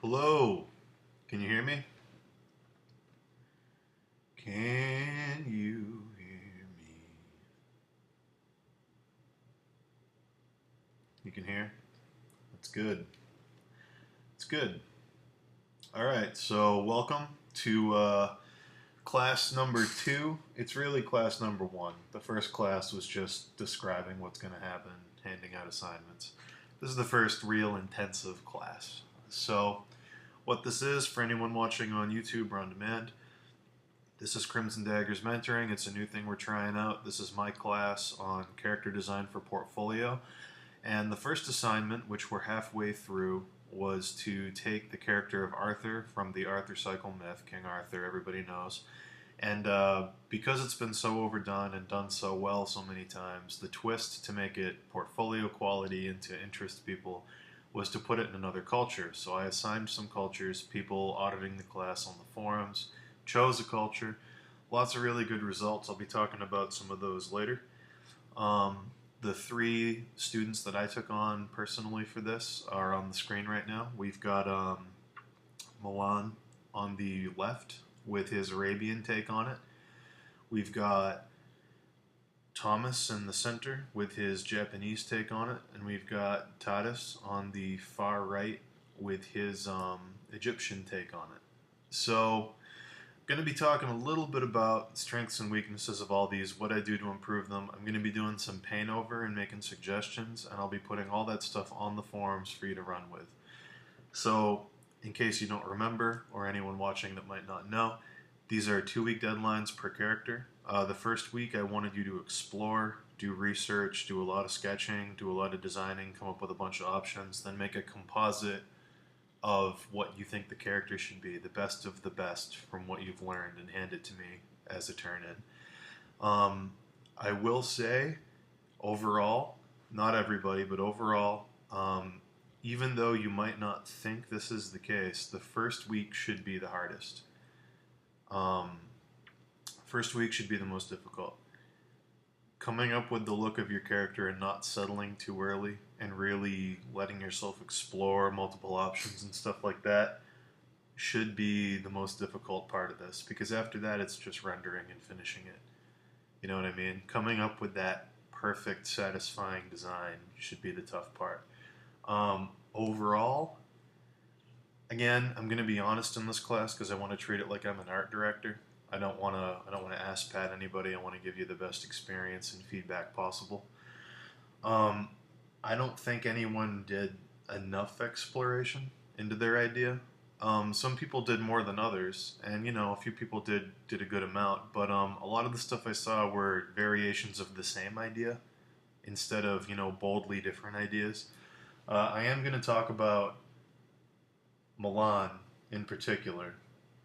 Hello, can you hear me? Can you hear me? You can hear? That's good. It's good. All right, so welcome to class number 2. It's really class number 1. The first class was just describing what's going to happen, handing out assignments. This is the first real intensive class. So, what this is for anyone watching on YouTube or on demand, this is Crimson Daggers Mentoring. It's a new thing we're trying out. This is my class on character design for portfolio. And the first assignment, which we're halfway through, was to take the character of Arthur from the Arthur Cycle myth, King Arthur, everybody knows. And because it's been so overdone and done so well so many times, the twist to make it portfolio quality and to interest people was to put it in another culture. So I assigned some cultures, people auditing the class on the forums, chose a culture. Lots of really good results. I'll be talking about some of those later. The 3 students that I took on personally for this are on the screen right now. We've got Milan on the left with his Arabian take on it. We've got Thomas in the center with his Japanese take on it. And we've got Tadas on the far right with his Egyptian take on it. So going to be talking a little bit about strengths and weaknesses of all these, what I do to improve them. I'm going to be doing some paint over and making suggestions, and I'll be putting all that stuff on the forums for you to run with. So, in case you don't remember, or anyone watching that might not know, these are 2-week deadlines per character. The first week I wanted you to explore, do research, do a lot of sketching, do a lot of designing, come up with a bunch of options, then make a composite of what you think the character should be, the best of the best from what you've learned, and hand it to me as a turn-in. I will say, overall, not everybody, but overall, even though you might not think this is the case, the first week should be the hardest. First week should be the most difficult. Coming up with the look of your character and not settling too early and really letting yourself explore multiple options and stuff like that should be the most difficult part of this, because after that it's just rendering and finishing it. You know what I mean? Coming up with that perfect, satisfying design should be the tough part. Overall, again, I'm going to be honest in this class because I want to treat it like I'm an art director. I don't want to ass pat anybody. I want to give you the best experience and feedback possible. I don't think anyone did enough exploration into their idea. Some people did more than others, and a few people did a good amount. But a lot of the stuff I saw were variations of the same idea instead of boldly different ideas. I am going to talk about Milan in particular.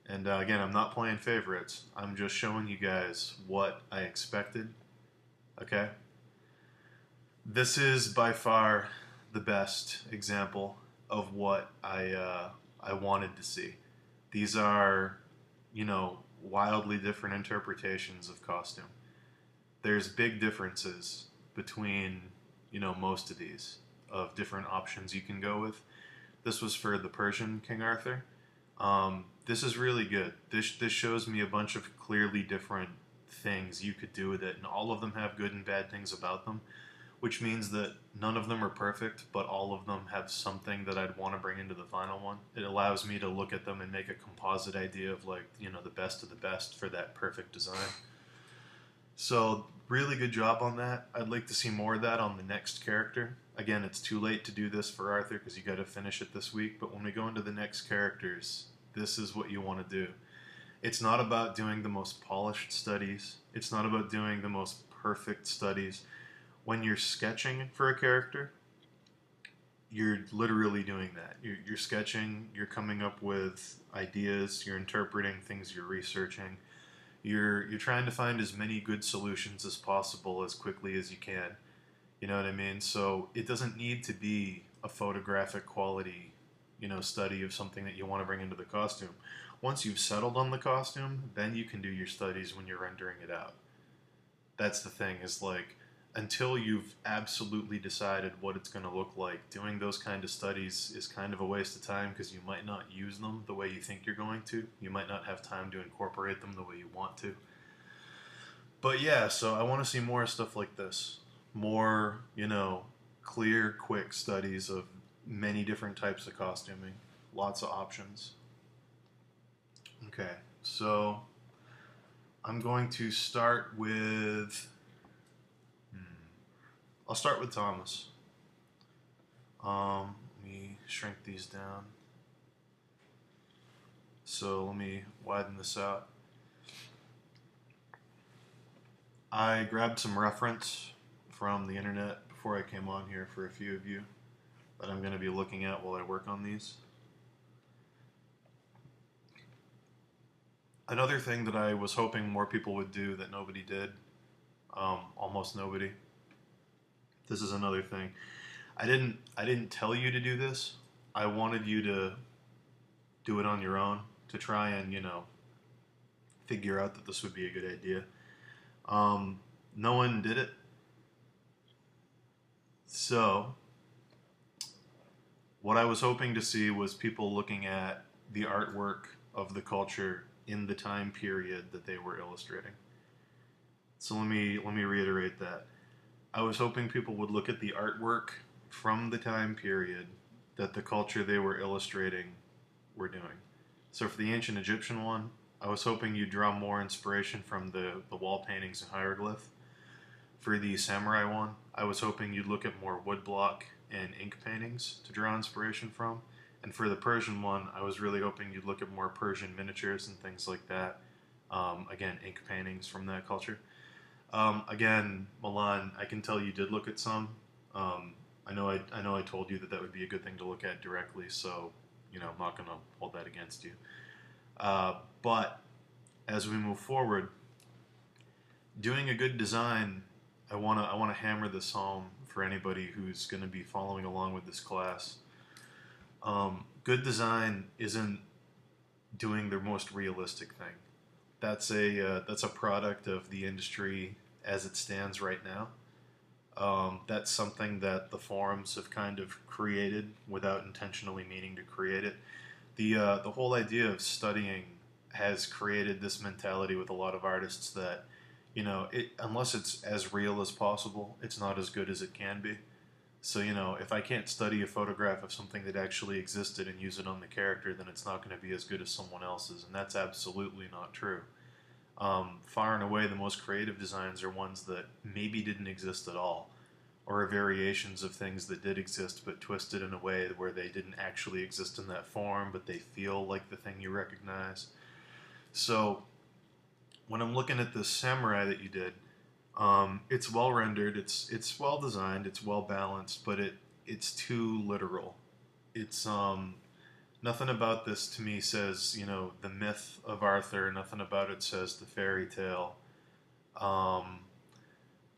And again, I'm not playing favorites. I'm just showing you guys what I expected. Okay? This is by far the best example of what I wanted to see. These are, wildly different interpretations of costume. There's big differences between, most of these, of different options you can go with. This was for the Persian King Arthur. This is really good. This shows me a bunch of clearly different things you could do with it, and all of them have good and bad things about them, which means that none of them are perfect, but all of them have something that I'd want to bring into the final one. It allows me to look at them and make a composite idea of the best of the best for that perfect design. So, really good job on that. I'd like to see more of that on the next character. Again, it's too late to do this for Arthur because you got to finish it this week, but when we go into the next characters, this is what you want to do. It's not about doing the most polished studies. It's not about doing the most perfect studies. When you're sketching for a character, you're literally doing that. You're sketching, you're coming up with ideas, you're interpreting things you're researching. You're trying to find as many good solutions as possible as quickly as you can. You know what I mean? So it doesn't need to be a photographic quality study of something that you want to bring into the costume. Once you've settled on the costume, then you can do your studies when you're rendering it out. That's the thing, is like, until you've absolutely decided what it's going to look like, doing those kind of studies is kind of a waste of time because you might not use them the way you think you're going to. You might not have time to incorporate them the way you want to. But yeah, so I want to see more stuff like this. More, clear, quick studies of many different types of costuming. Lots of options. Okay, so I'm going to start with. I'll start with Thomas. Let me shrink these down. So let me widen this out. I grabbed some reference from the internet before I came on here for a few of you that I'm going to be looking at while I work on these. Another thing that I was hoping more people would do that nobody did, almost nobody. This is another thing. I didn't tell you to do this. I wanted you to do it on your own to try and, figure out that this would be a good idea. No one did it. So, what I was hoping to see was people looking at the artwork of the culture in the time period that they were illustrating. So let me reiterate that. I was hoping people would look at the artwork from the time period that the culture they were illustrating were doing. So for the ancient Egyptian one, I was hoping you'd draw more inspiration from the wall paintings and hieroglyph. For the samurai one, I was hoping you'd look at more woodblock and ink paintings to draw inspiration from. And for the Persian one, I was really hoping you'd look at more Persian miniatures and things like that. Again, ink paintings from that culture. Again, Milan, I can tell you did look at some. I know I told you that would be a good thing to look at directly, so I'm not going to hold that against you. But as we move forward, doing a good design, I want to hammer this home for anybody who's going to be following along with this class. Good design isn't doing the most realistic thing. That's a product of the industry as it stands right now. That's something that the forums have kind of created without intentionally meaning to create it. The whole idea of studying has created this mentality with a lot of artists that, unless it's as real as possible, it's not as good as it can be. So, if I can't study a photograph of something that actually existed and use it on the character, then it's not going to be as good as someone else's, and that's absolutely not true. Far and away, the most creative designs are ones that maybe didn't exist at all, or are variations of things that did exist but twisted in a way where they didn't actually exist in that form, but they feel like the thing you recognize. So, when I'm looking at this samurai that you did, it's well rendered, it's well designed, it's well balanced, but it's too literal. It's nothing about this to me says the myth of Arthur. Nothing about it says the fairy tale.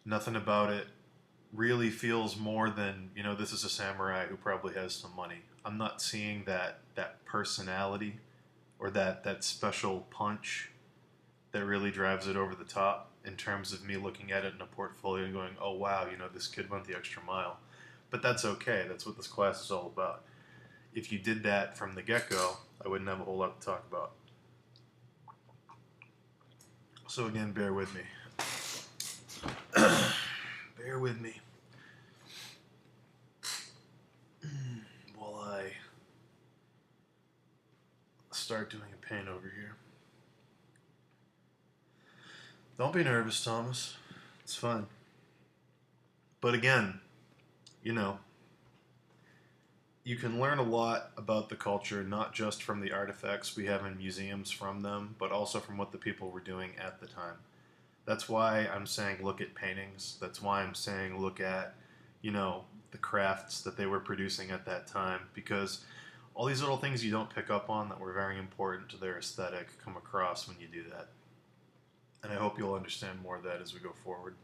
Nothing about it really feels more than this is a samurai who probably has some money. I'm not seeing that personality or that special punch that really drives it over the top in terms of me looking at it in a portfolio and going, oh wow, this kid went the extra mile. But that's okay. That's what this class is all about. If you did that from the get-go, I wouldn't have a whole lot to talk about. So again, bear with me. Bear with me. While I start doing a paint over here. Don't be nervous, Thomas. It's fine. But again, you can learn a lot about the culture, not just from the artifacts we have in museums from them, but also from what the people were doing at the time. That's why I'm saying look at paintings. That's why I'm saying look at, the crafts that they were producing at that time, because all these little things you don't pick up on that were very important to their aesthetic come across when you do that. And I hope you'll understand more of that as we go forward.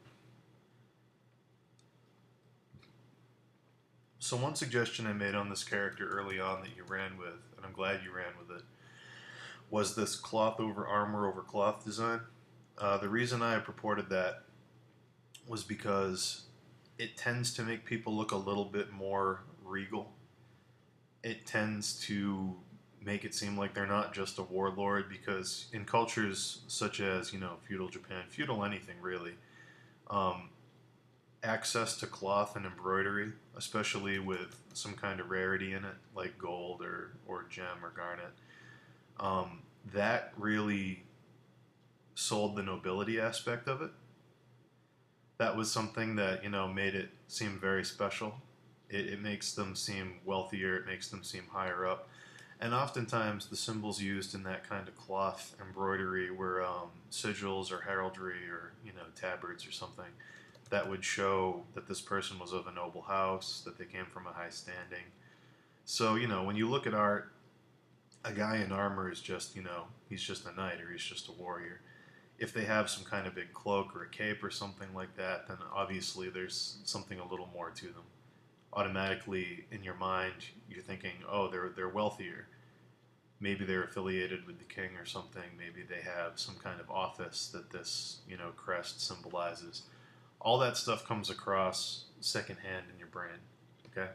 So one suggestion I made on this character early on that you ran with, and I'm glad you ran with it, was this cloth over armor over cloth design. The reason I purported that was because it tends to make people look a little bit more regal. It tends to make it seem like they're not just a warlord, because in cultures such as, feudal Japan, feudal anything really, um, access to cloth and embroidery, especially with some kind of rarity in it, like gold or gem or garnet, that really sold the nobility aspect of it. That was something that, made it seem very special. It makes them seem wealthier, it makes them seem higher up. And oftentimes the symbols used in that kind of cloth embroidery were sigils or heraldry or, tabards or something that would show that this person was of a noble house, that they came from a high standing. So, when you look at art, a guy in armor is just, he's just a knight or he's just a warrior. If they have some kind of big cloak or a cape or something like that, then obviously there's something a little more to them. Automatically in your mind, you're thinking, oh, they're wealthier. Maybe they're affiliated with the king or something. Maybe they have some kind of office that this, crest symbolizes. All that stuff comes across secondhand in your brain. Okay.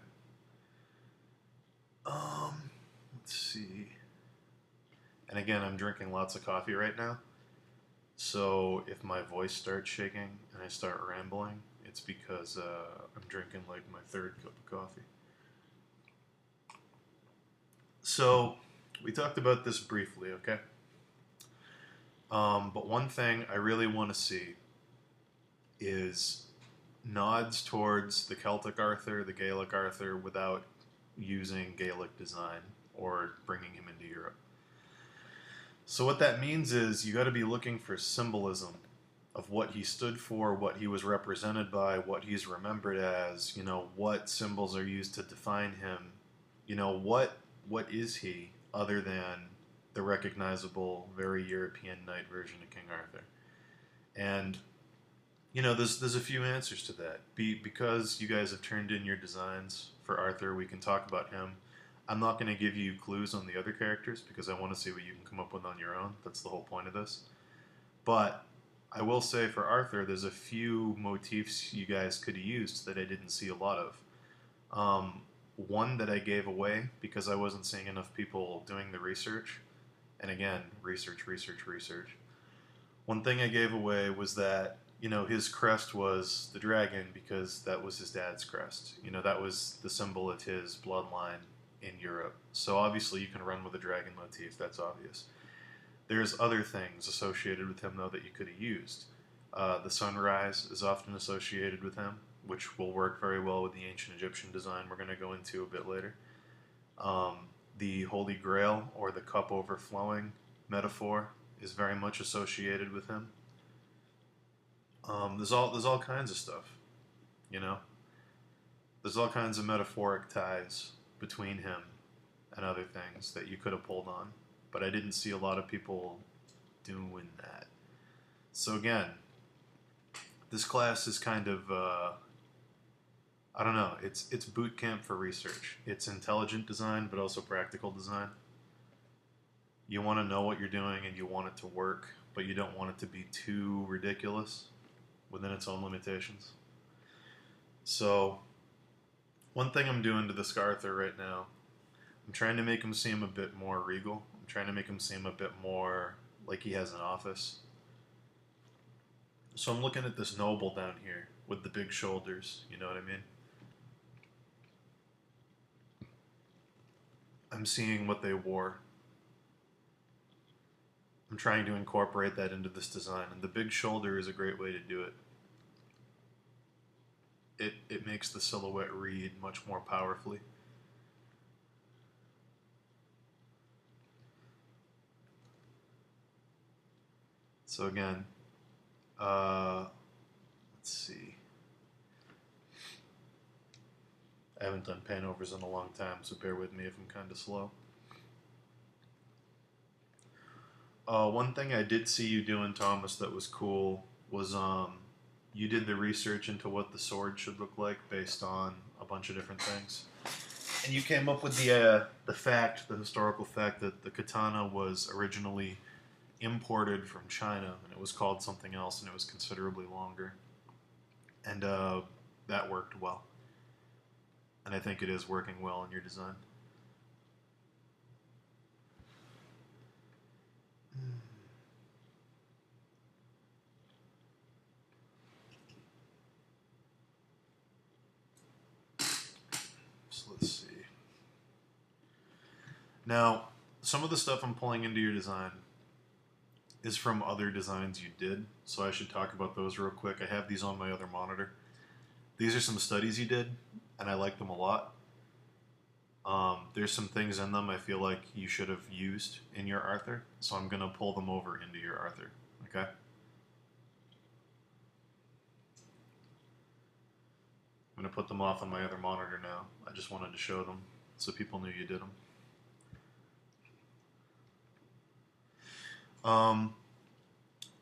Let's see. And again, I'm drinking lots of coffee right now. So if my voice starts shaking and I start rambling, it's because I'm drinking like my third cup of coffee. So we talked about this briefly, okay? But one thing I really want to see is nods towards the Celtic Arthur, the Gaelic Arthur, without using Gaelic design or bringing him into Europe. So what that means is you got to be looking for symbolism of what he stood for, what he was represented by, what he's remembered as, what symbols are used to define him. What is he other than the recognizable, very European knight version of King Arthur? And there's a few answers to that. Because you guys have turned in your designs for Arthur, we can talk about him. I'm not going to give you clues on the other characters because I want to see what you can come up with on your own. That's the whole point of this. But I will say for Arthur, there's a few motifs you guys could have used that I didn't see a lot of. One that I gave away because I wasn't seeing enough people doing the research. And again, research. One thing I gave away was that, his crest was the dragon because that was his dad's crest. That was the symbol of his bloodline in Europe. So obviously you can run with a dragon motif, that's obvious. There's other things associated with him, though, that you could have used. The sunrise is often associated with him, which will work very well with the ancient Egyptian design we're going to go into a bit later. The Holy Grail, or the cup overflowing metaphor, is very much associated with him. There's all kinds of stuff, There's all kinds of metaphoric ties between him and other things that you could have pulled on, but I didn't see a lot of people doing that. So again, this class is kind of, I don't know, it's boot camp for research. It's intelligent design, but also practical design. You want to know what you're doing and you want it to work, but you don't want it to be too ridiculous within its own limitations. So, one thing I'm doing to this Arthur right now, I'm trying to make him seem a bit more regal. I'm trying to make him seem a bit more like he has an office. So I'm looking at this noble down here with the big shoulders, you know what I mean? I'm seeing what they wore. I'm trying to incorporate that into this design, and the big shoulder is a great way to do it. It makes the silhouette read much more powerfully. So again, let's see. I haven't done panovers in a long time, so bear with me if I'm kind of slow. One thing I did see you doing, Thomas, that was cool was you did the research into what the sword should look like based on a bunch of different things, and you came up with the historical fact that the katana was originally imported from China, and it was called something else, and it was considerably longer. and that worked well. And I think it is working well in your design. So let's see. Now, some of the stuff I'm pulling into your design is from other designs you did, so I should talk about those real quick. I have these on my other monitor. These are some studies you did, and I like them a lot. There's some things in them I feel like you should have used in your Arthur, so I'm going to pull them over into your Arthur, okay? I'm going to put them off on my other monitor now. I just wanted to show them so people knew you did them.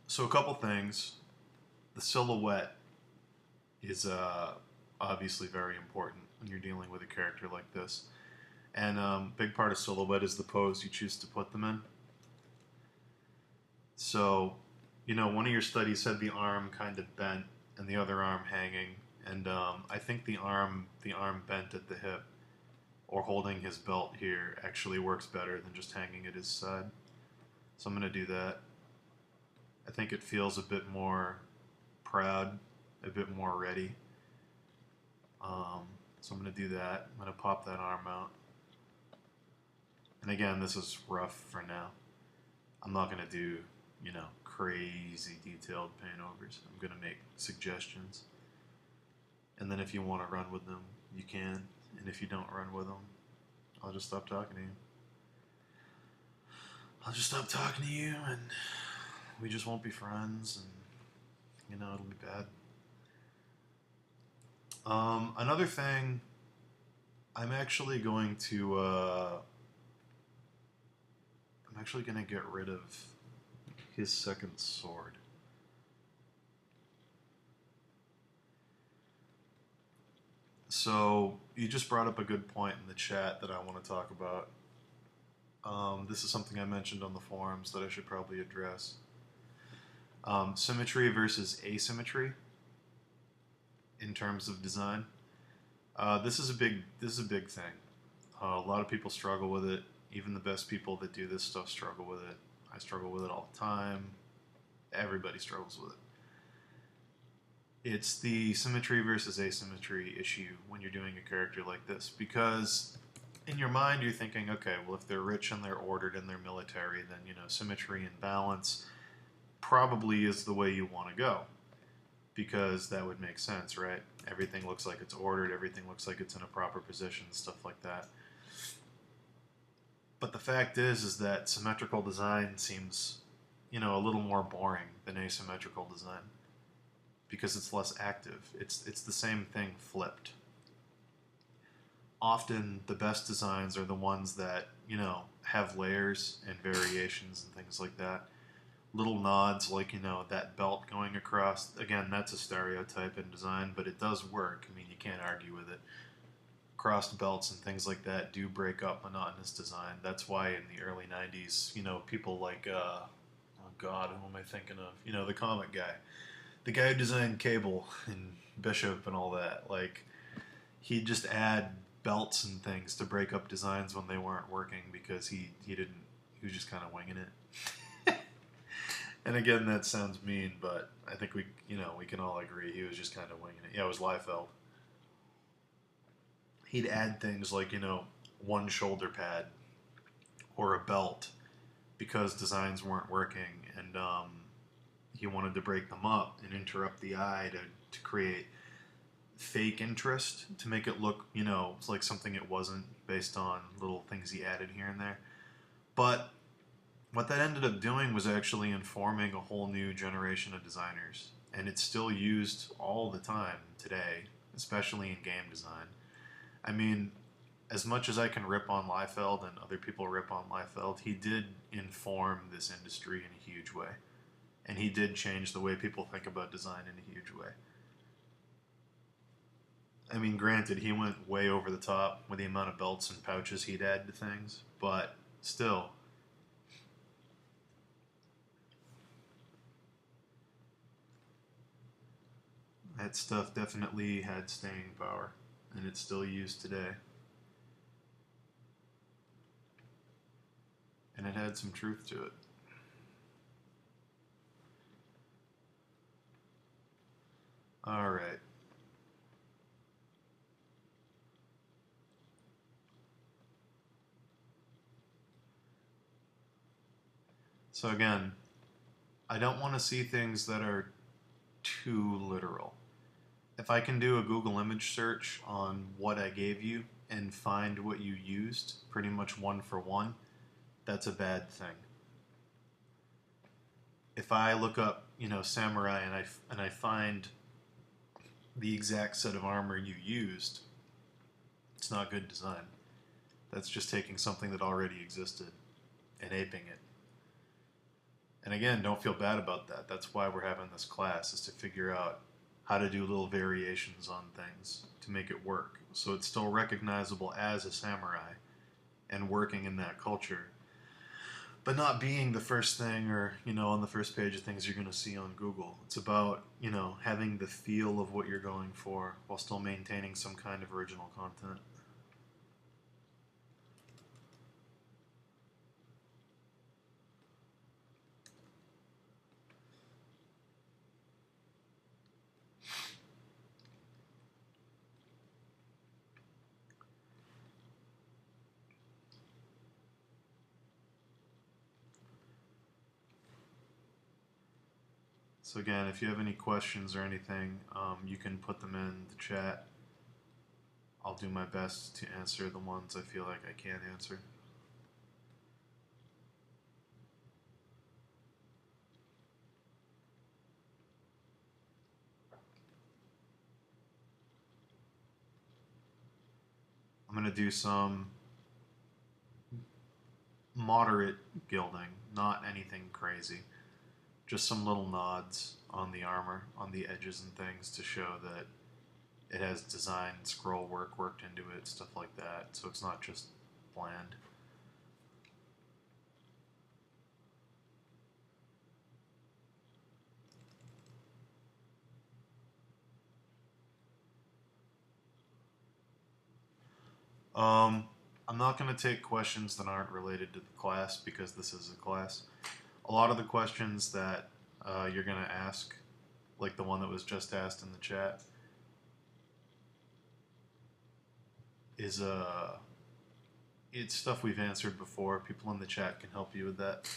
So a couple things. The silhouette is obviously very important when you're dealing with a character like this. And big part of silhouette is the pose you choose to put them in. So, you know, one of your studies had the arm kind of bent and the other arm hanging. And I think the arm bent at the hip or holding his belt here actually works better than just hanging at his side. So I'm going to do that. I think it feels a bit more proud, a bit more ready. So I'm going to do that. I'm going to pop that arm out. And again, this is rough for now. I'm not going to do, you know, crazy detailed paint overs. I'm going to make suggestions. And then if you want to run with them, you can. And if you don't run with them, I'll just stop talking to you. I'll just stop talking to you, and we just won't be friends, and, you know, it'll be bad. Another thing, I'm actually going to get rid of his second sword. So, you just brought up a good point in the chat that I want to talk about. This is something I mentioned on the forums that I should probably address. Symmetry versus asymmetry in terms of design. This is a big thing. A lot of people struggle with it. Even the best people that do this stuff struggle with it. I struggle with it all the time. Everybody struggles with it. It's the symmetry versus asymmetry issue when you're doing a character like this, because in your mind you're thinking, okay, well, if they're rich and they're ordered and they're military, then, you know, symmetry and balance probably is the way you want to go, because that would make sense, right? Everything looks like it's ordered, everything looks like it's in a proper position, stuff like that. But the fact is that symmetrical design seems, you know, a little more boring than asymmetrical design, because it's less active. It's the same thing flipped. Often the best designs are the ones that, you know, have layers and variations and things like that. Little nods like, you know, that belt going across. Again, that's a stereotype in design, but it does work. I mean, you can't argue with it. Crossed belts and things like that do break up monotonous design. That's why in the early 90s, you know, people like, oh God, who am I thinking of? You know, the comic guy. The guy who designed Cable and Bishop and all that. Like, he'd just add belts and things to break up designs when they weren't working, because he was just kind of winging it. And again, that sounds mean, but I think we can all agree he was just kind of winging it. Yeah, it was Liefeld. He'd add things like, you know, one shoulder pad or a belt because designs weren't working, and he wanted to break them up and interrupt the eye to create fake interest, to make it look, you know, like something it wasn't, based on little things he added here and there. But what that ended up doing was actually informing a whole new generation of designers, and it's still used all the time today, especially in game design. I mean, as much as I can rip on Liefeld and other people rip on Liefeld, he did inform this industry in a huge way, and he did change the way people think about design in a huge way. I mean, granted, he went way over the top with the amount of belts and pouches he'd add to things, but still. That stuff definitely had staying power, and it's still used today. And it had some truth to it. All right. So again, I don't want to see things that are too literal. If I can do a Google image search on what I gave you and find what you used, pretty much one for one, that's a bad thing. If I look up, samurai and I find the exact set of armor you used, it's not good design. That's just taking something that already existed and aping it. And again, don't feel bad about that. That's why we're having this class, is to figure out how to do little variations on things to make it work. So it's still recognizable as a samurai and working in that culture, but not being the first thing or, on the first page of things you're going to see on Google. It's about, having the feel of what you're going for while still maintaining some kind of original content. So again, if you have any questions or anything, you can put them in the chat. I'll do my best to answer the ones I feel like I can answer. I'm going to do some moderate gilding, not anything crazy. Just some little nods on the armor, on the edges and things, to show that it has design, scroll work worked into it, stuff like that, so it's not just bland. I'm not going to take questions that aren't related to the class because this is a class. A lot of the questions that you're going to ask, like the one that was just asked in the chat, is it's stuff we've answered before. People in the chat can help you with that.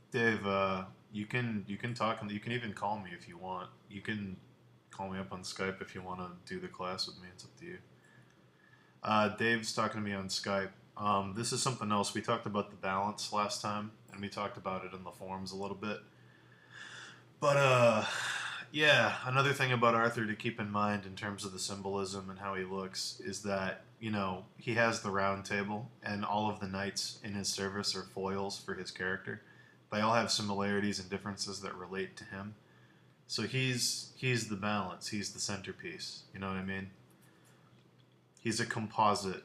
Dave, you can talk. You can even call me if you want. You can call me up on Skype if you want to do the class with me. It's up to you. Dave's talking to me on Skype. This is something else. We talked about the balance last time, and we talked about it in the forums a little bit. But yeah, another thing about Arthur to keep in mind in terms of the symbolism and how he looks is that, he has the round table, and all of the knights in his service are foils for his character. They all have similarities and differences that relate to him. So he's the balance. He's the centerpiece. You know what I mean? He's a composite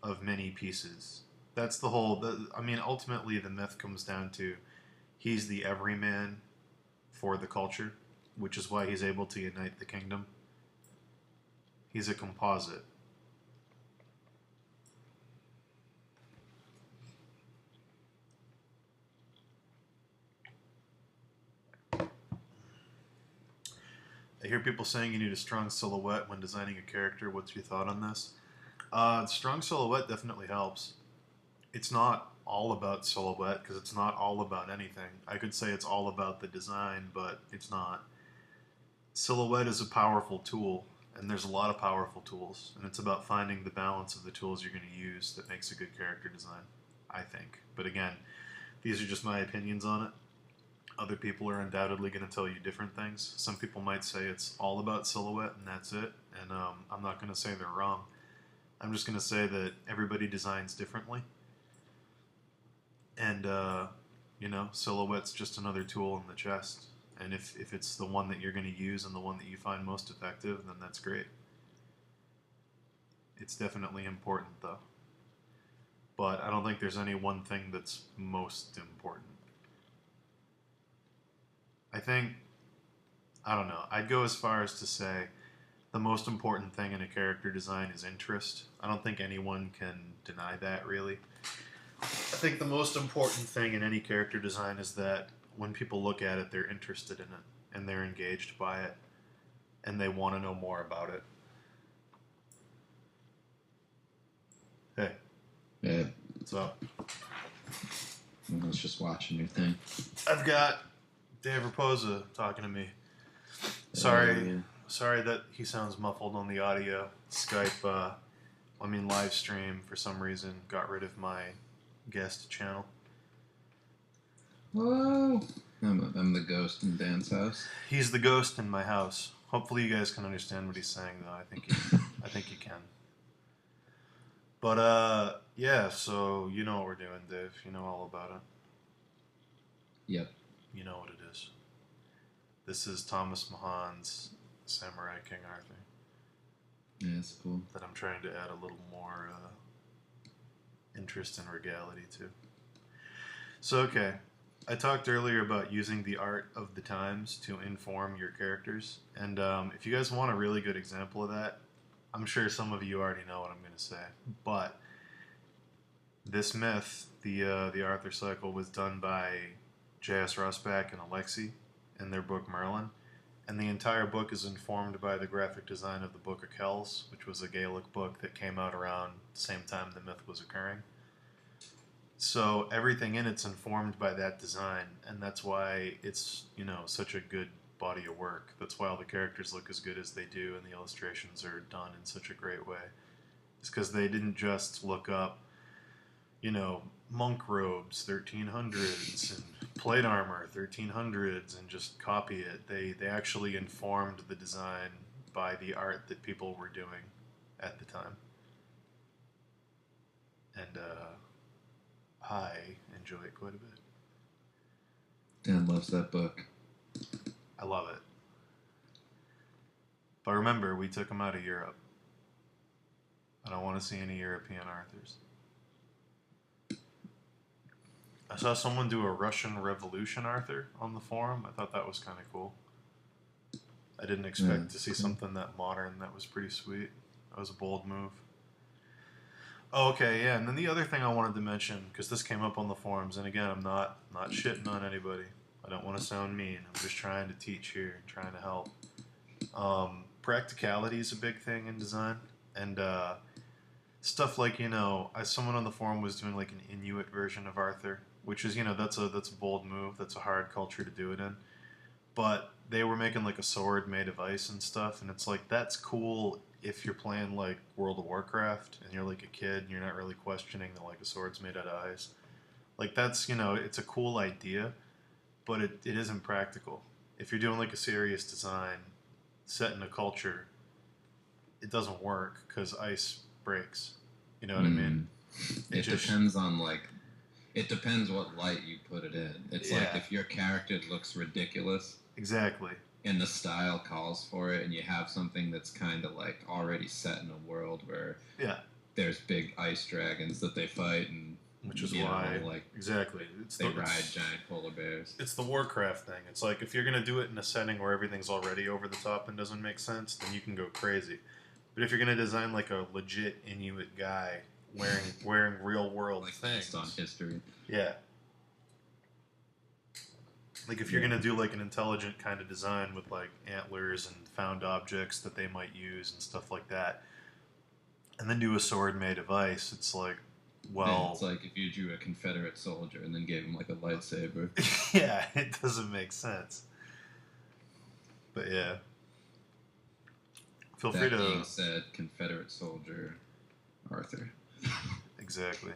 of many pieces. That's the whole... ultimately the myth comes down to he's the everyman for the culture, which is why he's able to unite the kingdom. He's a composite. I hear people saying you need a strong silhouette when designing a character. What's your thought on this? Strong silhouette definitely helps. it's not all about silhouette because it's not all about anything. I could say it's all about the design, but it's not. Silhouette is a powerful tool, and there's a lot of powerful tools, and it's about finding the balance of the tools you're going to use that makes a good character design, I think. But again, these are just my opinions on it. Other people are undoubtedly going to tell you different things. Some people might say it's all about silhouette and that's it, and I'm not going to say they're wrong. I'm just going to say that everybody designs differently, and silhouette's just another tool in the chest. And if it's the one that you're going to use and the one that you find most effective, then that's great. It's definitely important, though. But I don't think there's any one thing that's most important. I don't know, I'd go as far as to say the most important thing in a character design is interest. I don't think anyone can deny that, really. I think the most important thing in any character design is that when people look at it, they're interested in it, and they're engaged by it, and they want to know more about it. Hey. Yeah. What's up? I was just watching your thing. I've got Dave Rapoza talking to me. Sorry that he sounds muffled on the audio. Skype, live stream, for some reason, got rid of my guest channel. Whoa! I'm the ghost in Dan's house. He's the ghost in my house. Hopefully you guys can understand what he's saying, though. I think you can. But, yeah, so you know what we're doing, Dave. You know all about it. Yep. You know what it is. This is Thomas Mahan's Samurai King Arthur. Yeah, that's cool. That I'm trying to add a little more interest and regality to. So, okay. I talked earlier about using the art of the times to inform your characters. And if you guys want a really good example of that, I'm sure some of you already know what I'm going to say. But this myth, the Arthur cycle, was done by J.S. Rosbach and Alexi in their book Merlin, and the entire book is informed by the graphic design of the Book of Kells, which was a Gaelic book that came out around the same time the myth was occurring. So everything in it's informed by that design, and that's why it's, such a good body of work. That's why all the characters look as good as they do, and the illustrations are done in such a great way. It's because they didn't just look up, monk robes, 1300s, and plate armor, 1300s, and just copy it. They actually informed the design by the art that people were doing at the time. And I enjoy it quite a bit. Dan loves that book. I love it. But remember, we took him out of Europe. I don't want to see any European Arthurs. I saw someone do a Russian Revolution Arthur on the forum. I thought that was kind of cool. I didn't expect to see something that modern. That was pretty sweet. That was a bold move. Oh, okay, yeah. And then the other thing I wanted to mention, because this came up on the forums, and again, I'm not shitting on anybody. I don't want to sound mean. I'm just trying to teach here and trying to help. Practicality is a big thing in design, and stuff like, someone on the forum was doing like an Inuit version of Arthur, which is, that's a bold move. That's a hard culture to do it in. But they were making like a sword made of ice and stuff, and it's like, that's cool if you're playing like World of Warcraft and you're like a kid and you're not really questioning that like a sword's made out of ice. Like that's, it's a cool idea, but it isn't practical. If you're doing like a serious design set in a culture, it doesn't work because ice breaks. You know what I mean? It depends on it depends what light you put it in. It's like if your character looks ridiculous. Exactly. And the style calls for it, and you have something that's kind of like already set in a world where there's big ice dragons that they fight, and which is why exactly they ride giant polar bears. It's the Warcraft thing. It's like if you're gonna do it in a setting where everything's already over the top and doesn't make sense, then you can go crazy. But if you're gonna design like a legit Inuit guy wearing real world things based on history, like if you're gonna do like an intelligent kind of design with like antlers and found objects that they might use and stuff like that, and then do a sword made of ice, it's like, Well, it's like if you drew a Confederate soldier and then gave him like a lightsaber. Yeah, it doesn't make sense. But yeah. Feel free to. That being said, Confederate soldier Arthur. Exactly.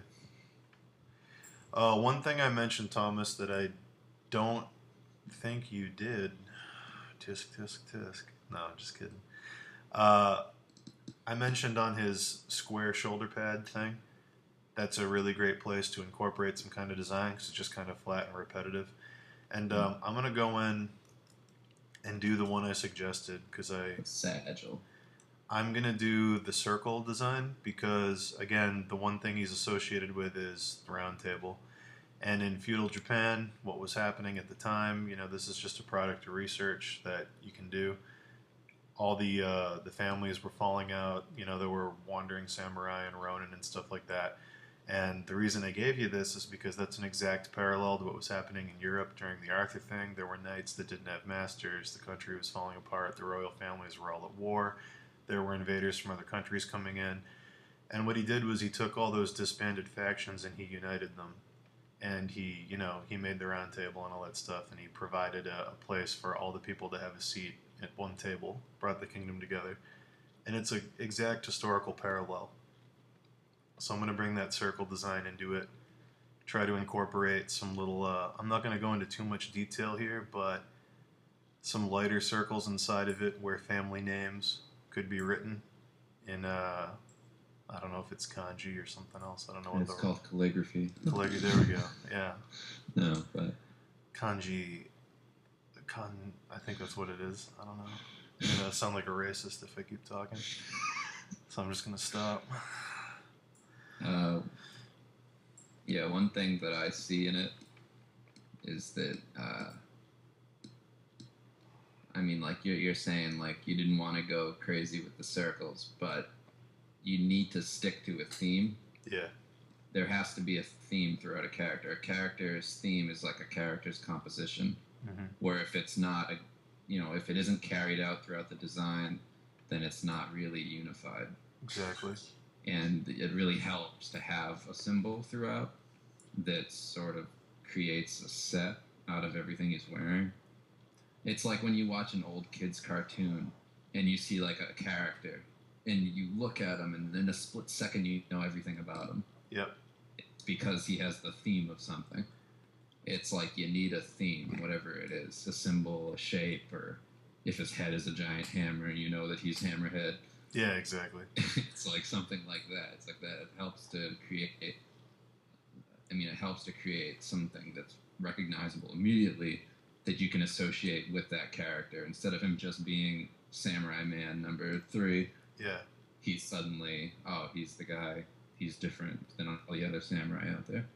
One thing I mentioned, Thomas, that I don't think you did. Tisk, tisk, tisk. No, I'm just kidding. I mentioned on his square shoulder pad thing, that's a really great place to incorporate some kind of design because it's just kind of flat and repetitive. And I'm going to go in and do the one I suggested because Sagittal. I'm going to do the circle design because, again, the one thing he's associated with is the round table. And in feudal Japan, what was happening at the time, this is just a product of research that you can do. All the families were falling out. There were wandering samurai and ronin and stuff like that. And the reason I gave you this is because that's an exact parallel to what was happening in Europe during the Arthur thing. There were knights that didn't have masters. The country was falling apart. The royal families were all at war. There were invaders from other countries coming in. And what he did was he took all those disbanded factions and he united them. And he made the round table and all that stuff. And he provided a place for all the people to have a seat at one table, brought the kingdom together. And it's an exact historical parallel. So I'm going to bring that circle design into it. Try to incorporate some little, I'm not going to go into too much detail here, but some lighter circles inside of it where family names could be written in, I don't know if it's kanji or something else. I don't know what it's called calligraphy. Calligraphy, there we go, yeah. No, but... Kanji, I think that's what it is. I don't know. I'm going to sound like a racist if I keep talking. So I'm just going to stop. Yeah, one thing that I see in it is that, I mean, like you're saying, like you didn't want to go crazy with the circles, but you need to stick to a theme. Yeah. There has to be a theme throughout a character. A character's theme is like a character's composition, where if it's not, if it isn't carried out throughout the design, then it's not really unified. Exactly. And it really helps to have a symbol throughout that sort of creates a set out of everything he's wearing. It's like when you watch an old kid's cartoon and you see like a character and you look at him and in a split second you know everything about him. Yep. It's because he has the theme of something. It's like you need a theme, whatever it is, a symbol, a shape, or if his head is a giant hammer, you know that he's Hammerhead. Yeah, exactly. It's like something like that. It's like that. It helps to create something that's recognizable immediately that you can associate with that character instead of him just being Samurai Man number 3. Yeah. He's suddenly, he's the guy. He's different than all the other samurai out there.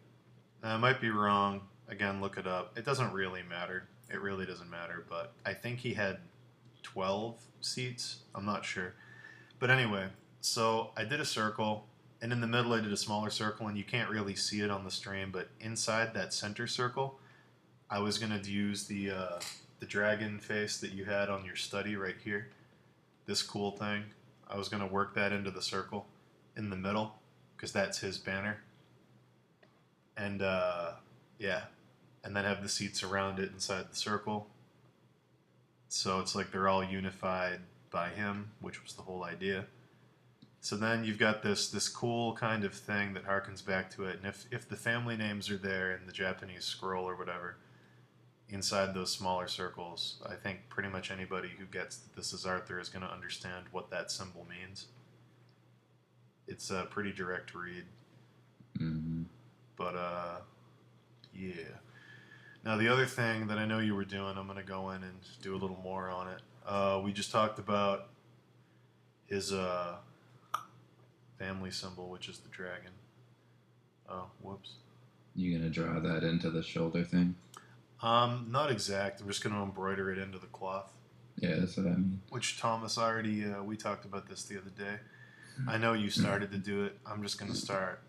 I might be wrong. Again, look it up. It doesn't really matter. It really doesn't matter, but I think he had 12 seats. I'm not sure. But anyway, so I did a circle, and in the middle I did a smaller circle, and you can't really see it on the stream, but inside that center circle, I was going to use the dragon face that you had on your study right here. This cool thing. I was going to work that into the circle in the middle, because that's his banner. And, yeah. And then have the seats around it inside the circle. So it's like they're all unified by him, which was the whole idea. So then you've got this cool kind of thing that harkens back to it. And if the family names are there in the Japanese scroll or whatever, inside those smaller circles, I think pretty much anybody who gets that this is Arthur is going to understand what that symbol means. It's a pretty direct read. Mm-hmm. But, yeah. Now, the other thing that I know you were doing, I'm going to go in and do a little more on it. We just talked about his family symbol, which is the dragon. Oh, whoops. You going to draw that into the shoulder thing? Not exact. I'm just going to embroider it into the cloth. Yeah, that's what I mean. Which Thomas already, we talked about this the other day. I know you started to do it. I'm just going to start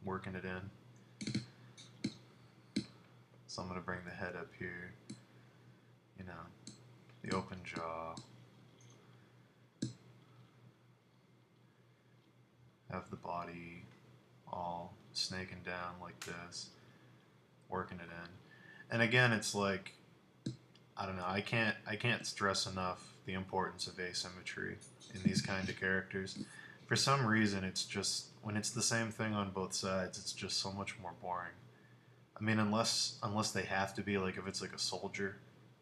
working it in. So I'm going to bring the head up here. You know, the open jaw. Have the body all snaking down like this, working it in. And again, it's like, I don't know. I can't stress enough the importance of asymmetry in these kind of characters. For some reason, it's just when it's the same thing on both sides, it's just so much more boring. I mean, unless they have to be, like if it's like a soldier,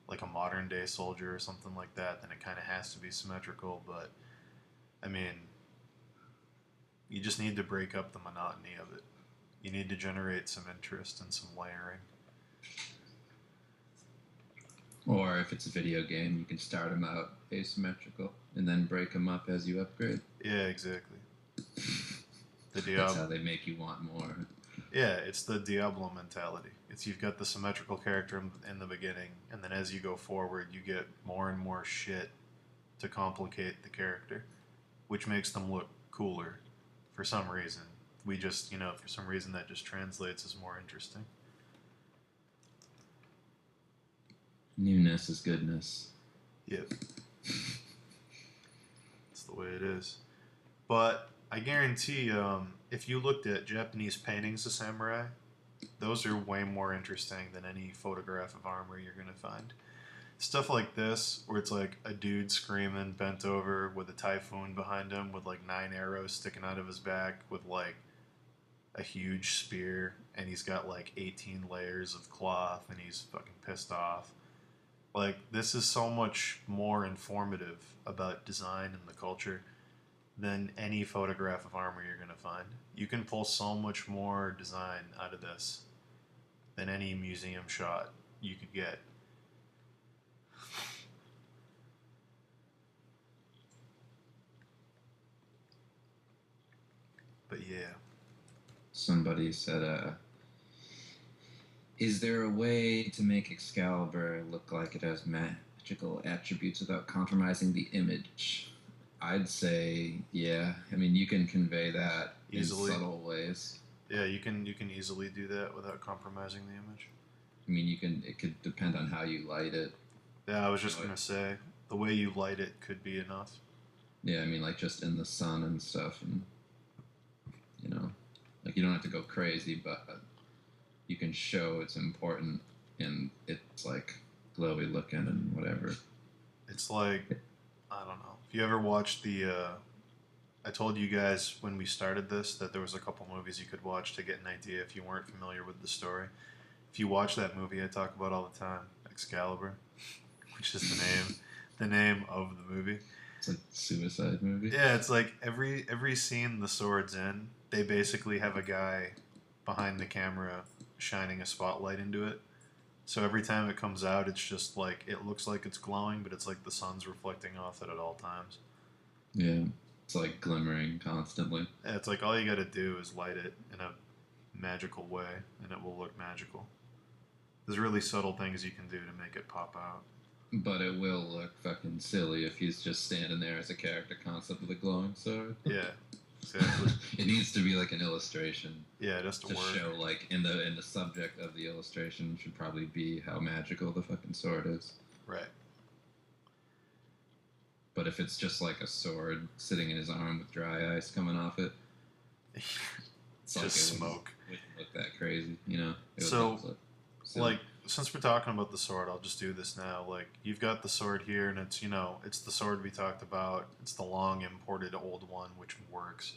like a modern day soldier or something like that, then it kind of has to be symmetrical. But I mean, you just need to break up the monotony of it. You need to generate some interest and some layering. Or if it's a video game, you can start them out asymmetrical and then break them up as you upgrade. Yeah, exactly. The That's how Diablo. they make you want more. Yeah, it's the Diablo mentality. It's you've got the symmetrical character in the beginning, and then as you go forward, you get more and more shit to complicate the character, which makes them look cooler for some reason. We just, for some reason that just translates as more interesting. Newness is goodness. Yep. That's the way it is. But I guarantee, if you looked at Japanese paintings of samurai, those are way more interesting than any photograph of armor you're going to find. Stuff like this, where it's like a dude screaming, bent over with a typhoon behind him, with like 9 arrows sticking out of his back, with like a huge spear, and he's got like 18 layers of cloth, and he's fucking pissed off. Like, this is so much more informative about design and the culture than any photograph of armor you're going to find. You can pull so much more design out of this than any museum shot you could get. But yeah. Somebody said, is there a way to make Excalibur look like it has magical attributes without compromising the image? I'd say, yeah. I mean, you can convey that Easily. in subtle ways. Yeah, you can easily do that without compromising the image. I mean, it could depend on how you light it. Yeah, I was just gonna say, the way you light it could be enough. Yeah, I mean, like just in the sun and stuff, and like you don't have to go crazy, but you can show it's important and it's like glowy looking and whatever. It's like, I don't know. If you ever watched I told you guys when we started this that there was a couple movies you could watch to get an idea if you weren't familiar with the story. If you watch that movie I talk about all the time, Excalibur, which is the name of the movie. It's like a suicide movie. Yeah, it's like every scene the sword's in, they basically have a guy behind the camera shining a spotlight into it. So every time it comes out, it's just like, it looks like it's glowing, but it's like the sun's reflecting off it at all times. Yeah, it's like glimmering constantly. Yeah, it's like all you gotta do is light it in a magical way, and it will look magical. There's really subtle things you can do to make it pop out. But it will look fucking silly if he's just standing there as a character concept with a glowing sword. Yeah, exactly. It needs to be like an illustration. Yeah, it has to work. Show like in the subject of the illustration should probably be how magical the fucking sword is. Right. But if it's just like a sword sitting in his arm with dry ice coming off it, it's just like smoke. It wouldn't look that crazy, you know? Like, since we're talking about the sword, I'll just do this now. Like, you've got the sword here, and it's, it's the sword we talked about. It's the long imported old one, which works.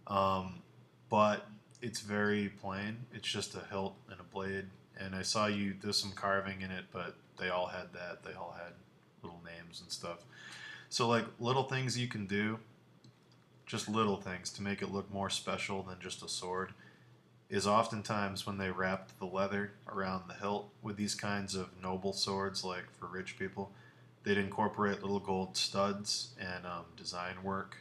But it's very plain. It's just a hilt and a blade. And I saw you do some carving in it, but they all had that. They all had little names and stuff. So, like, little things you can do, just little things to make it look more special than just a sword, is oftentimes when they wrapped the leather around the hilt with these kinds of noble swords, like for rich people, they'd incorporate little gold studs and design work.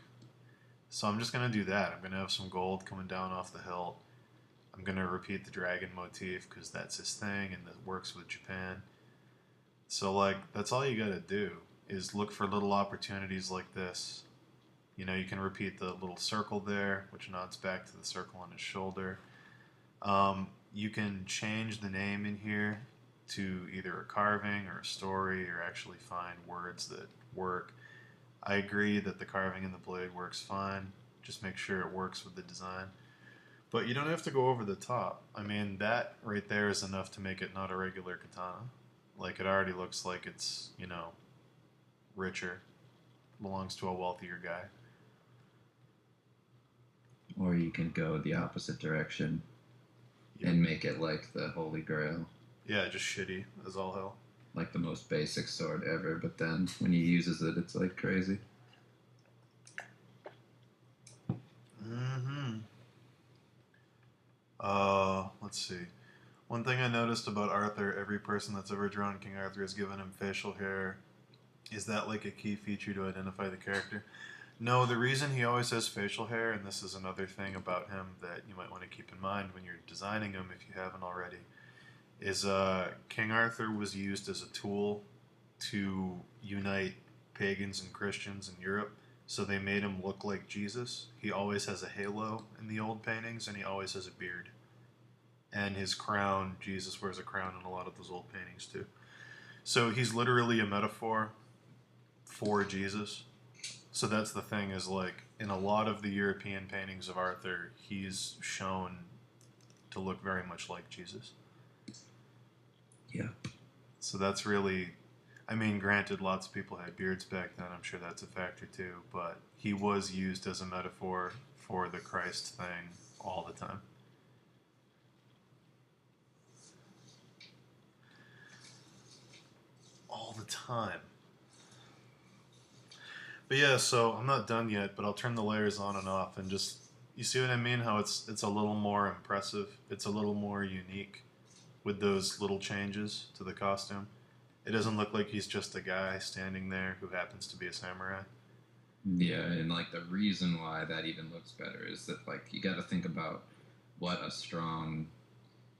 So I'm just going to do that. I'm going to have some gold coming down off the hilt. I'm going to repeat the dragon motif because that's his thing and it works with Japan. So, like, that's all you got to do is look for little opportunities like this. You can repeat the little circle there, which nods back to the circle on his shoulder. You can change the name in here to either a carving or a story or actually find words that work. I agree that the carving in the blade works fine. Just make sure it works with the design. But you don't have to go over the top. I mean, that right there is enough to make it not a regular katana. Like, it already looks like it's, richer. Belongs to a wealthier guy. Or you can go the opposite direction Yep. and make it like the Holy Grail. Yeah, just shitty as all hell. Like the most basic sword ever, but then when he uses it, it's like crazy. Mm-hmm. Let's see. One thing I noticed about Arthur, every person that's ever drawn King Arthur has given him facial hair. Is that like a key feature to identify the character? No, the reason he always has facial hair, and this is another thing about him that you might want to keep in mind when you're designing him if you haven't already, is King Arthur was used as a tool to unite pagans and Christians in Europe. So they made him look like Jesus. He always has a halo in the old paintings, and he always has a beard. And his crown, Jesus wears a crown in a lot of those old paintings too. So he's literally a metaphor for Jesus. So that's the thing, is like in a lot of the European paintings of Arthur, he's shown to look very much like Jesus. Yeah. So that's really, I mean, granted, lots of people had beards back then. I'm sure that's a factor too. But he was used as a metaphor for the Christ thing all the time. All the time. But yeah, so I'm not done yet, but I'll turn the layers on and off and just, you see what I mean? How it's a little more impressive. It's a little more unique with those little changes to the costume. It doesn't look like he's just a guy standing there who happens to be a samurai. Yeah, and like the reason why that even looks better is that like you got to think about what a strong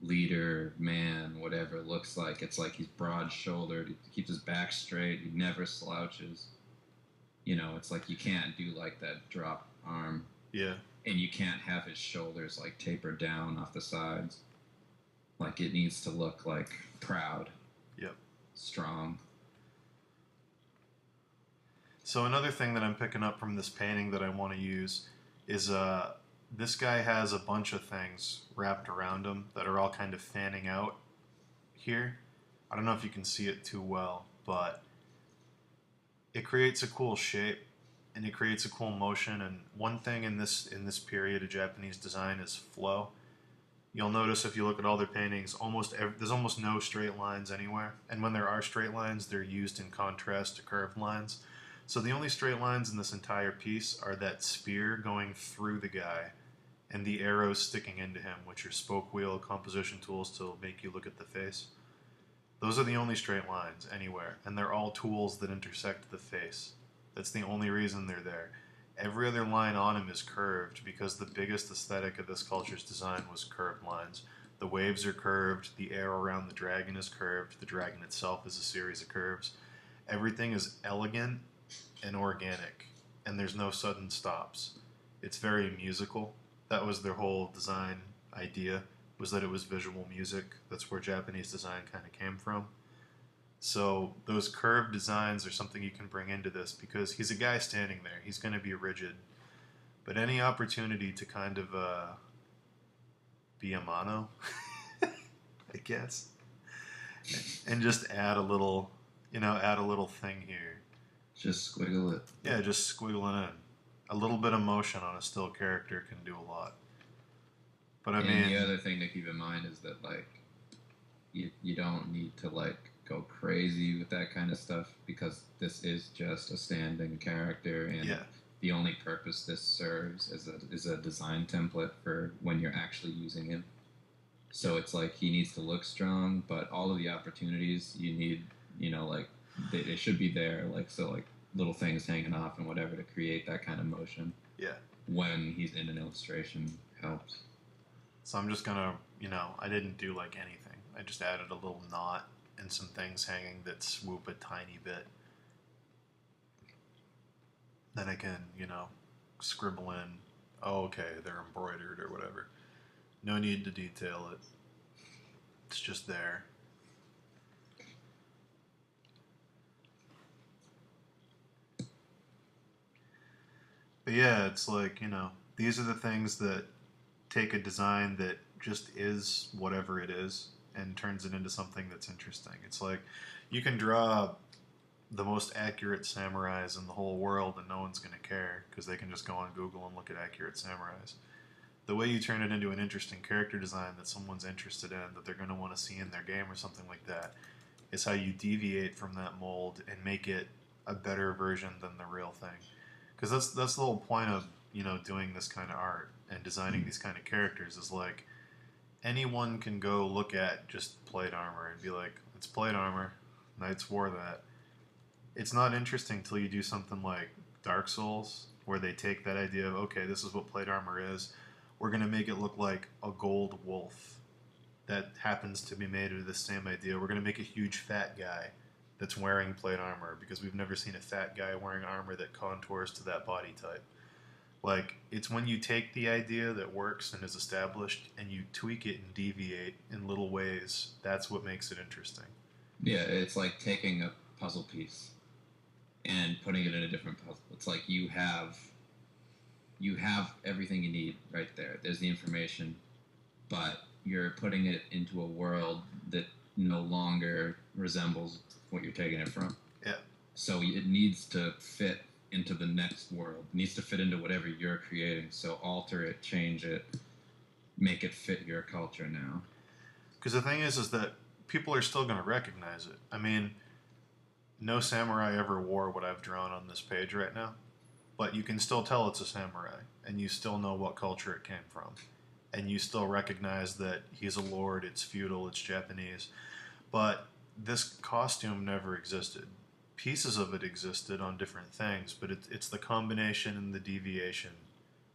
leader, man, whatever looks like. It's like he's broad-shouldered, he keeps his back straight, he never slouches. It's like you can't do like that drop arm. Yeah. And you can't have his shoulders like tapered down off the sides. Like it needs to look like proud. Yep. Strong. So another thing that I'm picking up from this painting that I want to use is this guy has a bunch of things wrapped around him that are all kind of fanning out here. I don't know if you can see it too well, but it creates a cool shape and it creates a cool motion. And one thing in this period of Japanese design is flow. You'll notice if you look at all their paintings, there's almost no straight lines anywhere. And when there are straight lines, they're used in contrast to curved lines. So the only straight lines in this entire piece are that spear going through the guy and the arrows sticking into him, which are spoke wheel composition tools to make you look at the face. Those are the only straight lines anywhere, and they're all tools that intersect the face. That's the only reason they're there. Every other line on him is curved because the biggest aesthetic of this culture's design was curved lines. The waves are curved, the air around the dragon is curved, the dragon itself is a series of curves. Everything is elegant and organic, and there's no sudden stops. It's very musical. That was their whole design idea, was that it was visual music. That's where Japanese design kind of came from. So those curved designs are something you can bring into this because he's a guy standing there. He's going to be rigid. But any opportunity to kind of be a mono, I guess, and just add a little thing here. Just squiggle it. Yeah, just squiggle it in. A little bit of motion on a still character can do a lot. But I mean, the other thing to keep in mind is that like you don't need to like go crazy with that kind of stuff because this is just a standing character, and the only purpose this serves is a design template for when you're actually using him. So it's like he needs to look strong, but all of the opportunities you need, like they should be there. Like so, like little things hanging off and whatever to create that kind of motion. Yeah. When he's in an illustration helps. So I'm just gonna, I didn't do like anything. I just added a little knot and some things hanging that swoop a tiny bit. Then I can, scribble in, oh, okay, they're embroidered or whatever. No need to detail it. It's just there. But yeah, it's like, these are the things that take a design that just is whatever it is and turns it into something that's interesting. It's like you can draw the most accurate samurais in the whole world and no one's going to care because they can just go on Google and look at accurate samurais. The way you turn it into an interesting character design that someone's interested in, that they're going to want to see in their game or something like that, is how you deviate from that mold and make it a better version than the real thing. Because that's the whole point of doing this kind of art and designing these kind of characters is like anyone can go look at just plate armor and be like, it's plate armor, Knights wore that. It's not interesting till you do something like Dark Souls, where they take that idea of, okay, this is what plate armor is. We're going to make it look like a gold wolf that happens to be made of the same idea. We're going to make a huge fat guy that's wearing plate armor because we've never seen a fat guy wearing armor that contours to that body type. Like, it's when you take the idea that works and is established and you tweak it and deviate in little ways, that's what makes it interesting. Yeah, it's like taking a puzzle piece and putting it in a different puzzle. It's like you have everything you need right there. There's the information, but you're putting it into a world that no longer resembles what you're taking it from. Yeah. So it needs to fit into the next world. It needs to fit into whatever you're creating. So alter it, change it, make it fit your culture now. Because the thing is that people are still going to recognize it. I mean, no samurai ever wore what I've drawn on this page right now, but you can still tell it's a samurai, and you still know what culture it came from, and you still recognize that he's a lord, it's feudal, it's Japanese, but this costume never existed. Pieces of it existed on different things, but it's the combination and the deviation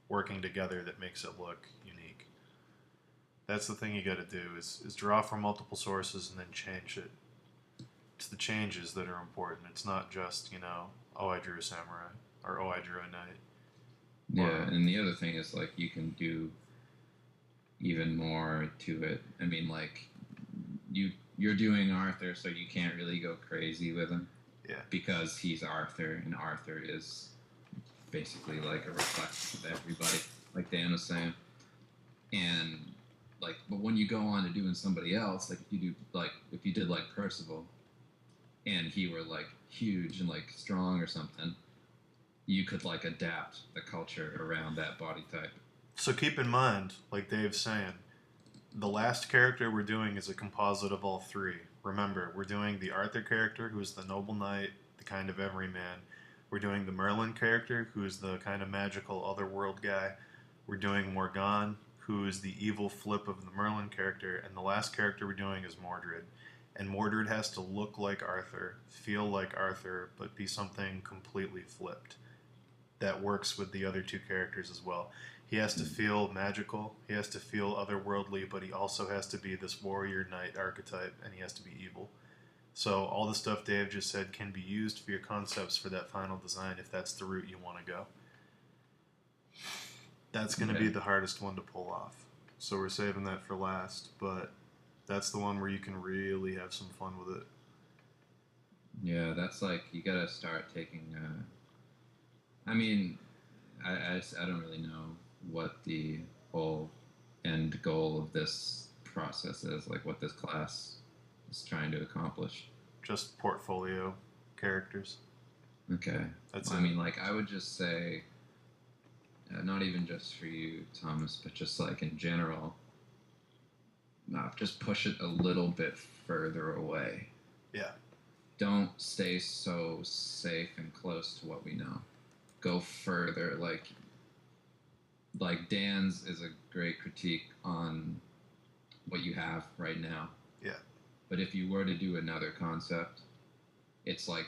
working together that makes it look unique. That's the thing you got to do is draw from multiple sources and then change it. It's the changes that are important. It's not just, oh, I drew a samurai or oh, I drew a knight. Yeah, and the other thing is like you can do even more to it. I mean, like you're doing Arthur, so you can't really go crazy with him. Yeah. Because he's Arthur, and Arthur is basically like a reflection of everybody, like Dan was saying. And like, but when you go on to doing somebody else, like if you did like Percival, and he were like huge and like strong or something, you could like adapt the culture around that body type. So keep in mind, like Dave's saying, the last character we're doing is a composite of all three. Remember, we're doing the Arthur character, who is the noble knight, the kind of everyman. We're doing the Merlin character, who is the kind of magical otherworld guy. We're doing Morgan, who is the evil flip of the Merlin character. And the last character we're doing is Mordred. And Mordred has to look like Arthur, feel like Arthur, but be something completely flipped. That works with the other two characters as well. He has to feel magical, he has to feel otherworldly, but he also has to be this warrior knight archetype, and he has to be evil. So all the stuff Dave just said can be used for your concepts for that final design if that's the route you want to go. That's going to be the hardest one to pull off. So we're saving that for last, but that's the one where you can really have some fun with it. Yeah, that's like, you gotta start taking, I mean, I don't really know what the whole end goal of this process is, like what this class is trying to accomplish. Just portfolio characters. Okay. That's I mean, like, I would just say, not even just for you, Thomas, but just like in general, just push it a little bit further away. Yeah. Don't stay so safe and close to what we know. Go further. Like Dan's is a great critique on what you have right now. Yeah. But if you were to do another concept, it's like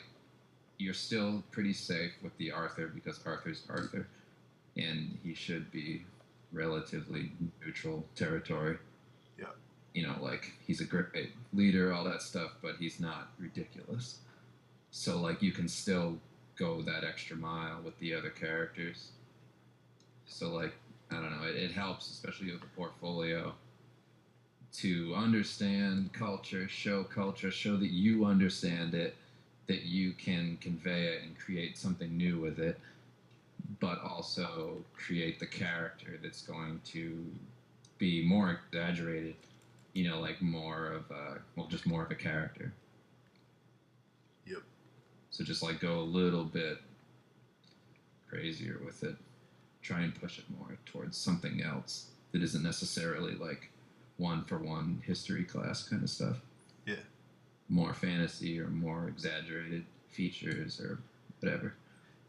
you're still pretty safe with the Arthur because Arthur's Arthur, and he should be relatively neutral territory. Yeah. Like he's a great leader, all that stuff, but he's not ridiculous. So like you can still go that extra mile with the other characters. So like, I don't know, it helps, especially with the portfolio, to understand culture, show that you understand it, that you can convey it and create something new with it, but also create the character that's going to be more exaggerated, like more of just more of a character. Yep. So just like go a little bit crazier with it. Try and push it more towards something else that isn't necessarily like one for one history class kind of stuff. Yeah. More fantasy or more exaggerated features or whatever.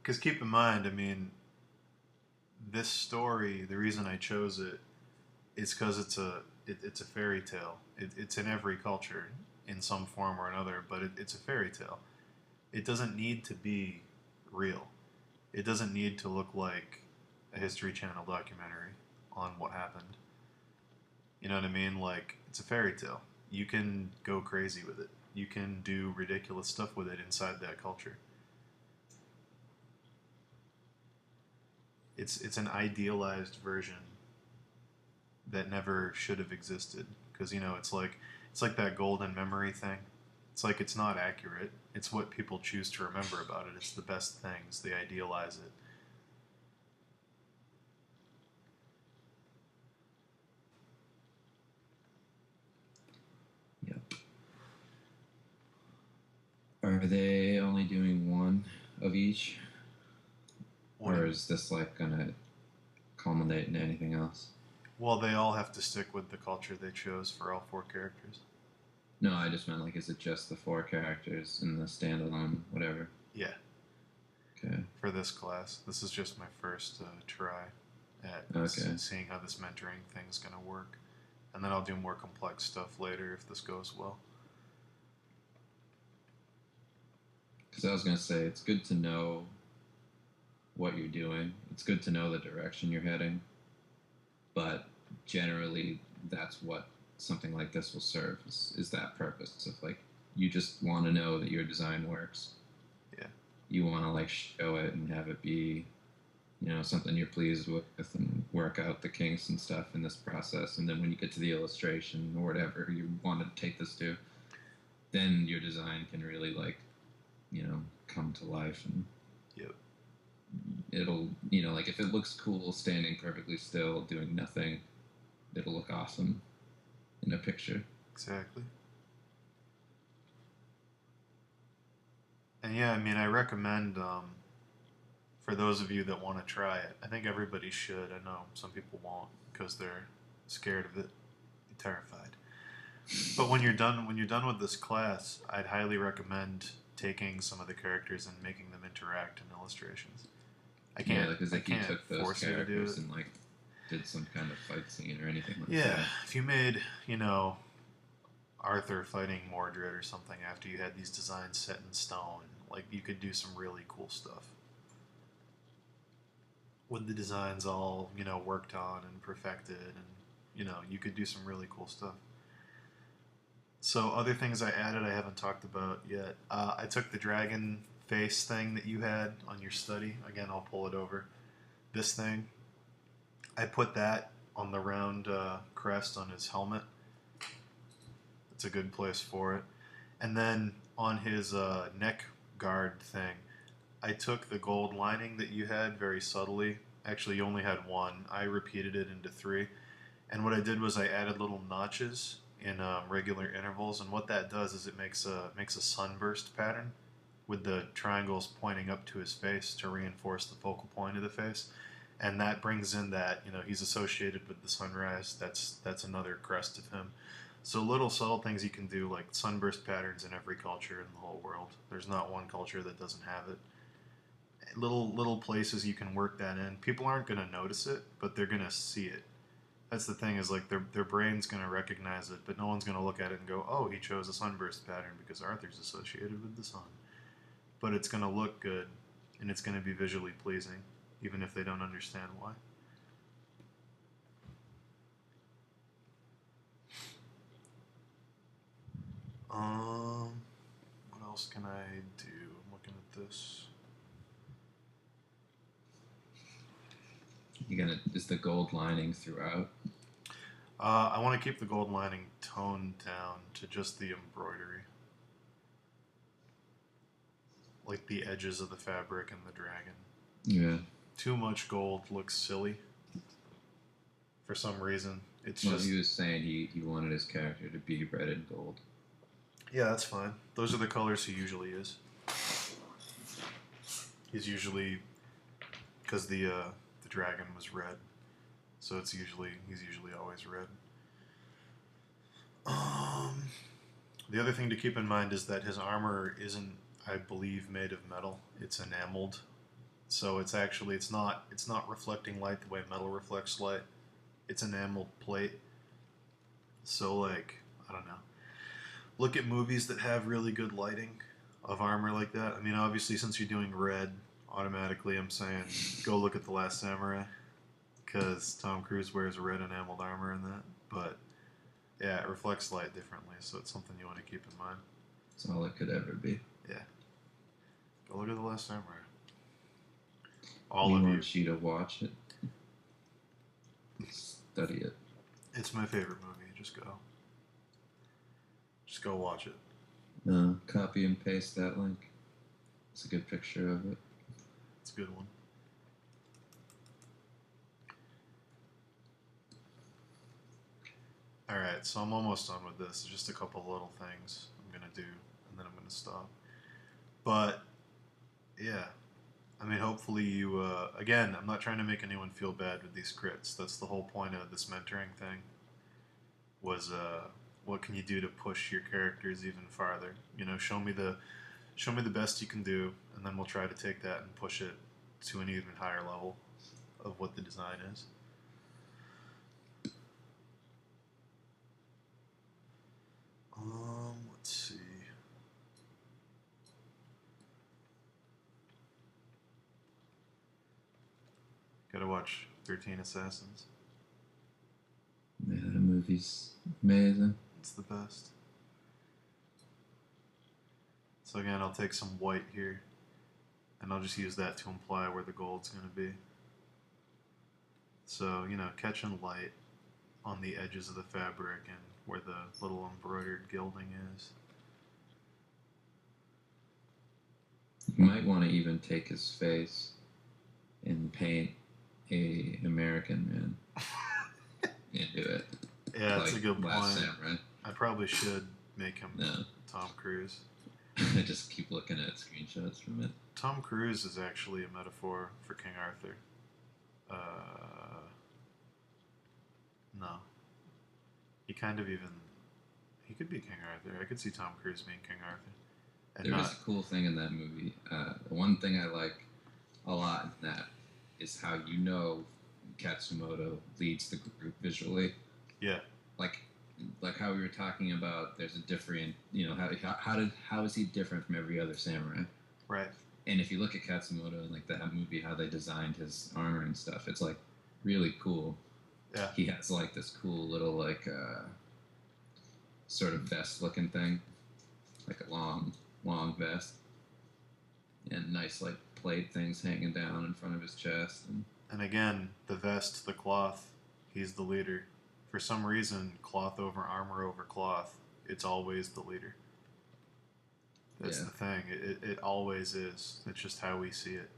Because keep in mind, I mean, this story, the reason I chose it is because it's a fairy tale. It's in every culture in some form or another, but it's a fairy tale. It doesn't need to be real. It doesn't need to look like a History Channel documentary on what happened. You know what I mean? Like, it's a fairy tale. You can go crazy with it. You can do ridiculous stuff with it inside that culture. It's an idealized version that never should have existed, because it's like that golden memory thing. It's like it's not accurate. It's what people choose to remember about it. It's the best things. They idealize it. Yep. Are they only doing one of each? Or is this like gonna culminate in anything else? Well, they all have to stick with the culture they chose for all 4 characters. No, I just meant like, is it just the 4 characters in the standalone, whatever? Yeah. Okay. For this class, this is just my first try at seeing how this mentoring thing's gonna work, and then I'll do more complex stuff later if this goes well. Because I was gonna say, it's good to know what you're doing. It's good to know the direction you're heading. But generally, that's what something like this will serve, is that purpose of like, you just want to know that your design works. Yeah. You want to like show it and have it be, something you're pleased with, and work out the kinks and stuff in this process. And then when you get to the illustration or whatever you want to take this to, then your design can really like, come to life. And yep. It'll, like if it looks cool standing perfectly still doing nothing, it'll look awesome in a picture. Exactly. And yeah, I mean, I recommend for those of you that want to try it. I think everybody should. I know some people won't because they're scared of it, terrified. But when you're done with this class, I'd highly recommend taking some of the characters and making them interact in illustrations. I can't. Because if you took those force you to do characters it. and like did some kind of fight scene or anything like Yeah, that. if you made, Arthur fighting Mordred or something after you had these designs set in stone, like you could do some really cool stuff. With the designs all, worked on and perfected, and, you could do some really cool stuff. So other things I added I haven't talked about yet. I took the dragon face thing that you had on your study. Again, I'll pull it over. This thing. I put that on the round crest on his helmet. It's a good place for it. And then on his neck guard thing, I took the gold lining that you had very subtly. Actually, you only had one. I repeated it into 3. And what I did was I added little notches in regular intervals. And what that does is it makes a sunburst pattern with the triangles pointing up to his face to reinforce the focal point of the face. And that brings in that, he's associated with the sunrise. That's another crest of him. So little subtle things you can do, like sunburst patterns in every culture in the whole world. There's not one culture that doesn't have it. Little places you can work that in. People aren't going to notice it, but they're going to see it. That's the thing, is like their brain's going to recognize it, but no one's going to look at it and go, oh, he chose a sunburst pattern because Arthur's associated with the sun. But it's going to look good, and it's going to be visually pleasing, even if they don't understand why. What else can I do? I'm looking at this. Is the gold lining throughout? I want to keep the gold lining toned down to just the embroidery. Like the edges of the fabric and the dragon. Yeah. Too much gold looks silly for some reason. It's Well, just he was saying he wanted his character to be red and gold. yeah, that's fine. Those are the colors he usually is. He's usually because the dragon was red, so he's usually always red. Um, the other thing to keep in mind is that his armor isn't, I believe, made of metal. It's enameled, so it's not reflecting light the way metal reflects light. It's enameled plate. So like I don't know. Look at movies that have really good lighting of armor like that. I mean, obviously, since you're doing red, automatically I'm saying go look at The Last Samurai because Tom Cruise wears a red enameled armor in that. But yeah, it reflects light differently, so it's something you want to keep in mind. That's all it could ever be. Yeah, go look at The Last Samurai. All we of you. want you to watch it, study it. It's my favorite movie. Just go watch it. Copy and paste that link. It's a good picture of it. It's a good one. All right, so I'm almost done with this. Just a couple little things I'm gonna do, and then I'm gonna stop. But yeah, I mean, hopefully you. Again, I'm not trying to make anyone feel bad with these crits. That's the whole point of this mentoring thing. Was what can you do to push your characters even farther? You know, show me the best you can do, and then we'll try to take that and push it to an even higher level of what the design is. Let's see. Gotta watch 13 Assassins. Yeah, the movie's amazing. It's the best. So again, I'll take some white here, and I'll just use that to imply where the gold's going to be. So, you know, catching light on the edges of the fabric and where the little embroidered gilding is. You might want to even take his face and paint a American man into it. Yeah, that's a good Last point. Samurai. I probably should make him No. Tom Cruise. I just keep looking at screenshots from it. Tom Cruise is actually a metaphor for King Arthur. No. He kind of even... He could be King Arthur. I could see Tom Cruise being King Arthur. And There is a cool thing in that movie. The one thing I like a lot in that is how you know Katsumoto leads the group visually. Yeah. Like how we were talking about, there's a different, you know, how is he different from every other samurai? Right. And if you look at Katsumoto and like that movie, how they designed his armor and stuff, it's like really cool. Yeah. He has like this cool little like sort of vest looking thing, like a long vest, and nice like plate things hanging down in front of his chest. And again, the vest, the cloth, he's the leader. For some reason, cloth over armor over cloth, it's always the leader. That's the thing. It always is. It's just how we see it.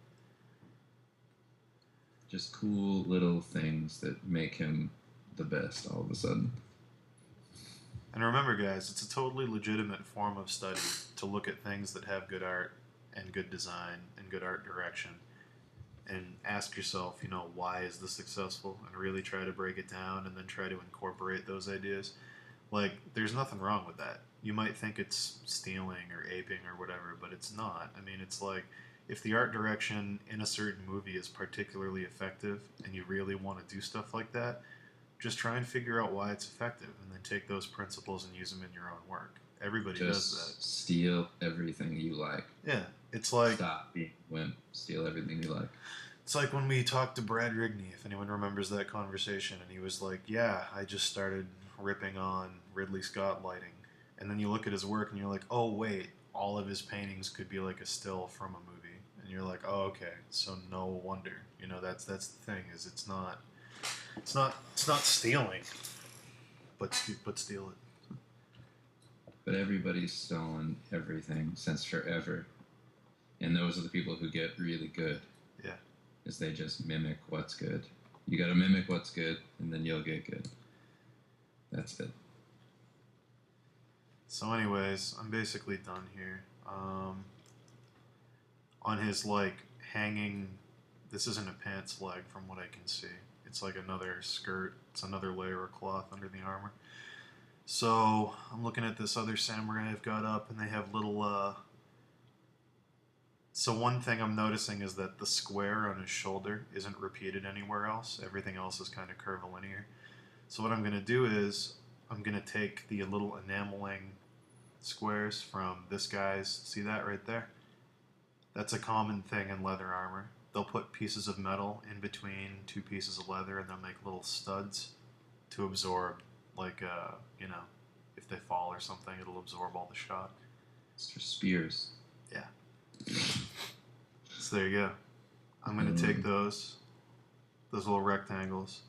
Just cool little things that make him the best all of a sudden. And remember, guys, it's a totally legitimate form of study to look at things that have good art and good design and good art direction and ask yourself, you know, why is this successful? And really try to break it down and then try to incorporate those ideas. Like, there's nothing wrong with that. You might think it's stealing or aping or whatever, but it's not. I mean, it's like, if the art direction in a certain movie is particularly effective and you really want to do stuff like that, just try and figure out why it's effective and then take those principles and use them in your own work. Everybody does that. Steal everything you like. Yeah, it's like... Stop being a wimp. Steal everything you like. It's like when we talked to Brad Rigney, if anyone remembers that conversation, and he was like, yeah, I just started ripping on Ridley Scott lighting. And then you look at his work and you're like, oh, wait, all of his paintings could be like a still from a movie. And you're like, oh, okay, so no wonder. You know, that's the thing, is it's not stealing, but steal it. But everybody's stolen everything since forever. And those are the people who get really good. Yeah. Is they just mimic what's good. You gotta mimic what's good, and then you'll get good. That's it. So, anyways, I'm basically done here. On his like hanging, this isn't a pants leg from what I can see. It's like another skirt. It's another layer of cloth under the armor. So I'm looking at this other samurai I've got up, and they have little. So one thing I'm noticing is that the square on his shoulder isn't repeated anywhere else. Everything else is kind of curvilinear. So what I'm going to do is I'm going to take the little enameling squares from this guy's. See that right there? That's a common thing in leather armor. They'll put pieces of metal in between two pieces of leather, and they'll make little studs to absorb, like, if they fall or something, it'll absorb all the shot. It's for spears. Yeah. So there you go. I'm going to take those little rectangles.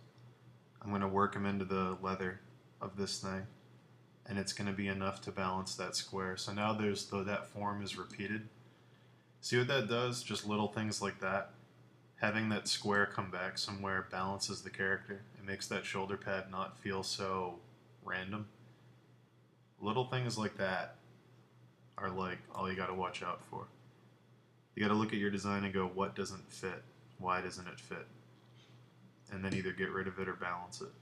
I'm going to work them into the leather of this thing, and it's going to be enough to balance that square. So now that form is repeated. See what that does? Just little things like that. Having that square come back somewhere balances the character. It makes that shoulder pad not feel so random. Little things like that are like all you got to watch out for. You got to look at your design and go, what doesn't fit? Why doesn't it fit? And then either get rid of it or balance it.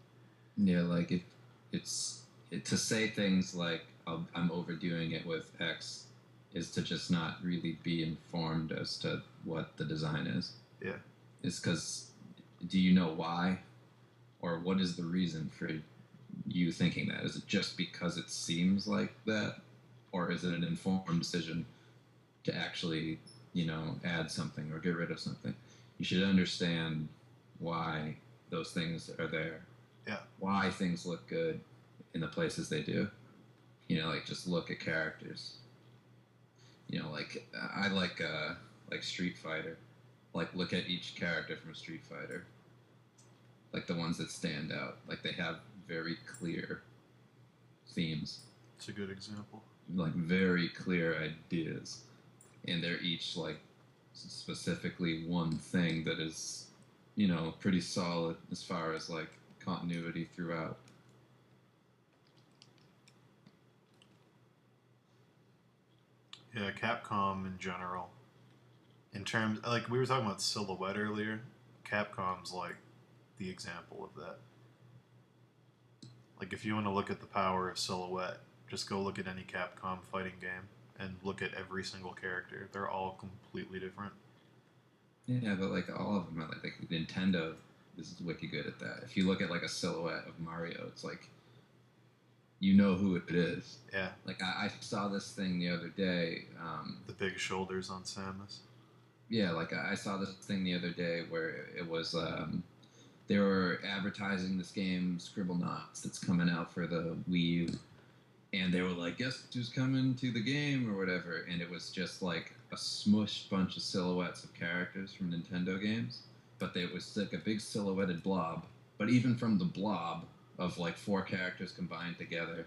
Yeah, like to say things like I'm overdoing it with X is to just not really be informed as to what the design is. Yeah. It's because, do you know why? Or what is the reason for you thinking that? Is it just because it seems like that? Or is it an informed decision to actually, add something or get rid of something? You should understand why those things are there. Yeah. Why things look good in the places they do. Like just look at characters. I like Street Fighter. Like look at each character from Street Fighter. Like the ones that stand out. Like they have very clear themes. It's a good example. Like very clear ideas. And they're each like specifically one thing that is, pretty solid as far as like continuity throughout. Yeah, Capcom in general. In terms, like we were talking about silhouette earlier, Capcom's like the example of that. Like if you want to look at the power of silhouette, just go look at any Capcom fighting game and look at every single character. They're all completely different. Yeah, but like all of them are like Nintendo is wicked good at that. If you look at like a silhouette of Mario, it's like you know who it is. Yeah. Like I saw this thing the other day. The big shoulders on Samus. Yeah, like I saw this thing the other day where it was they were advertising this game Scribblenauts that's coming out for the Wii U, and they were like, "Guess who's coming to the game?" or whatever, and it was just like a smushed bunch of silhouettes of characters from Nintendo games, but it was like a big silhouetted blob. But even from the blob of like 4 characters combined together,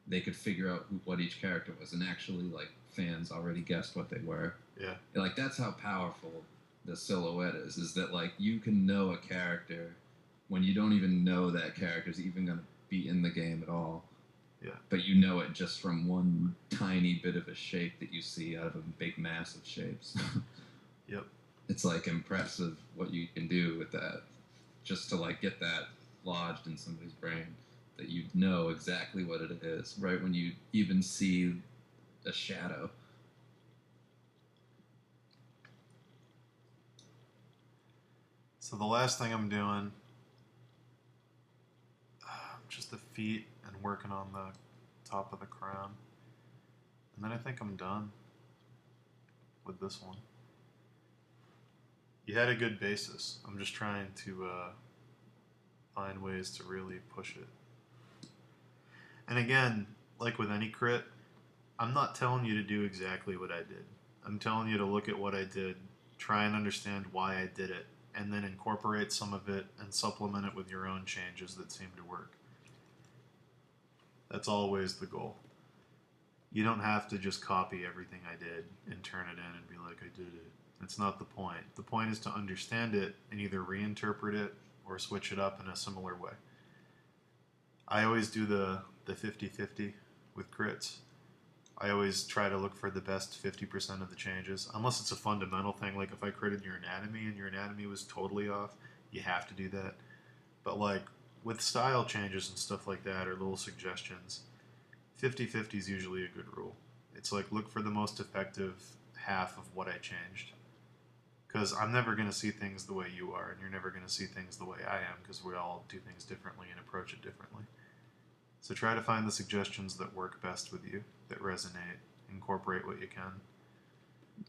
they could figure out what each character was, and actually like fans already guessed what they were. Yeah. Like that's how powerful the silhouette is that like you can know a character when you don't even know that character's even going to be in the game at all. Yeah. But you know it just from one tiny bit of a shape that you see out of a big mass of shapes. Yep. It's like impressive what you can do with that, just to like get that lodged in somebody's brain that you know exactly what it is right when you even see a shadow. So the last thing I'm doing, just the feet and working on the top of the crown. And then I think I'm done with this one. You had a good basis. I'm just trying to find ways to really push it. And again, like with any crit, I'm not telling you to do exactly what I did. I'm telling you to look at what I did, try and understand why I did it, and then incorporate some of it and supplement it with your own changes that seem to work. That's always the goal. You don't have to just copy everything I did and turn it in and be like, I did it. That's not the point. The point is to understand it and either reinterpret it or switch it up in a similar way. I always do the 50-50 with crits. I always try to look for the best 50% of the changes, unless it's a fundamental thing. Like if I critted your anatomy and your anatomy was totally off, you have to do that. But like with style changes and stuff like that, or little suggestions, 50-50 is usually a good rule. It's like look for the most effective half of what I changed. Because I'm never going to see things the way you are, and you're never going to see things the way I am, because we all do things differently and approach it differently. So try to find the suggestions that work best with you, that resonate, incorporate what you can.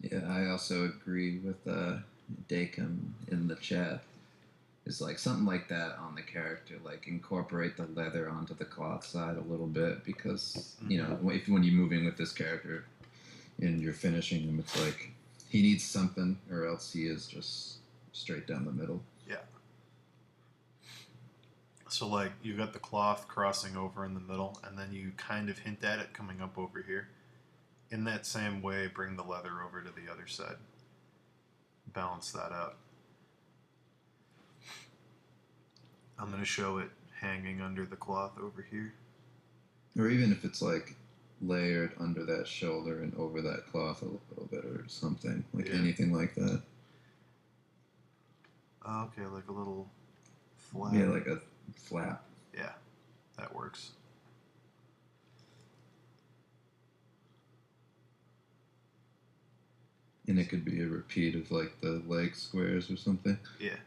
Yeah, I also agree with Dacom in the chat. It's like something like that on the character, like incorporate the leather onto the cloth side a little bit, because you know if when you're moving with this character and you're finishing him, it's like he needs something, or else he is just straight down the middle. Yeah. So like you've got the cloth crossing over in the middle, and then you kind of hint at it coming up over here. In that same way, bring the leather over to the other side. Balance that out. I'm going to show it hanging under the cloth over here. Or even if it's like layered under that shoulder and over that cloth a little bit or something. Like anything like that. Oh, okay, like a little flap. Yeah, like a flap. Yeah, that works. And it could be a repeat of like the leg squares or something. Yeah,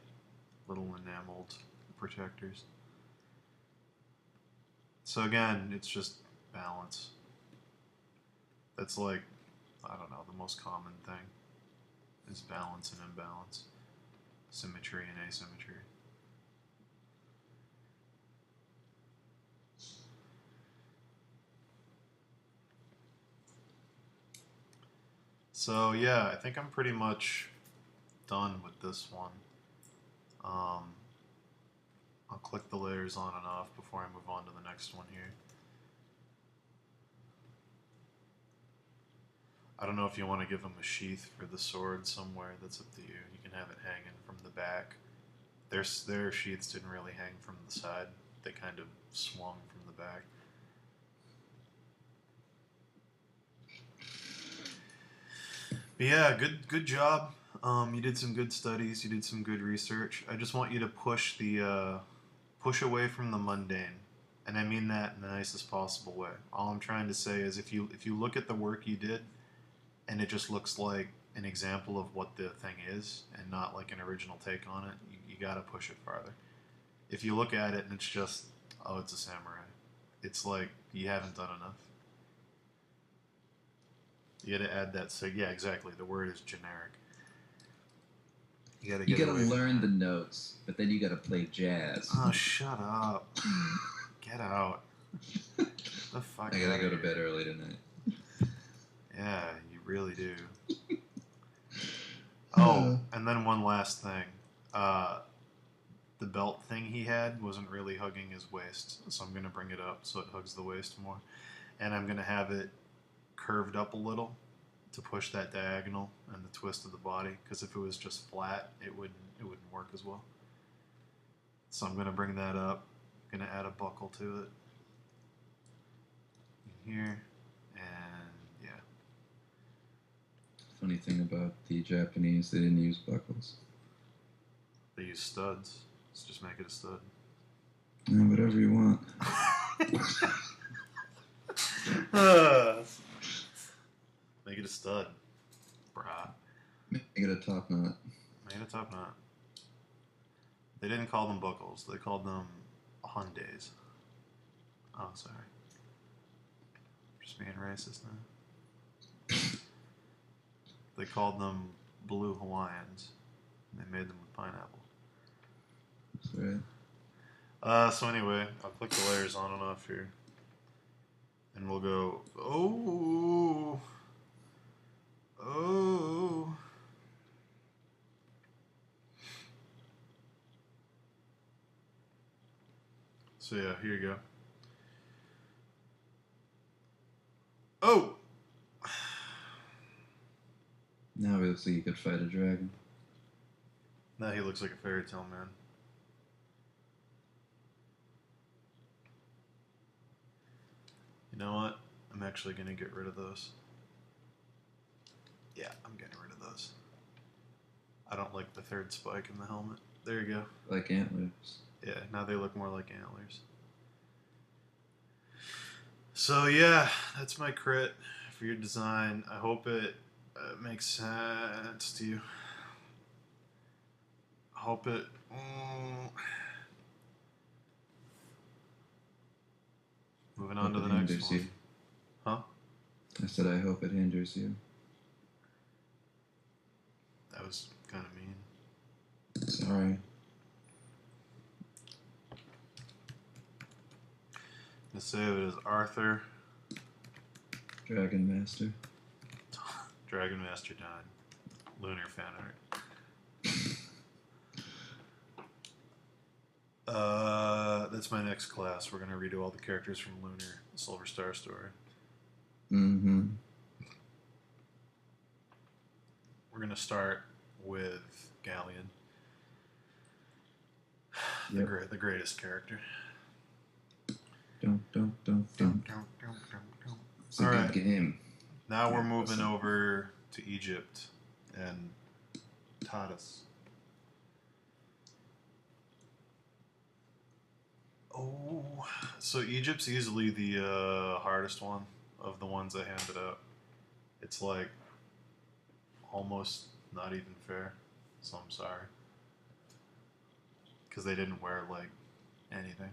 little enameled protectors. So again, it's just balance. That's like, I don't know, the most common thing is balance and imbalance, symmetry and asymmetry. So yeah, I think I'm pretty much done with this one. I'll click the layers on and off before I move on to the next one here. I don't know if you want to give him a sheath for the sword somewhere. That's up to you. You can have it hanging from the back. Their sheaths didn't really hang from the side. They kind of swung from the back. But yeah, good job. You did some good studies. You did some good research. I just want you to push away from the mundane, and I mean that in the nicest possible way. All I'm trying to say is if you look at the work you did, and it just looks like an example of what the thing is, and not like an original take on it, you got to push it farther. If you look at it and it's just, oh, it's a samurai, it's like you haven't done enough. You got to add that. So yeah, exactly. The word is generic. You gotta learn the notes, but then you gotta play jazz. Oh, shut up! Get out. The fuck. I gotta go to bed early tonight. Yeah, you really do. Oh, and then one last thing. The belt thing he had wasn't really hugging his waist, so I'm gonna bring it up so it hugs the waist more, and I'm gonna have it curved up a little to push that diagonal and the twist of the body, because if it was just flat, it wouldn't work as well. So I'm going to bring that up. I'm going to add a buckle to it in here, and yeah. Funny thing about the Japanese, they didn't use buckles. They use studs. Let's just make it a stud. Yeah, whatever you want. Make it a stud, brah. Make it a top knot. Make it a top knot. They didn't call them buckles. They called them Hyundais. Oh, sorry. Just being racist now. They called them blue Hawaiians. And they made them with pineapple. That's right. So anyway, I'll click the layers on and off here. And we'll go, oh. So yeah, here you go. Oh! Now we'll see you could fight a dragon. Now he looks like a fairy tale man. You know what? I'm actually going to get rid of those. Yeah, I'm getting rid of those. I don't like the third spike in the helmet. There you go. Like antlers. Yeah, now they look more like antlers. So yeah, that's my crit for your design. I hope it makes sense to you. I hope it... Moving on to the next one. You. Huh? I said I hope it hinders you. That was kind of mean. Sorry. I'm gonna save it as Arthur. Dragon Master. Dragon Master died. Lunar fan art. That's my next class. We're gonna redo all the characters from Lunar, the Silver Star story. Mm-hmm. We're gonna start with Galleon, Yep. the greatest character. Don't. It's a All good right. game. Now we're moving over to Egypt and Tadas. Oh, so Egypt's easily the hardest one of the ones I handed out. It's like almost not even fair, so I'm sorry. Because they didn't wear like anything.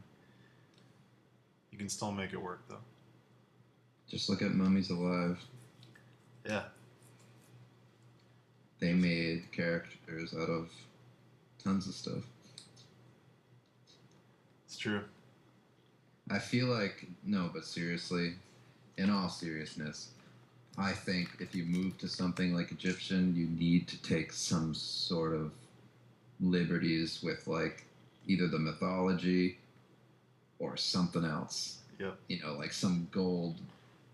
You can still make it work though. Just look at Mummies Alive. Yeah. They made characters out of tons of stuff. It's true. I feel like, no, but seriously, in all seriousness, I think if you move to something like Egyptian, you need to take some sort of liberties with, like, either the mythology or something else. Yep. You know, like some gold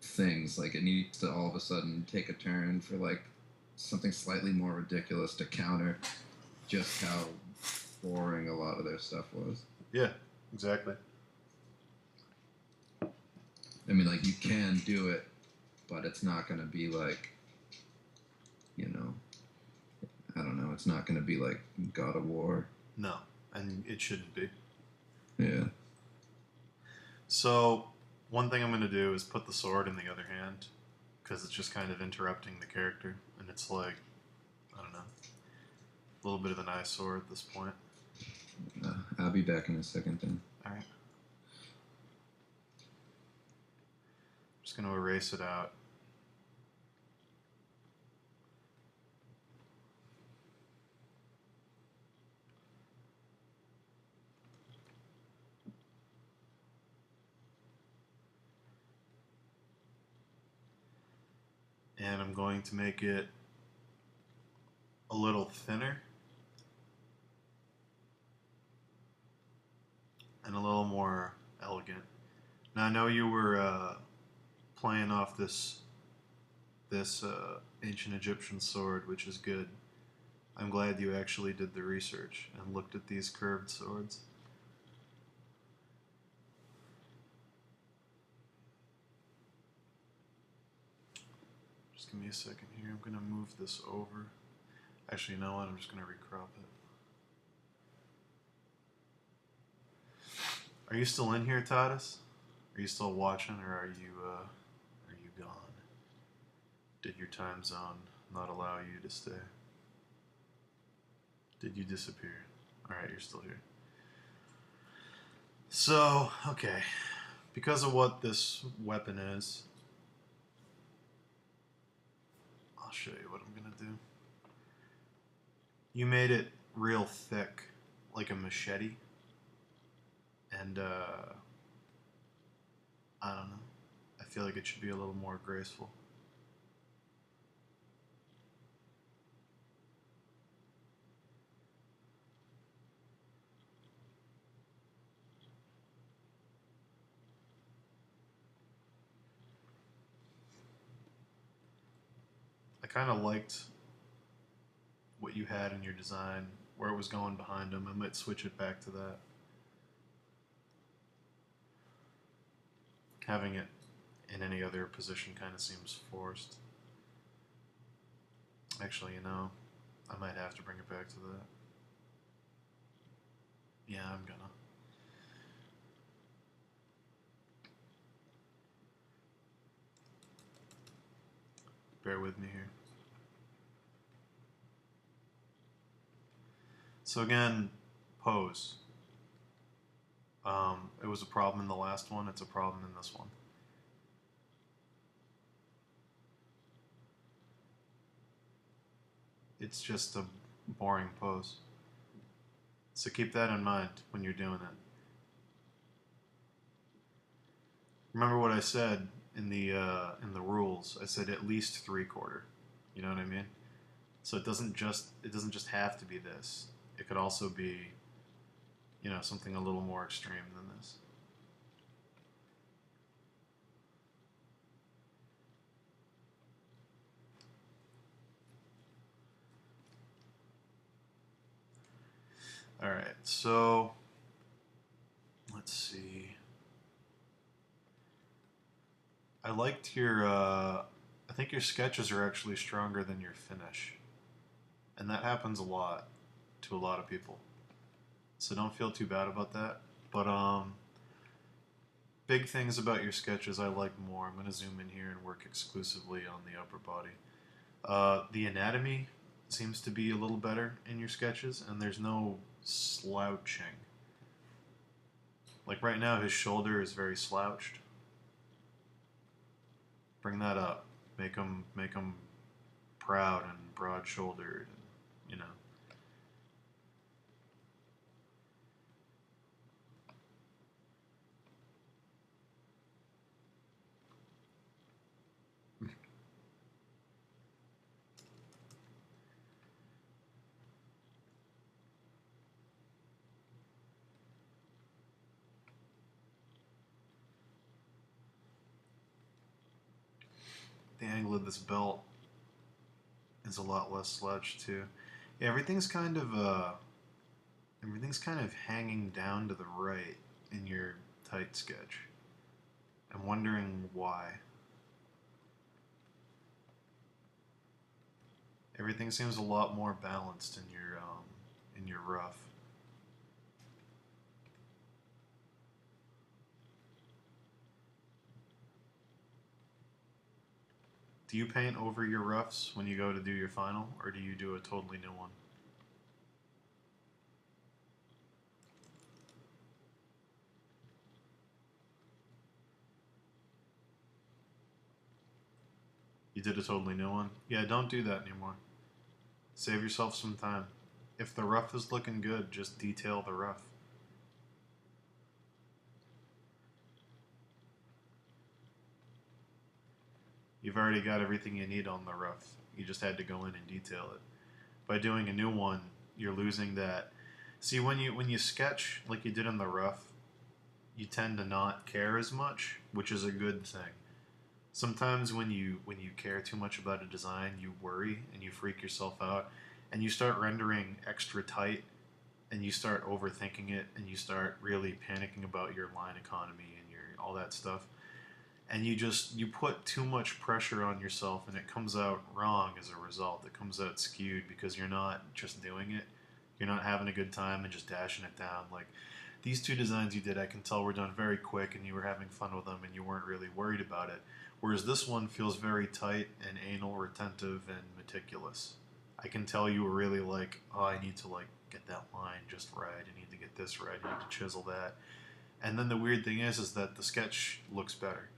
things. Like, it needs to all of a sudden take a turn for, like, something slightly more ridiculous to counter just how boring a lot of their stuff was. Yeah, exactly. I mean, like, you can do it, but it's not going to be like, you know, I don't know, it's not going to be like God of War. No, and it shouldn't be. Yeah. So, one thing I'm going to do is put the sword in the other hand, because it's just kind of interrupting the character, and it's like, I don't know, a little bit of an eyesore at this point. I'll be back in a second then. Alright. Just going to erase it out. And I'm going to make it a little thinner and a little more elegant. Now I know you were playing off this ancient Egyptian sword, which is good. I'm glad you actually did the research and looked at these curved swords. Just give me a second here. I'm going to move this over. Actually, you know what? I'm just going to recrop it. Are you still in here, Tadas? Are you still watching, or are you gone? Did your time zone not allow you to stay? Did you disappear? Alright, you're still here. So, okay. Because of what this weapon is, I'll show you what I'm going to do. You made it real thick, like a machete. And, I don't know. I feel like it should be a little more graceful. I kind of liked what you had in your design, where it was going behind him. I might switch it back to that. Having it in any other position kind of seems forced. Actually, I might have to bring it back to that. Yeah, I'm gonna. Bear with me here. So again, pose. It was a problem in the last one. It's a problem in this one. It's just a boring pose. So keep that in mind when you're doing it. Remember what I said in the rules. I said at least 3/4. You know what I mean? So it doesn't just have to be this. It could also be, something a little more extreme than this. All right, so let's see. I liked your. I think your sketches are actually stronger than your finish, and that happens a lot to a lot of people. So don't feel too bad about that. But big things about your sketches I like more. I'm going to zoom in here and work exclusively on the upper body. The anatomy seems to be a little better in your sketches, and there's no slouching. Like right now, his shoulder is very slouched. Bring that up. Make him proud and broad-shouldered. You know. The angle of this belt is a lot less slouched too. Yeah, everything's kind of hanging down to the right in your tight sketch. I'm wondering why. Everything seems a lot more balanced in your rough. Do you paint over your roughs when you go to do your final, or do you do a totally new one? You did a totally new one? Yeah, don't do that anymore. Save yourself some time. If the rough is looking good, just detail the rough. You've already got everything you need on the rough. You just had to go in and detail it. By doing a new one, you're losing that. See, when you sketch like you did in the rough, you tend to not care as much, which is a good thing. Sometimes when you care too much about a design, you worry and you freak yourself out, and you start rendering extra tight, and you start overthinking it, and you start really panicking about your line economy and your all that stuff, and you put too much pressure on yourself, and it comes out wrong as a result. It comes out skewed because you're not just doing it, you're not having a good time and just dashing it down. Like these two designs you did, I can tell were done very quick, and you were having fun with them, and you weren't really worried about it. Whereas this one feels very tight and anal retentive and meticulous. I can tell you were really like, oh, I need to like get that line just right. I need to get this right. I need to chisel that. And then the weird thing is that the sketch looks better.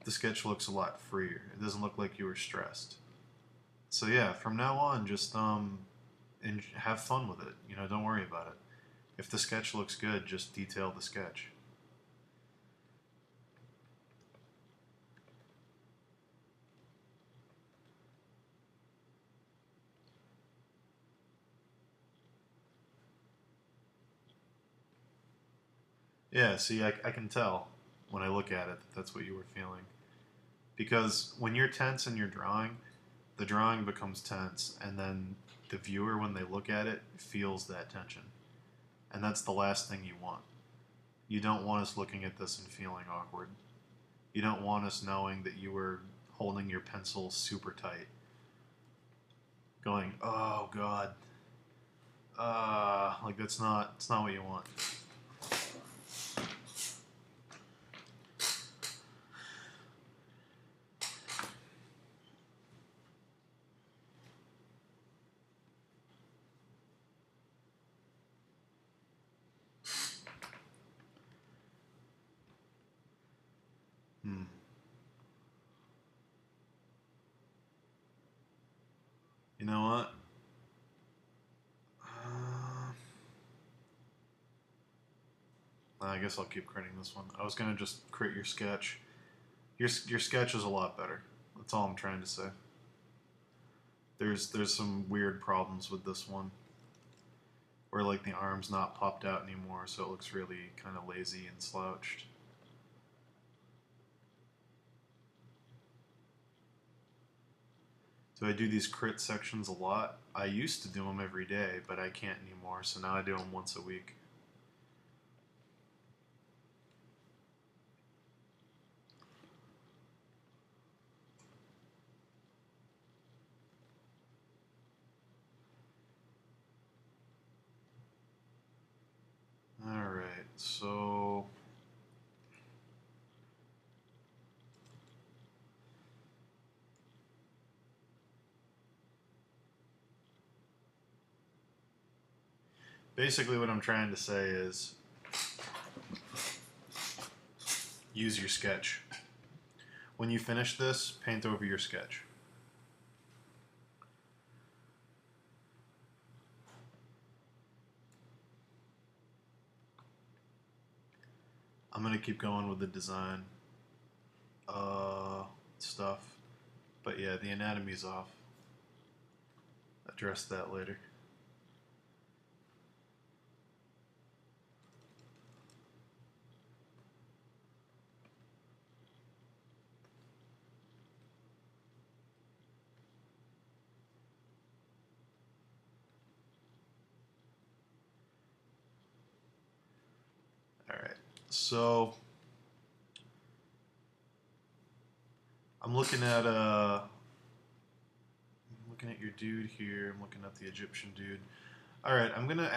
The sketch looks a lot freer. It doesn't look like you were stressed. So yeah, from now on, just and have fun with it. Don't worry about it. If the sketch looks good, just detail the sketch. Yeah, see, I can tell when I look at it that that's what you were feeling. Because when you're tense in your drawing, the drawing becomes tense, and then the viewer, when they look at it, feels that tension. And that's the last thing you want. You don't want us looking at this and feeling awkward. You don't want us knowing that you were holding your pencil super tight, going, "Oh God," like it's not what you want. Hmm. You know what? I guess I'll keep critting this one. I was gonna just crit your sketch. Your sketch is a lot better. That's all I'm trying to say. There's some weird problems with this one, where like the arm's not popped out anymore, so it looks really kind of lazy and slouched. Do I do these crit sections a lot? I used to do them every day, but I can't anymore, so now I do them once a week. Alright, so basically what I'm trying to say is use your sketch. When you finish this, paint over your sketch. I'm gonna keep going with the design stuff. But yeah, the anatomy's off. Address that later. Alright, so I'm looking at your dude here. I'm looking at the Egyptian dude. All right, I'm gonna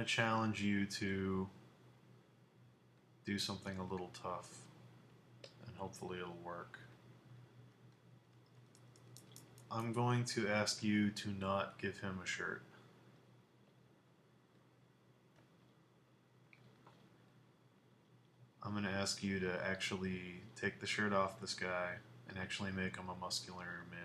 challenge you to do something a little tough, and hopefully it'll work. I'm going to ask you to not give him a shirt. I'm gonna ask you to actually take the shirt off this guy and actually make him a muscular man.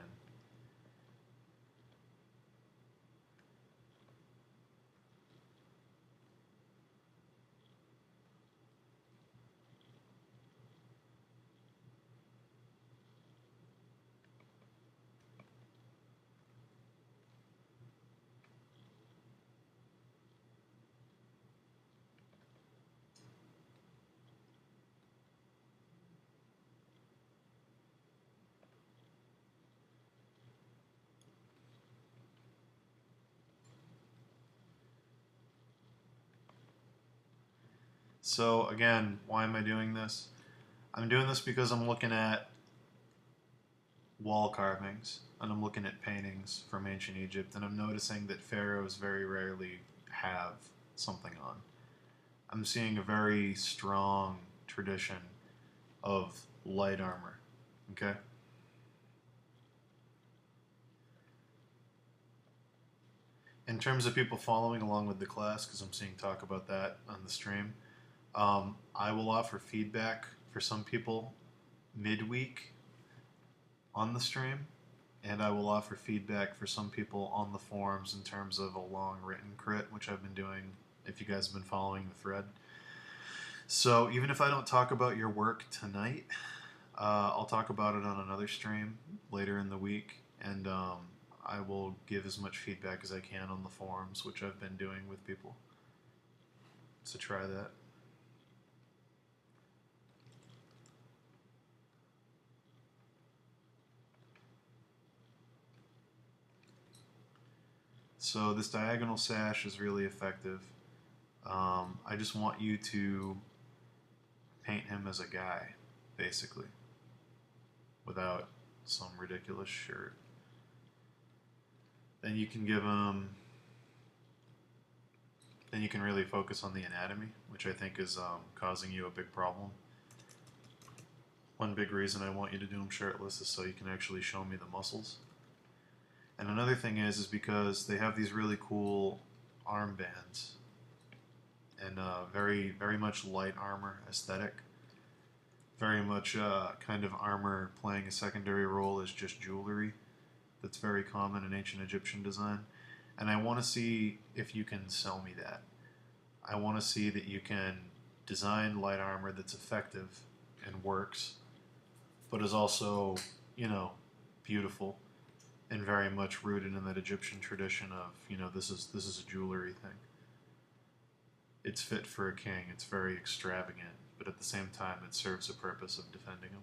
So again, why am I doing this? I'm doing this because I'm looking at wall carvings and I'm looking at paintings from ancient Egypt, and I'm noticing that pharaohs very rarely have something on. I'm seeing a very strong tradition of light armor. Okay? In terms of people following along with the class, because I'm seeing talk about that on the stream, I will offer feedback for some people midweek on the stream, and I will offer feedback for some people on the forums in terms of a long written crit, which I've been doing if you guys have been following the thread. So even if I don't talk about your work tonight, I'll talk about it on another stream later in the week, and I will give as much feedback as I can on the forums, which I've been doing with people. So try that. So this diagonal sash is really effective. I just want you to paint him as a guy, basically, without some ridiculous shirt. Then you can give him. Then you can really focus on the anatomy, which I think is causing you a big problem. One big reason I want you to do him shirtless is so you can actually show me the muscles. And another thing is because they have these really cool armbands and very much light armor aesthetic. Very much kind of armor playing a secondary role as just jewelry. That's very common in ancient Egyptian design. And I want to see if you can sell me that. I want to see that you can design light armor that's effective and works, but is also, beautiful and very much rooted in that Egyptian tradition of, this is a jewelry thing. It's fit for a king. It's very extravagant, but at the same time, it serves a purpose of defending him.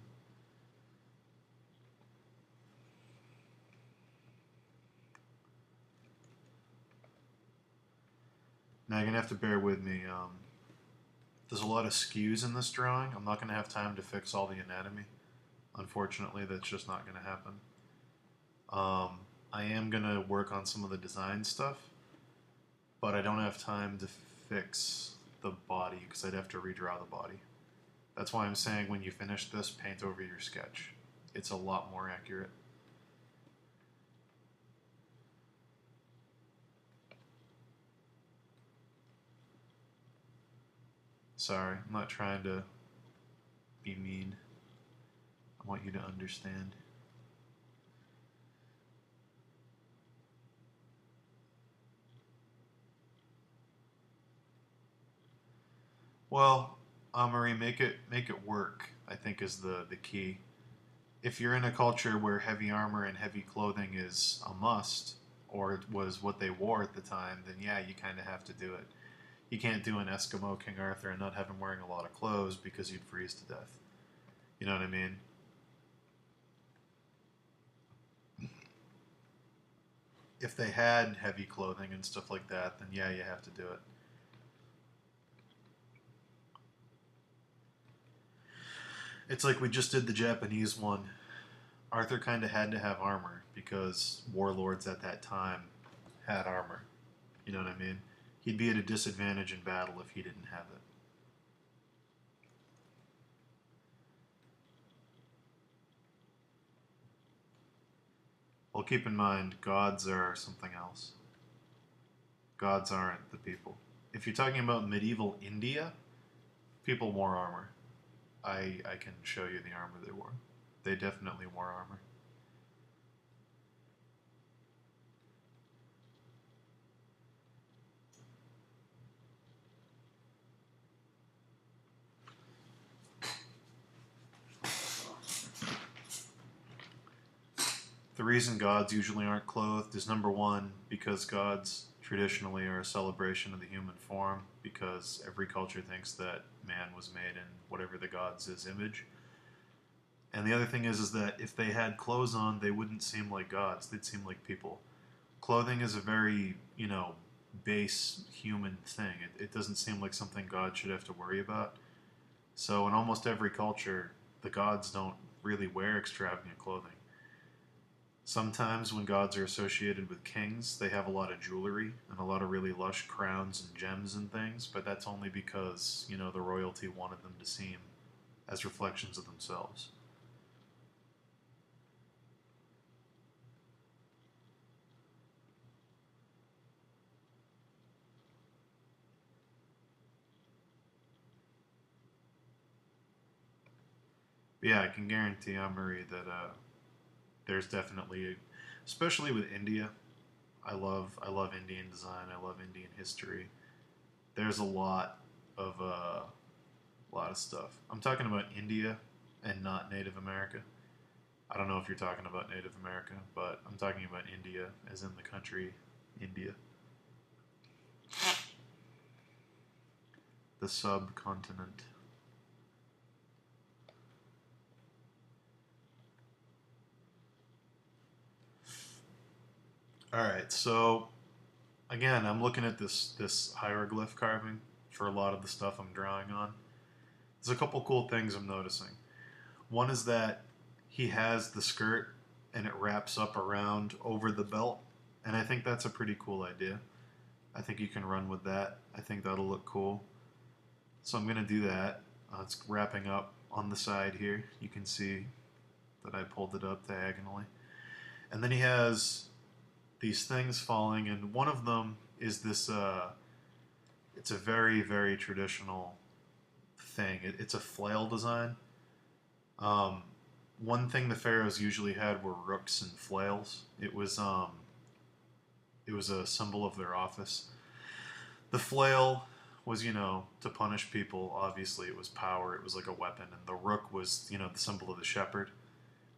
Now you're gonna have to bear with me. There's a lot of skews in this drawing. I'm not gonna have time to fix all the anatomy. Unfortunately, that's just not gonna happen. I am gonna work on some of the design stuff, but I don't have time to fix the body because I'd have to redraw the body. That's why I'm saying when you finish this, paint over your sketch. It's a lot more accurate. Sorry, I'm not trying to be mean. I want you to understand. Well, Marie, make it work, I think is the key. If you're in a culture where heavy armor and heavy clothing is a must, or it was what they wore at the time, then yeah, you kind of have to do it. You can't do an Eskimo King Arthur and not have him wearing a lot of clothes because you'd freeze to death. You know what I mean? If they had heavy clothing and stuff like that, then yeah, you have to do it. It's like we just did the Japanese one. Arthur kind of had to have armor because warlords at that time had armor. You know what I mean? He'd be at a disadvantage in battle if he didn't have it. Well, keep in mind, gods are something else. Gods aren't the people. If you're talking about medieval India, people wore armor. I can show you the armor they wore. They definitely wore armor. The reason gods usually aren't clothed is number one, because gods traditionally are a celebration of the human form, because every culture thinks that man was made in whatever the gods' image. And the other thing is that if they had clothes on, they wouldn't seem like gods. They'd seem like people. Clothing is a very, base human thing. It doesn't seem like something God should have to worry about. So in almost every culture, the gods don't really wear extravagant clothing. Sometimes when gods are associated with kings, they have a lot of jewelry and a lot of really lush crowns and gems and things, but that's only because, the royalty wanted them to seem as reflections of themselves. But yeah, I can guarantee, Marie, that there's definitely, especially with India, I love Indian design. I love Indian history. There's a lot of stuff. I'm talking about India and not Native America. I don't know if you're talking about Native America, but I'm talking about India as in the country India, the subcontinent. All right, so again, I'm looking at this hieroglyph carving for a lot of the stuff I'm drawing on. There's a couple cool things I'm noticing. One is that he has the skirt and it wraps up around over the belt, and I think that's a pretty cool idea. I think you can run with that. I think that'll look cool. So I'm going to do that. It's wrapping up on the side here. You can see that I pulled it up diagonally. And then he has these things falling, and one of them is this, it's a very, very traditional thing. It's a flail design. Um, One thing the pharaohs usually had were rooks and flails. It was a symbol of their office. The flail was, to punish people. Obviously, it was power. It was like a weapon, and the rook was, the symbol of the shepherd.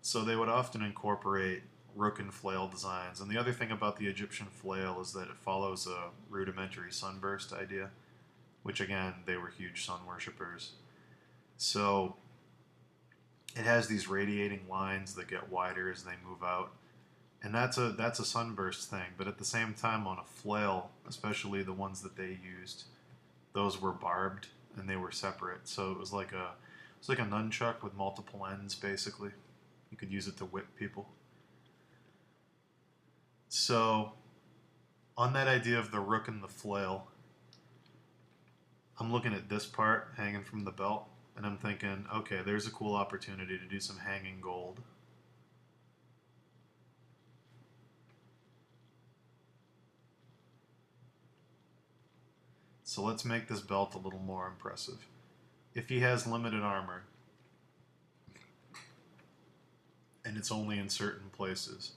So they would often incorporate rook and flail designs. And the other thing about the Egyptian flail is that it follows a rudimentary sunburst idea, which again, they were huge sun worshippers. So it has these radiating lines that get wider as they move out. And that's a sunburst thing, but at the same time on a flail, especially the ones that they used, those were barbed and they were separate. So it was like a nunchuck with multiple ends basically. You could use it to whip people. So on that idea of the rook and the flail, I'm looking at this part hanging from the belt and I'm thinking, okay, there's a cool opportunity to do some hanging gold. So let's make this belt a little more impressive. If he has limited armor, and it's only in certain places,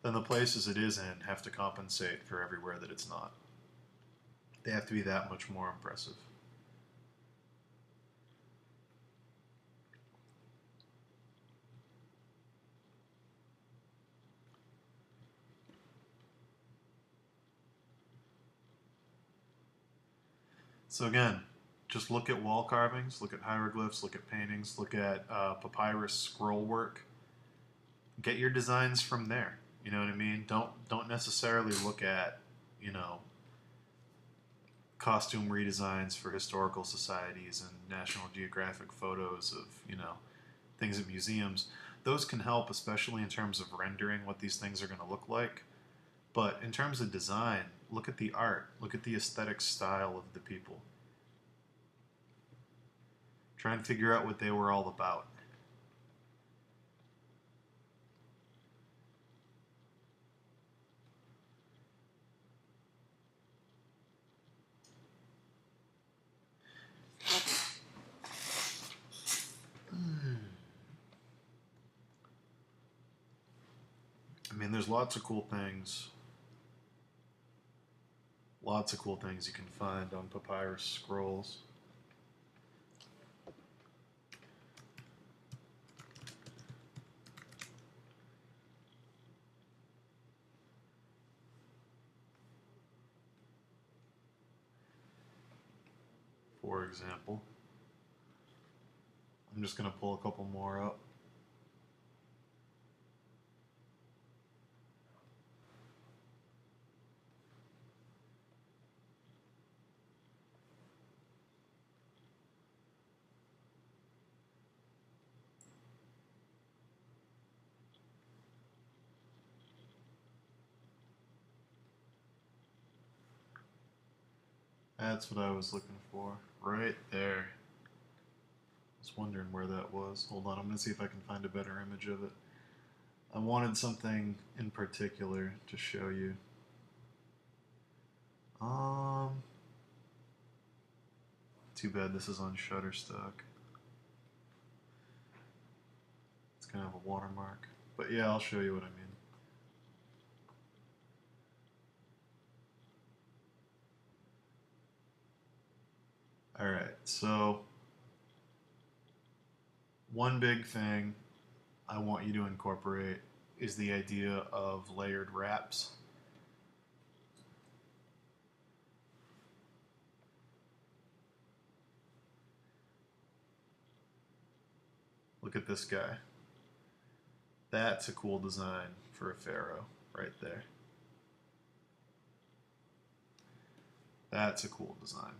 then the places it is in have to compensate for everywhere that it's not. They have to be that much more impressive. So again, just look at wall carvings, look at hieroglyphs, look at paintings, look at papyrus scroll work. Get your designs from there. You know what I mean? Don't necessarily look at, you know, costume redesigns for historical societies and National Geographic photos of, things at museums. Those can help, especially in terms of rendering what these things are going to look like. But in terms of design, look at the art, look at the aesthetic style of the people. Try and figure out what they were all about. I mean, there's lots of cool things. Lots of cool things you can find on papyrus scrolls. For example, I'm just going to pull a couple more up. That's what I was looking for. Right there. I was wondering where that was. Hold on, I'm going to see if I can find a better image of it. I wanted something in particular to show you. Too bad this is on Shutterstock. It's gonna have a watermark. But yeah, I'll show you what I mean. Alright, so one big thing I want you to incorporate is the idea of layered wraps. Look at this guy. That's a cool design for a pharaoh right there. That's a cool design.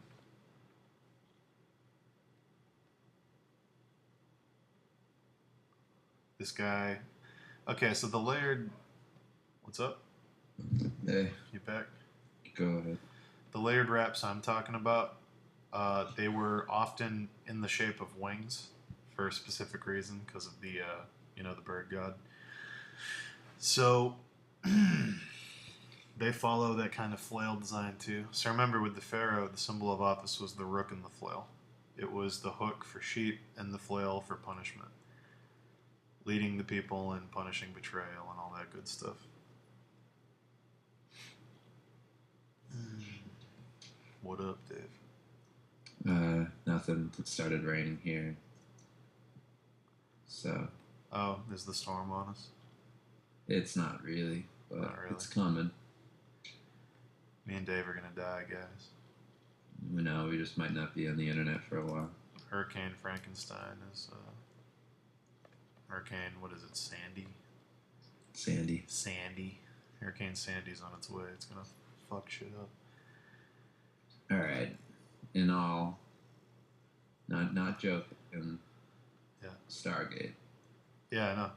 This guy. Okay, so the layered. What's up? Hey, You back? go ahead. The layered wraps I'm talking about, they were often in the shape of wings for a specific reason because of the, the bird god. So they follow that kind of flail design too. So remember, with the pharaoh, the symbol of office was the rook and the flail. It was the hook for sheep and the flail for punishment, leading the people and punishing betrayal and all that good stuff. What up, Dave? Nothing. It started raining here. So. Oh, is the storm on us? It's not really, but Not really. it's coming. Me and Dave are gonna die, guys. We know we just might not be on the internet for a while. Hurricane Frankenstein is, Hurricane, what is it, Sandy? Sandy. Hurricane Sandy's on its way. It's gonna fuck shit up. Alright. In all, not joking. Yeah. Stargate. Yeah, I know.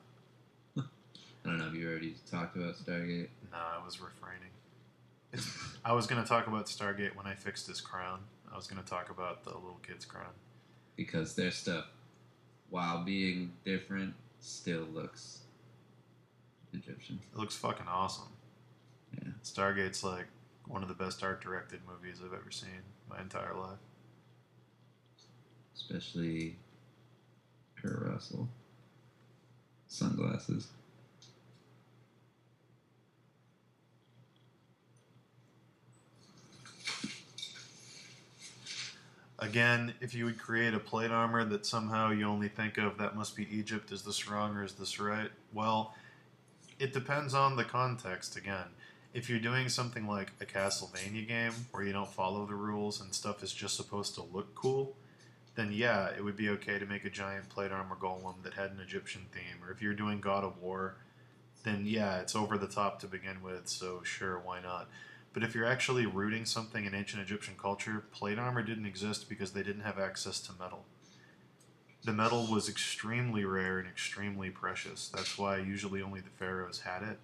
I don't know if you already talked about Stargate. No, I was refraining. I was gonna talk about Stargate when I fixed his crown. I was gonna talk about the little kid's crown. Because their stuff, while being different, still looks Egyptian. It looks fucking awesome. Yeah. Stargate's like one of the best art directed movies I've ever seen my entire life. Especially Kurt Russell. Sunglasses. Again, if you would create a plate armor that somehow you only think of that must be Egypt, is this wrong or is this right? Well, it depends on the context again. If you're doing something like a Castlevania game where you don't follow the rules and stuff is just supposed to look cool, then yeah, it would be okay to make a giant plate armor golem that had an Egyptian theme. Or if you're doing God of War, then yeah, it's over the top to begin with, so sure, why not? But if you're actually rooting something in ancient Egyptian culture, plate armor didn't exist because they didn't have access to metal. The metal was extremely rare and extremely precious. That's why usually only the pharaohs had it.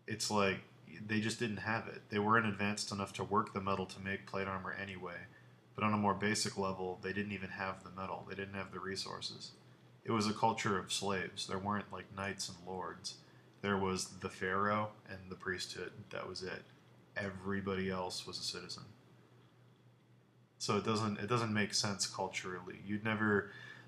It's like they just didn't have it. They weren't advanced enough to work the metal to make plate armor anyway. But on a more basic level, they didn't even have the metal. They didn't have the resources. It was a culture of slaves. There weren't like knights and lords. There was the pharaoh and the priesthood. That was it. Everybody else was a citizen. So it doesn't make sense culturally.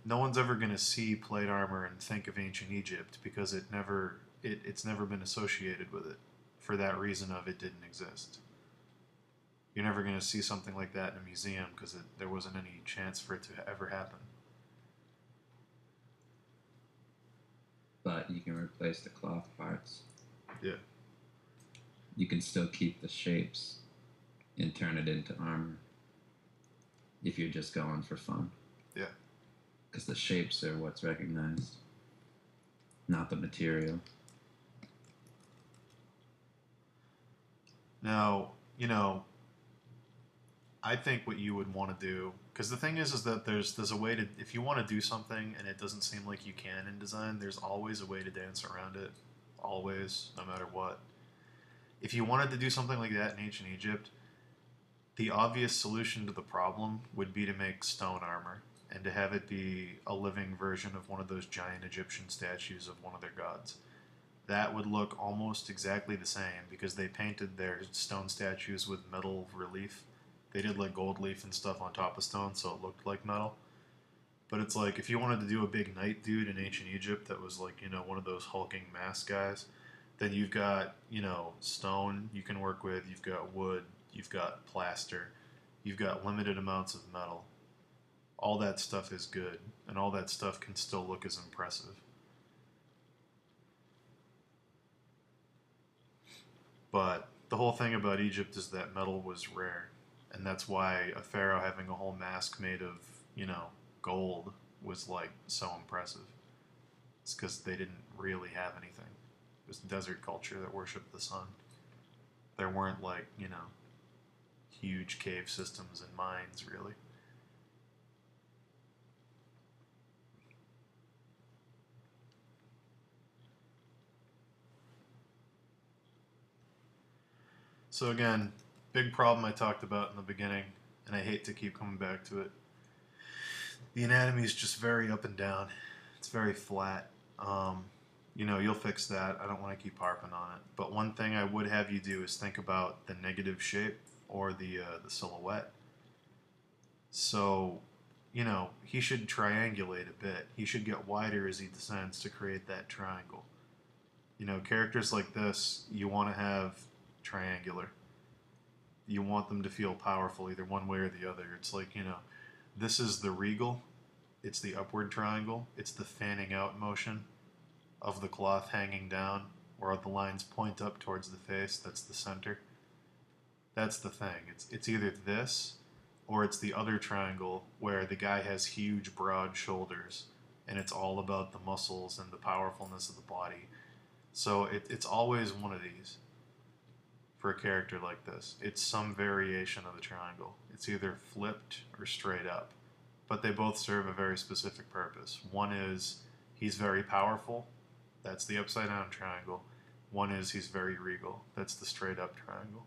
No one's ever going to see plate armor and think of ancient Egypt because it's never been associated with it for that reason of it didn't exist. You're never going to see something like that in a museum because there wasn't any chance for it to ever happen. But you can replace the cloth parts. Yeah. You can still keep the shapes and turn it into armor if you're just going for fun. Yeah. Because the shapes are what's recognized, not the material. Now, I think what you would want to do, because the thing is that there's a way to, if you want to do something and it doesn't seem like you can in design, there's always a way to dance around it. Always, no matter what. If you wanted to do something like that in ancient Egypt, the obvious solution to the problem would be to make stone armor and to have it be a living version of one of those giant Egyptian statues of one of their gods. That would look almost exactly the same because they painted their stone statues with metal relief. They did like gold leaf and stuff on top of stone so it looked like metal. But it's like if you wanted to do a big knight dude in ancient Egypt that was like, one of those hulking mask guys, then you've got, stone you can work with, you've got wood, you've got plaster, you've got limited amounts of metal. All that stuff is good, and all that stuff can still look as impressive. But the whole thing about Egypt is that metal was rare, and that's why a pharaoh having a whole mask made of, gold was like so impressive. It's because they didn't really have anything. It was desert culture that worshipped the sun. There weren't like, huge cave systems and mines, really. So again, big problem I talked about in the beginning, and I hate to keep coming back to it. The anatomy is just very up and down. It's very flat. Um, you'll fix that. I don't want to keep harping on it. But one thing I would have you do is think about the negative shape or the silhouette. So, he should triangulate a bit. He should get wider as he descends to create that triangle. Characters like this, you want to have triangular. You want them to feel powerful either one way or the other. It's like, this is the regal, it's the upward triangle, it's the fanning out motion of the cloth hanging down, where the lines point up towards the face. That's the center. That's the thing. It's either this or it's the other triangle where the guy has huge, broad shoulders, and it's all about the muscles and the powerfulness of the body. So it's always one of these for a character like this. It's some variation of the triangle. It's either flipped or straight up, but they both serve a very specific purpose. One is he's very powerful. That's the upside down triangle. One is he's very regal. That's the straight up triangle.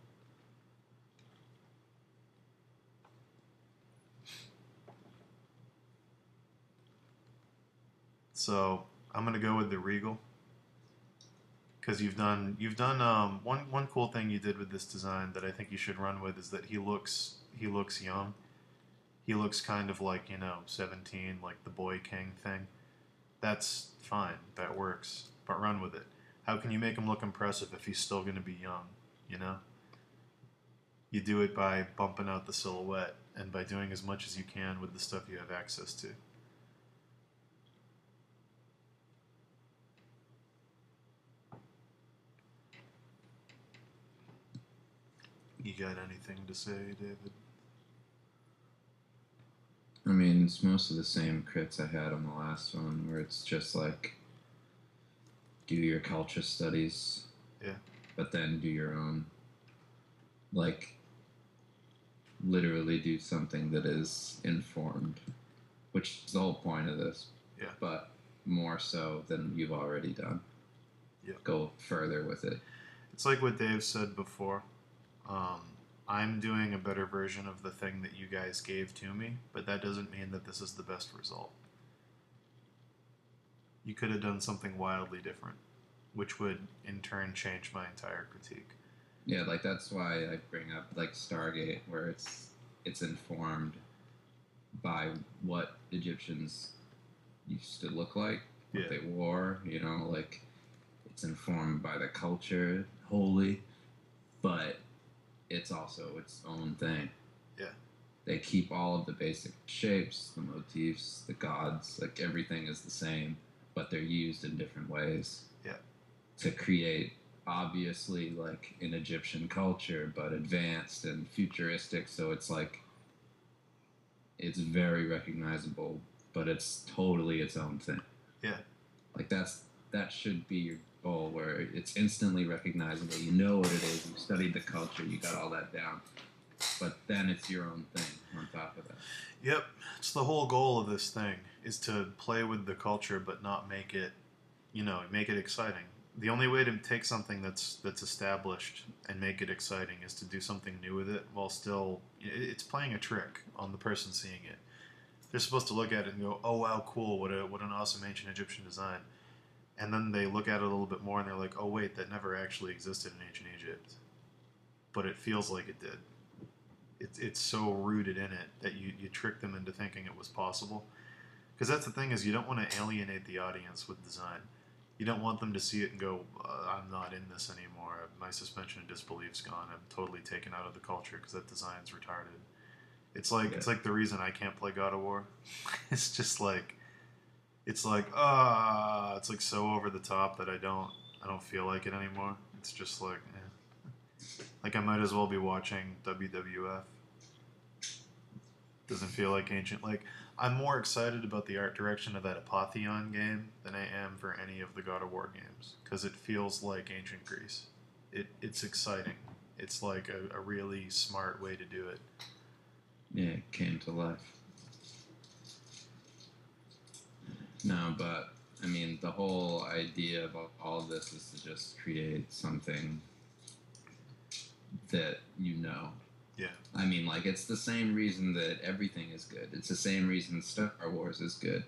So I'm gonna go with the regal because you've done one cool thing you did with this design that I think you should run with is that he looks young. He looks kind of like 17, like the boy king thing. That's fine. That works. But run with it. How can you make him look impressive if he's still going to be young? You know. You do it by bumping out the silhouette and by doing as much as you can with the stuff you have access to. You got anything to say, David? I mean, it's most of the same crits I had on the last one, where it's just like do your culture studies, Yeah. but then do your own. Like, literally do something that is informed, which is the whole point of this. Yeah. But more so than you've already done. Yeah. Go further with it. It's like what Dave said before. I'm doing a better version of the thing that you guys gave to me, but that doesn't mean that this is the best result. You could have done something wildly different, which would in turn change my entire critique. Yeah, like that's why I bring up like Stargate, where it's informed by what Egyptians used to look like, what they wore, like it's informed by the culture wholly, but it's also its own thing. Yeah. They keep all of the basic shapes, the motifs, the gods, like everything is the same, but they're used in different ways. Yeah. To create obviously like an Egyptian culture, but advanced and futuristic, so it's like it's very recognizable, but it's totally its own thing. Yeah. Like that should be your goal, where it's instantly recognizable. You know what it is. You studied the culture. You got all that down. But then it's your own thing on top of that. Yep. It's the whole goal of this thing is to play with the culture, but not make it, make it exciting. The only way to take something that's established and make it exciting is to do something new with it while still it's playing a trick on the person seeing it. They're supposed to look at it and go, "Oh wow, cool! What an awesome ancient Egyptian design." And then they look at it a little bit more and they're like, "Oh wait, that never actually existed in ancient Egypt." But it feels like it did. It's so rooted in it that you trick them into thinking it was possible. Because that's the thing is you don't want to alienate the audience with design. You don't want them to see it and go, "I'm not in this anymore. My suspension of disbelief's gone. I'm totally taken out of the culture because that design's retarded." It's like the reason I can't play God of War. It's just like it's like it's like so over the top that I don't feel like it anymore. It's just like like I might as well be watching WWF. Doesn't feel like ancient. Like I'm more excited about the art direction of that Apotheon game than I am for any of the God of War games because it feels like ancient Greece. It's exciting. It's like a really smart way to do it. Yeah, it came to life. No, but I mean, the whole idea of all of this is to just create something that you know. Yeah. I mean, like, it's the same reason that everything is good. It's the same reason Star Wars is good.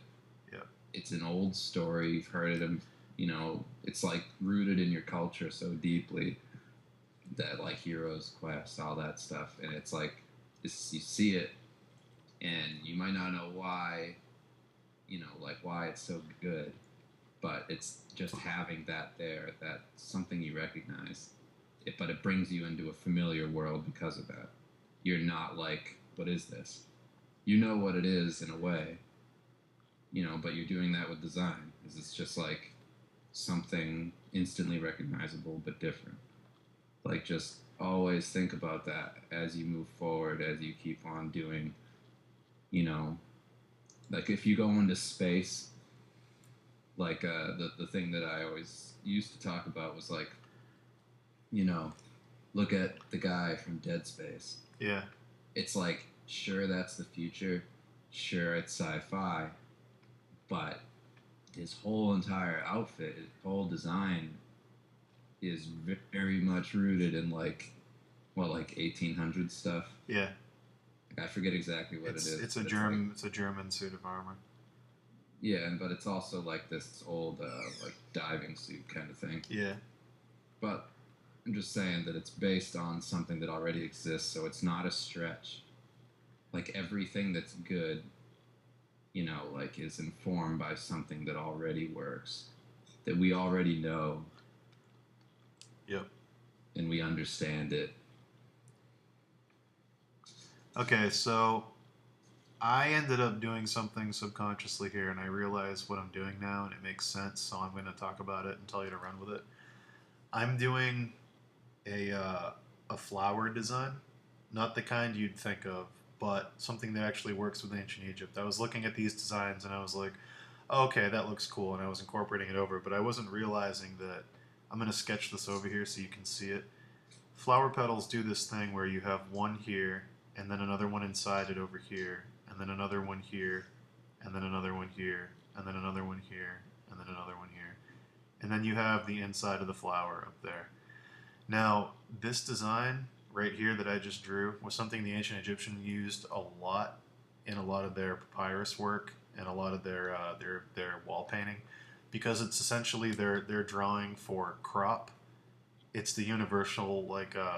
Yeah. It's an old story. You've heard it, you know, it's like rooted in your culture so deeply that, like, heroes, quest, all that stuff. And it's like, you see it, and you might not know why, you know, like, why it's so good, but it's just having that there, that's something you recognize. But it brings you into a familiar world because of that. You're not like, what is this? You know what it is in a way, you know, but you're doing that with design. Because it's just like something instantly recognizable but different. Like, just always think about that as you move forward, as you keep on doing, you know, like if you go into space, like the thing that I always used to talk about was like, you know, look at the guy from Dead Space. Yeah. It's like, sure, that's the future. Sure, it's sci-fi. But his whole entire outfit, his whole design is very much rooted in, like, well, like 1800 stuff. Yeah. Like, I forget exactly what it is. It's a German suit of armor. Yeah, but it's also like this old like diving suit kind of thing. Yeah. But I'm just saying that it's based on something that already exists, so it's not a stretch. Like, everything that's good, you know, like, is informed by something that already works, that we already know. Yep. And we understand it. Okay, so I ended up doing something subconsciously here, and I realize what I'm doing now, and it makes sense, so I'm going to talk about it and tell you to run with it. I'm doing a flower design, not the kind you'd think of, but something that actually works with ancient Egypt. I was looking at these designs, and I was like, oh, okay, that looks cool, and I was incorporating it over, but I wasn't realizing that I'm going to sketch this over here so you can see it. Flower petals do this thing where you have one here, and then another one inside it over here, and then another one here, and then another one here, and then another one here, and then another one here. And then you have the inside of the flower up there. Now, this design right here that I just drew was something the ancient Egyptians used a lot in a lot of their papyrus work and a lot of their wall painting, because it's essentially their drawing for crop. It's the universal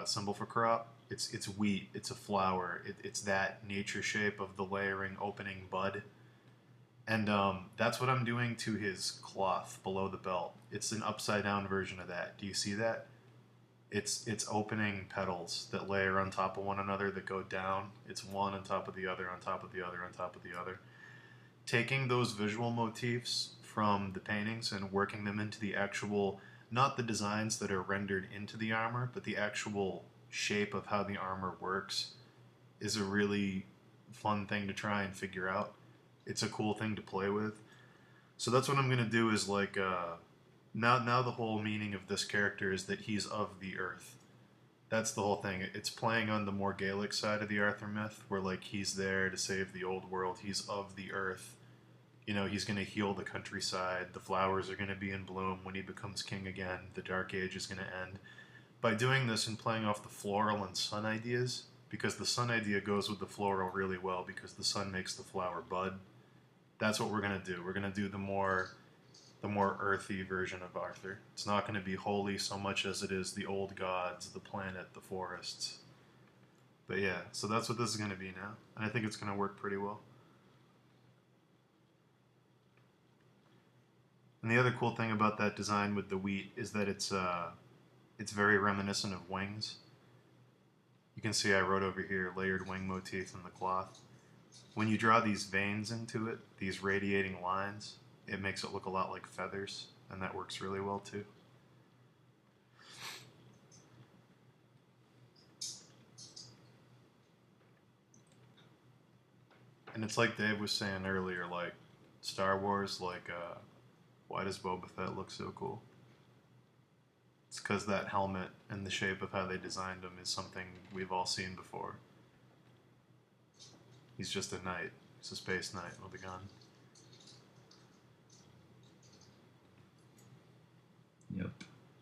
symbol for crop. It's wheat. It's a flower. It's that nature shape of the layering opening bud, and that's what I'm doing to his cloth below the belt. It's an upside down version of that. Do you see that? It's opening petals that layer on top of one another that go down. It's one on top of the other, on top of the other, on top of the other. Taking those visual motifs from the paintings and working them into the actual, not the designs that are rendered into the armor, but the actual shape of how the armor works, is a really fun thing to try and figure out. It's a cool thing to play with. So that's what I'm going to do is now the whole meaning of this character is that he's of the earth. That's the whole thing. It's playing on the more Gaelic side of the Arthur myth, where like he's there to save the old world. He's of the earth. You know, he's going to heal the countryside. The flowers are going to be in bloom when he becomes king again. The Dark Age is going to end. By doing this and playing off the floral and sun ideas, because the sun idea goes with the floral really well because the sun makes the flower bud. That's what we're going to do. We're going to do the more earthy version of Arthur. It's not going to be holy so much as it is the old gods, the planet, the forests. But yeah, so that's what this is going to be now. And I think it's going to work pretty well. And the other cool thing about that design with the wheat is that it's very reminiscent of wings. You can see I wrote over here layered wing motif in the cloth. When you draw these veins into it, these radiating lines, it makes it look a lot like feathers, and that works really well too. And it's like Dave was saying earlier, like Star Wars, why does Boba Fett look so cool? It's because that helmet and the shape of how they designed him is something we've all seen before. He's just a knight. He's a space knight with a gun. Yep.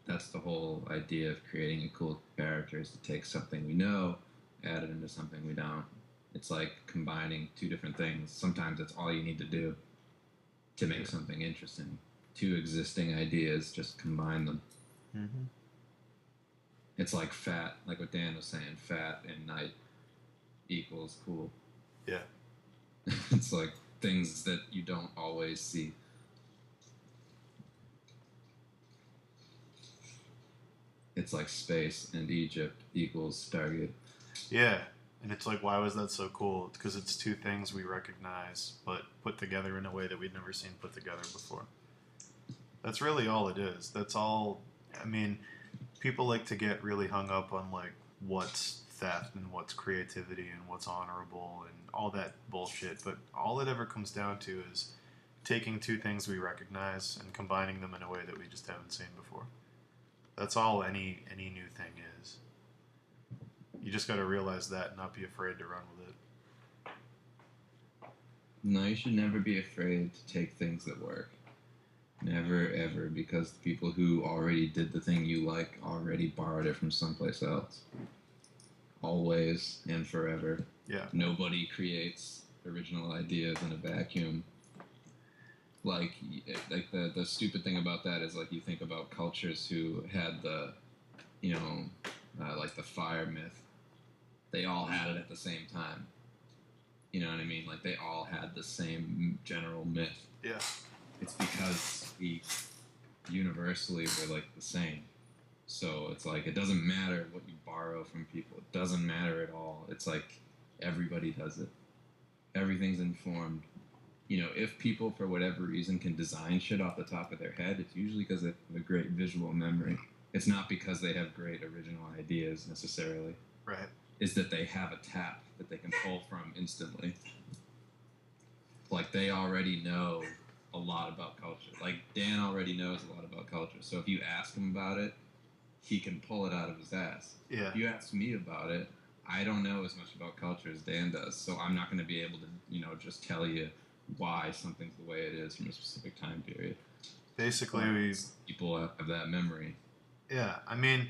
that's the whole idea of creating a cool character, is to take something we know, add it into something we don't. It's like combining two different things. Sometimes that's all you need to do to make something interesting. Two existing ideas, just combine them. Mm-hmm. It's like fat, like what Dan was saying, fat and night equals cool. Yeah. It's like things that you don't always see. It's like space and Egypt equals Stargate. Yeah. And it's like, why was that so cool? It's because it's two things we recognize, but put together in a way that we'd never seen put together before. That's really all it is. That's all. I mean, people like to get really hung up on like what's theft and what's creativity and what's honorable and all that bullshit. But all it ever comes down to is taking two things we recognize and combining them in a way that we just haven't seen before. That's all any new thing is. You just got to realize that and not be afraid to run with it. No, you should never be afraid to take things that work. Never, ever, because the people who already did the thing you like already borrowed it from someplace else. Always and forever. Yeah. Nobody creates original ideas in a vacuum. Like the stupid thing about that is, like, you think about cultures who had the, like the fire myth. They all had it at the same time. You know what I mean? Like, they all had the same general myth. Yeah. It's because we universally were like the same. So it's like, it doesn't matter what you borrow from people. It doesn't matter at all. It's like everybody does it. Everything's informed. If people for whatever reason can design shit off the top of their head, it's usually because they have a great visual memory. It's not because they have great original ideas necessarily. Right. Is that they have a tap that they can pull from instantly. Like, they already know a lot about culture. Like, Dan already knows a lot about culture. So if you ask him about it, he can pull it out of his ass. Yeah. If you ask me about it, I don't know as much about culture as Dan does. So I'm not going to be able to, just tell you why something's the way it is from a specific time period. Basically, people have that memory. Yeah, I mean,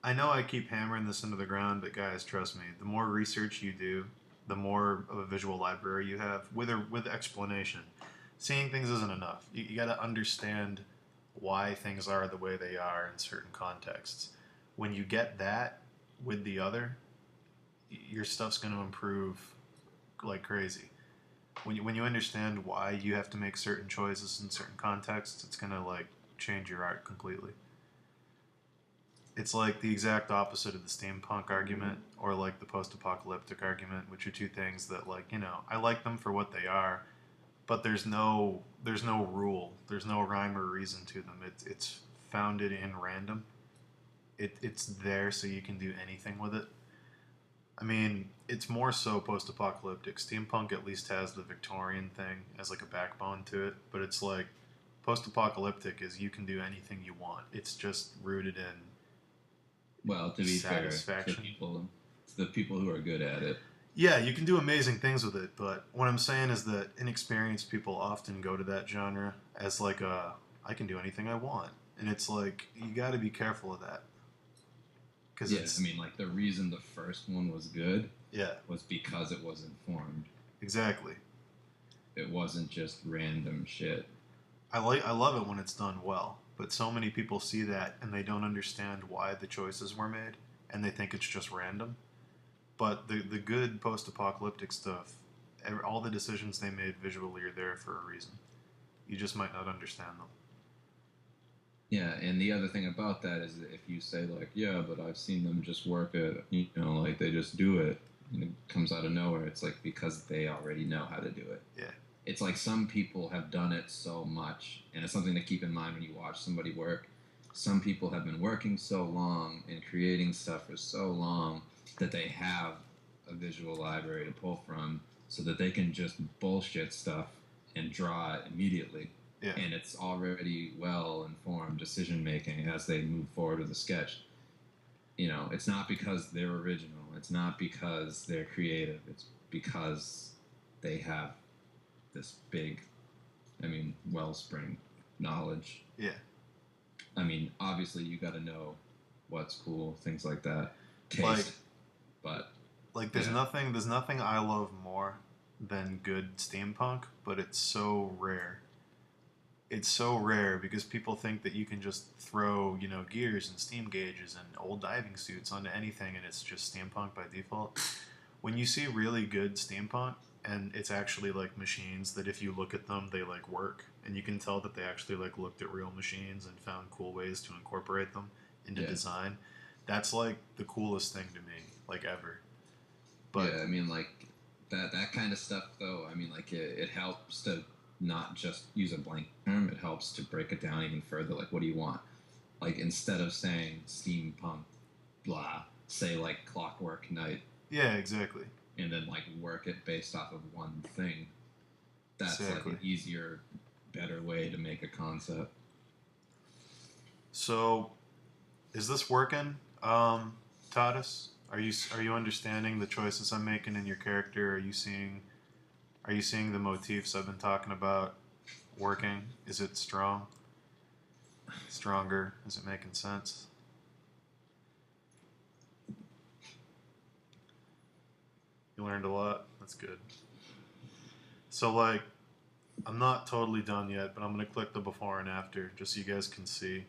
I know I keep hammering this into the ground, but guys, trust me, the more research you do, the more of a visual library you have with explanation. Seeing things isn't enough. You got to understand why things are the way they are in certain contexts. When you get that with the other, your stuff's going to improve like crazy. When you understand why you have to make certain choices in certain contexts, it's going to like change your art completely. It's like the exact opposite of the steampunk argument or like the post-apocalyptic argument, which are two things that, like, I like them for what they are, but there's no rule, there's no rhyme or reason to them. It's founded in random. It's there so you can do anything with it. I mean, it's more so post-apocalyptic. Steampunk at least has the Victorian thing as like a backbone to it, but it's like post-apocalyptic is you can do anything you want. It's just rooted in to be fair, the people who are good at it. Yeah, you can do amazing things with it, but what I'm saying is that inexperienced people often go to that genre as like I can do anything I want, and it's like you got to be careful of that. I mean, like, the reason the first one was good, yeah, was because it was informed. Exactly. It wasn't just random shit. I love it when it's done well, but so many people see that and they don't understand why the choices were made, and they think it's just random. But the good post-apocalyptic stuff, all the decisions they made visually are there for a reason. You just might not understand them. Yeah, and the other thing about that is that if you say, like, yeah, but I've seen them just work it, like, they just do it, and it comes out of nowhere, it's like because they already know how to do it. Yeah. It's like some people have done it so much, and it's something to keep in mind when you watch somebody work. Some people have been working so long and creating stuff for so long that they have a visual library to pull from so that they can just bullshit stuff and draw it immediately. Yeah. And it's already well-informed decision-making as they move forward with the sketch. It's not because they're original. It's not because they're creative. It's because they have this big, wellspring knowledge. Yeah. I mean, obviously you got to know what's cool, things like that, Like, taste. But like yeah, there's nothing I love more than good steampunk, but it's so rare. It's so rare because people think that you can just throw, gears and steam gauges and old diving suits onto anything and it's just steampunk by default. When you see really good steampunk and it's actually like machines that if you look at them they like work and you can tell that they actually like looked at real machines and found cool ways to incorporate them into yeah, design, that's like the coolest thing to me, like ever. But yeah. I mean, like that kind of stuff, though. I mean, like it helps to not just use a blank term. It helps to break it down even further. Like, what do you want? Like, instead of saying steampunk, blah, say like Clockwork Knight, yeah, exactly. and then like work it based off of one thing. That's like Exactly. an easier, better way to make a concept. So, is this working, Tadas? Are you understanding the choices I'm making in your character? Are you seeing the motifs I've been talking about working? Is it strong? Stronger? Is it making sense? You learned a lot. That's good. So like, I'm not totally done yet, but I'm gonna click the before and after just so you guys can see.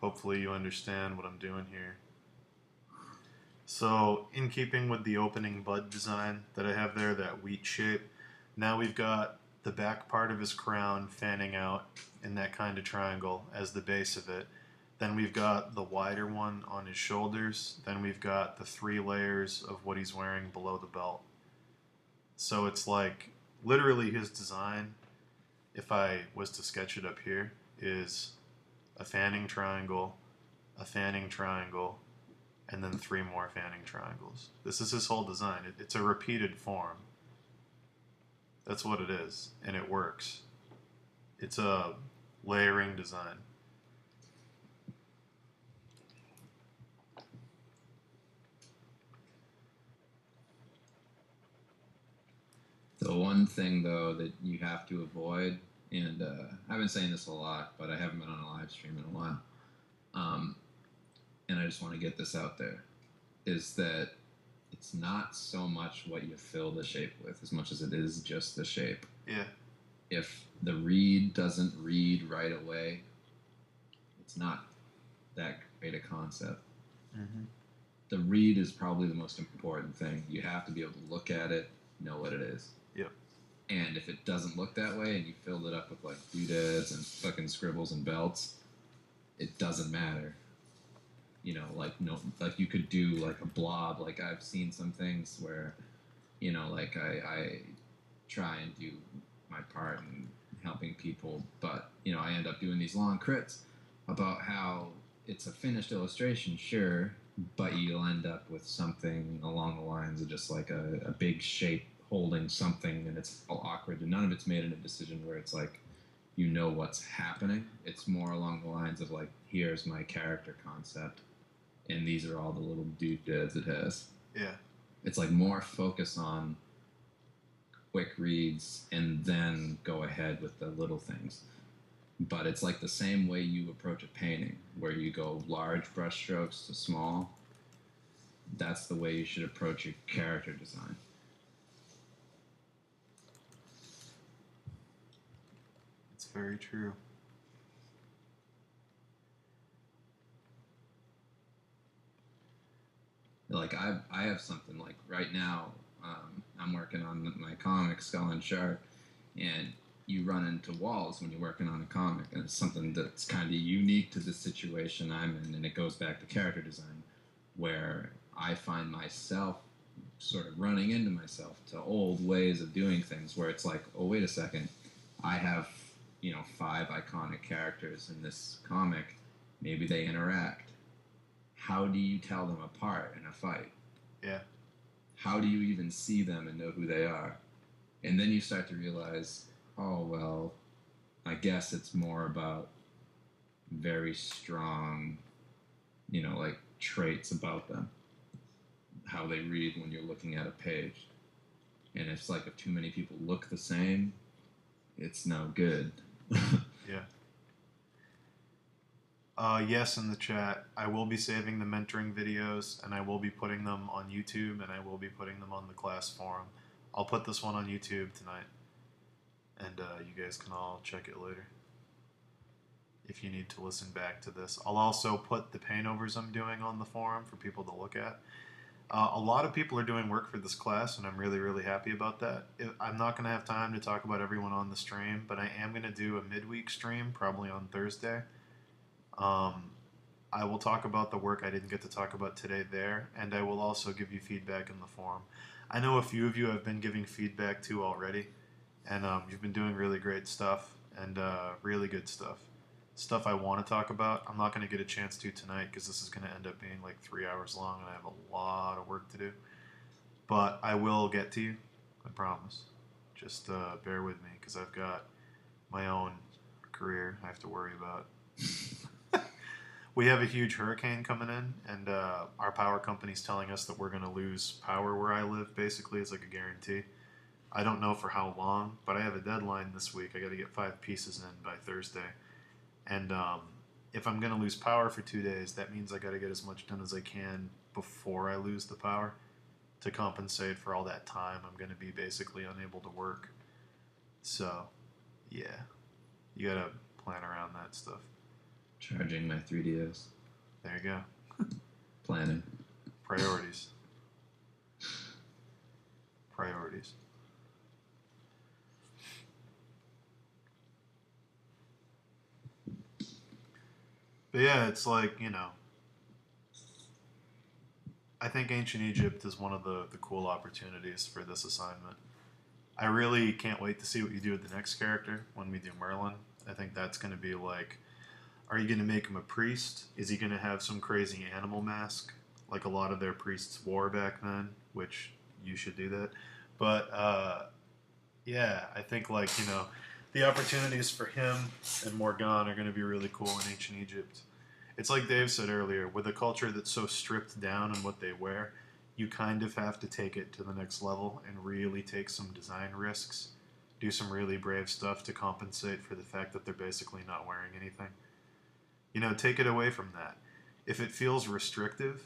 Hopefully you understand what I'm doing here. So, in keeping with the opening bud design that I have there, that wheat shape, now we've got the back part of his crown fanning out in that kind of triangle as the base of it. Then we've got the wider one on his shoulders. Then we've got the three layers of what he's wearing below the belt. So it's like literally his design, if I was to sketch it up here, is a fanning triangle, a fanning triangle, and then three more fanning triangles. This is his whole design. It's a repeated form. That's what it is, and it works. It's a layering design. The one thing, though, that you have to avoid, and I've been saying this a lot, but I haven't been on a live stream in a while, um, and I just want to get this out there, is that it's not so much what you fill the shape with as much as it is just the shape. Yeah. If the read doesn't read right away, it's not that great a concept. Mm-hmm. The read is probably the most important thing. You have to be able to look at it, know what it is. Yep. And if it doesn't look that way and you filled it up with like doodads and fucking scribbles and belts, it doesn't matter. You know, like no, like you could do like a blob. Like I've seen some things where, like I try and do my part in helping people, but I end up doing these long crits about how it's a finished illustration, sure, but you'll end up with something along the lines of just like a big shape holding something, and it's all awkward, and none of it's made in a decision where it's like what's happening. It's more along the lines of like, here's my character concept, and these are all the little doodads it has. Yeah. It's like more focus on quick reads and then go ahead with the little things. But it's like the same way you approach a painting, where you go large brushstrokes to small. That's the way you should approach your character design. It's very true. Like I have something like right now. I'm working on my comic Skull and Shark, and you run into walls when you're working on a comic, and it's something that's kind of unique to the situation I'm in, and it goes back to character design, where I find myself sort of running into myself to old ways of doing things, where it's like, oh wait a second, I have 5 iconic characters in this comic, maybe they interact. How do you tell them apart in a fight? Yeah. How do you even see them and know who they are? And then you start to realize, oh, well, I guess it's more about very strong, like traits about them, how they read when you're looking at a page. And it's like if too many people look the same, it's no good. Yeah. Yes, in the chat. I will be saving the mentoring videos, and I will be putting them on YouTube, and I will be putting them on the class forum. I'll put this one on YouTube tonight, and you guys can all check it later if you need to listen back to this. I'll also put the paintovers I'm doing on the forum for people to look at. A lot of people are doing work for this class, and I'm really, really happy about that. I'm not going to have time to talk about everyone on the stream, but I am going to do a midweek stream, probably on Thursday. I will talk about the work I didn't get to talk about today there, and I will also give you feedback in the forum. I know a few of you have been giving feedback too already, and you've been doing really great stuff and really good stuff. Stuff I want to talk about. I'm not going to get a chance to tonight because this is going to end up being like 3 hours long, and I have a lot of work to do. But I will get to you, I promise. Just bear with me because I've got my own career I have to worry about. We have a huge hurricane coming in, and our power company's telling us that we're going to lose power where I live, basically. It's like a guarantee. I don't know for how long, but I have a deadline this week. I got to get 5 pieces in by Thursday. And if I'm going to lose power for 2 days, that means I got to get as much done as I can before I lose the power to compensate for all that time I'm going to be basically unable to work. So, yeah, you got to plan around that stuff. Charging my 3DS. There you go. Planning. Priorities. Priorities. But yeah, it's like, I think ancient Egypt is one of the cool opportunities for this assignment. I really can't wait to see what you do with the next character when we do Merlin. I think that's going to be like, are you going to make him a priest? Is he going to have some crazy animal mask like a lot of their priests wore back then? Which you should do that. But yeah, I think like, the opportunities for him and Morgan are going to be really cool in ancient Egypt. It's like Dave said earlier, with a culture that's so stripped down in what they wear, you kind of have to take it to the next level and really take some design risks, do some really brave stuff to compensate for the fact that they're basically not wearing anything. Take it away from that. If it feels restrictive,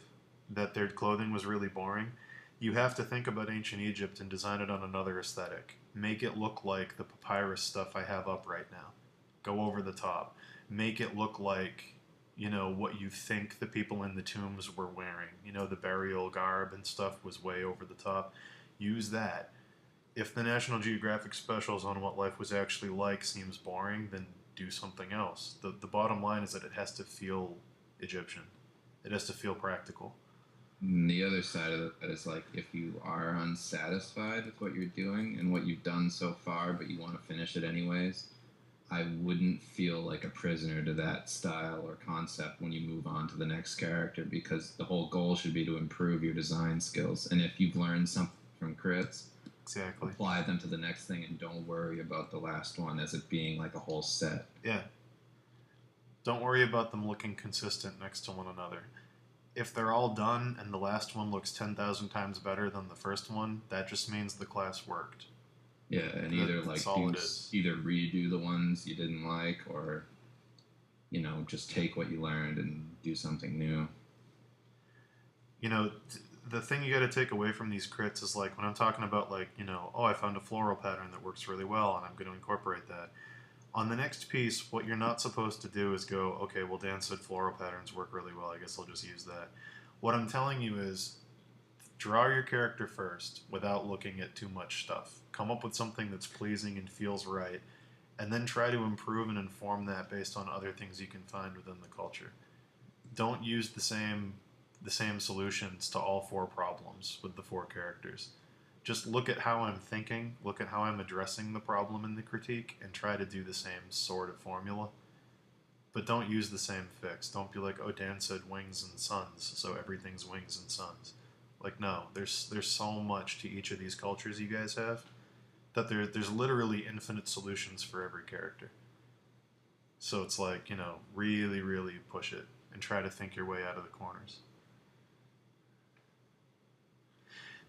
that their clothing was really boring, you have to think about ancient Egypt and design it on another aesthetic. Make it look like the papyrus stuff I have up right now. Go over the top. Make it look like, what you think the people in the tombs were wearing. The burial garb and stuff was way over the top. Use that. If the National Geographic specials on what life was actually like seems boring, then do something else. The bottom line is that it has to feel Egyptian. It has to feel practical. And the other side of that is like, if you are unsatisfied with what you're doing and what you've done so far, but you want to finish it anyways, I wouldn't feel like a prisoner to that style or concept when you move on to the next character, because the whole goal should be to improve your design skills. And if you've learned something from crits, exactly, apply them to the next thing and don't worry about the last one as it being like a whole set. Yeah. Don't worry about them looking consistent next to one another. If they're all done and the last one looks 10,000 times better than the first one, that just means the class worked. Yeah, and either redo the ones you didn't like, or just take what you learned and do something new. The thing you got to take away from these crits is like when I'm talking about like, I found a floral pattern that works really well and I'm going to incorporate that. On the next piece, what you're not supposed to do is go, okay, well, Dan said floral patterns work really well. I guess I'll just use that. What I'm telling you is draw your character first without looking at too much stuff. Come up with something that's pleasing and feels right, and then try to improve and inform that based on other things you can find within the culture. Don't use the same solutions to all 4 problems with the 4 characters. Just look at how I'm thinking, look at how I'm addressing the problem in the critique, and try to do the same sort of formula. But don't use the same fix. Don't be like, oh, Dan said wings and suns, so everything's wings and suns. Like, no, there's so much to each of these cultures you guys have that there's literally infinite solutions for every character. So it's like, really, really push it and try to think your way out of the corners.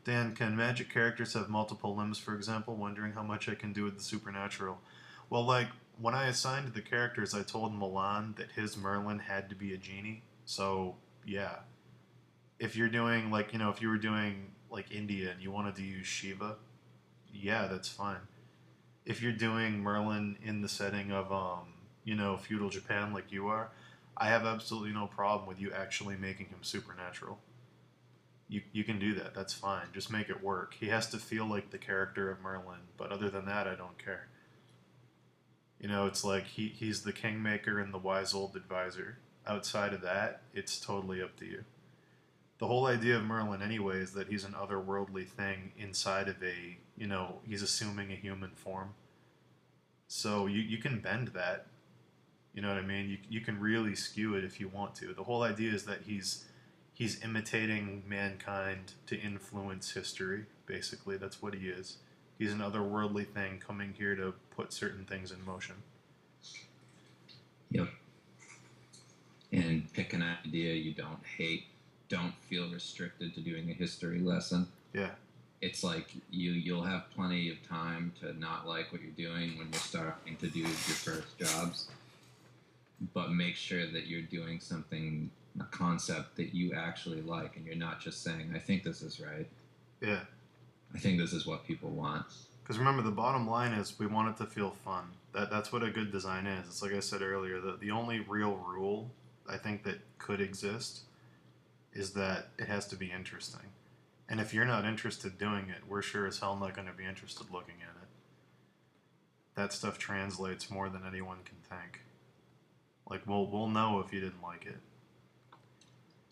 Dan, can magic characters have multiple limbs, for example? Wondering how much I can do with the supernatural. Well, like, when I assigned the characters, I told Milan that his Merlin had to be a genie. So, yeah. If you're doing, like, if you were doing, like, India and you wanted to use Shiva, yeah, that's fine. If you're doing Merlin in the setting of, feudal Japan like you are, I have absolutely no problem with you actually making him supernatural. You can do that. That's fine. Just make it work. He has to feel like the character of Merlin, but other than that, I don't care. It's like he's the kingmaker and the wise old advisor. Outside of that, it's totally up to you. The whole idea of Merlin, anyway, is that he's an otherworldly thing inside of he's assuming a human form. So you can bend that. You know what I mean? You can really skew it if you want to. The whole idea is that he's imitating mankind to influence history. Basically, that's what he is. He's an otherworldly thing coming here to put certain things in motion. Yep. And pick an idea you don't hate. Don't feel restricted to doing a history lesson. Yeah. It's like you'll have plenty of time to not like what you're doing when you're starting to do your first jobs. But make sure that you're doing something, a concept that you actually like, and you're not just saying, I think this is right. Yeah. I think this is what people want. Because remember, the bottom line is we want it to feel fun. That's what a good design is. It's like I said earlier, the only real rule I think that could exist is that it has to be interesting. And if you're not interested doing it, we're sure as hell not going to be interested looking at it. That stuff translates more than anyone can think. Like, we'll know if you didn't like it.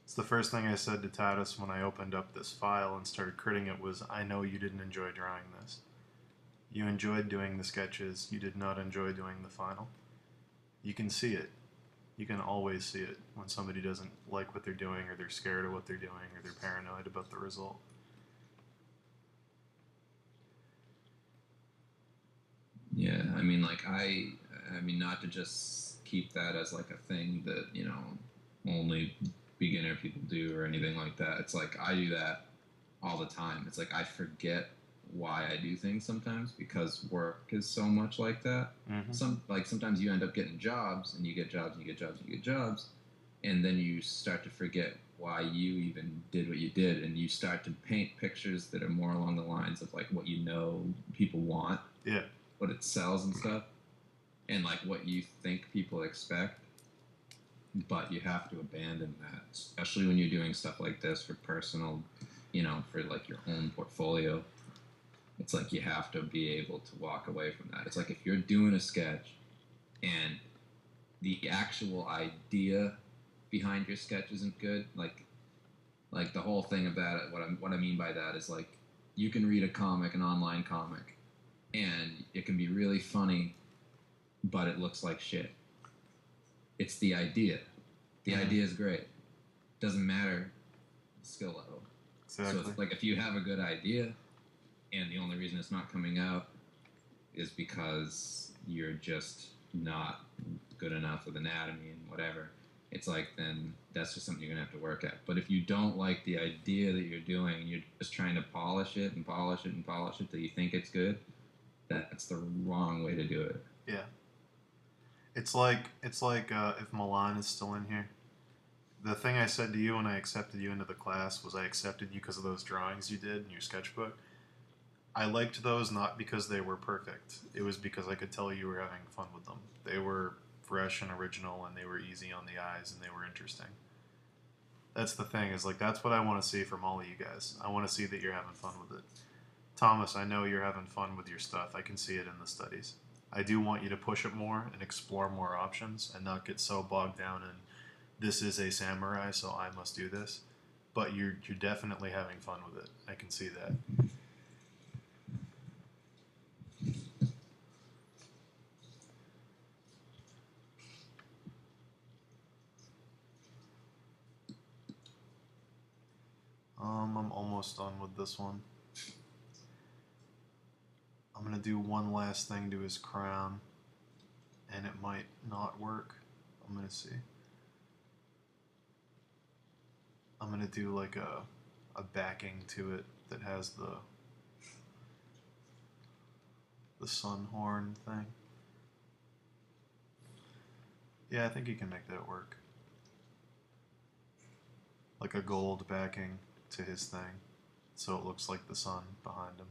It's the first thing I said to Tatis when I opened up this file and started critting it was, I know you didn't enjoy drawing this. You enjoyed doing the sketches. You did not enjoy doing the final. You can see it. You can always see it when somebody doesn't like what they're doing, or they're scared of what they're doing, or they're paranoid about the result. Yeah, I mean, like, I mean, not to just keep that as, like, a thing that, only beginner people do or anything like that. It's like, I do that all the time. It's like, I forget why I do things sometimes because work is so much like that. Mm-hmm. Sometimes you end up getting jobs and you get jobs and you get jobs and you get jobs, and then you start to forget why you even did what you did, and you start to paint pictures that are more along the lines of like what people want, yeah, what it sells and stuff, and like what you think people expect. But you have to abandon that, especially when you're doing stuff like this for personal, for like your own portfolio. It's like you have to be able to walk away from that. It's like if you're doing a sketch and the actual idea behind your sketch isn't good, like the whole thing about it, what I mean by that is like you can read an online comic, and it can be really funny, but it looks like shit. It's the idea. The idea is great. Doesn't matter the skill level. Exactly. So it's like if you have a good idea and the only reason it's not coming out is because you're just not good enough with anatomy and whatever, it's like then that's just something you're going to have to work at. But if you don't like the idea that you're doing and you're just trying to polish it and polish it and polish it till you think it's good, that's the wrong way to do it. Yeah. It's like if Milan is still in here. The thing I said to you when I accepted you into the class was I accepted you because of those drawings you did in your sketchbook. I liked those not because they were perfect. It was because I could tell you were having fun with them. They were fresh and original, and they were easy on the eyes, and they were interesting. That's the thing, is like that's what I want to see from all of you guys. I want to see that you're having fun with it. Thomas, I know you're having fun with your stuff. I can see it in the studies. I do want you to push it more and explore more options and not get so bogged down in this is a samurai, so I must do this. But you're definitely having fun with it. I can see that. I'm almost done with this one. I'm going to do one last thing to his crown, and it might not work. I'm going to see. I'm going to do like a backing to it that has the sun horn thing. Yeah, I think you can make that work. Like a gold backing to his thing, so it looks like the sun behind him.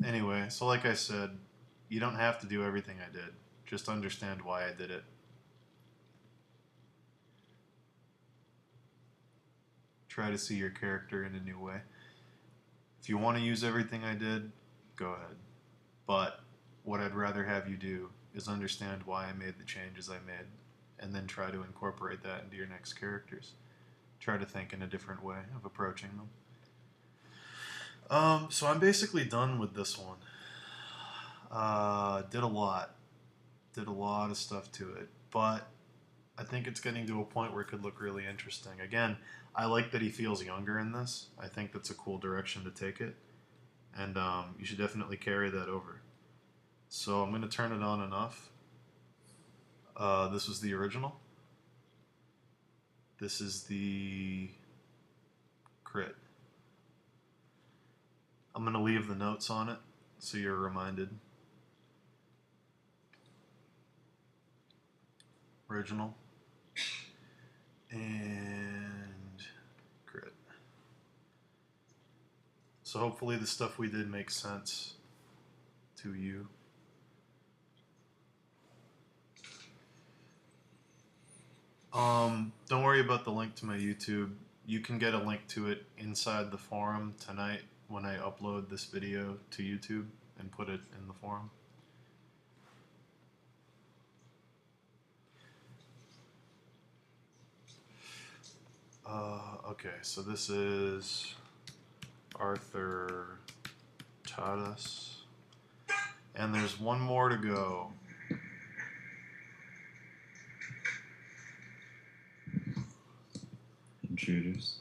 Anyway, so like I said, you don't have to do everything I did. Just understand why I did it. Try to see your character in a new way. If you want to use everything I did, go ahead. But what I'd rather have you do is understand why I made the changes I made, and then try to incorporate that into your next characters. Try to think in a different way of approaching them. So I'm basically done with this one. Did a lot. Did a lot of stuff to it. But I think it's getting to a point where it could look really interesting. Again, I like that he feels younger in this. I think that's a cool direction to take it. And you should definitely carry that over. So I'm going to turn it on enough. This was the original. This is the crit. I'm going to leave the notes on it so you're reminded. Original. And crit. So hopefully the stuff we did makes sense to you. Don't worry about the link to my YouTube. You can get a link to it inside the forum tonight when I upload this video to YouTube and put it in the forum. Okay, so this is Arthur taught us. And there's one more to go. Intruders.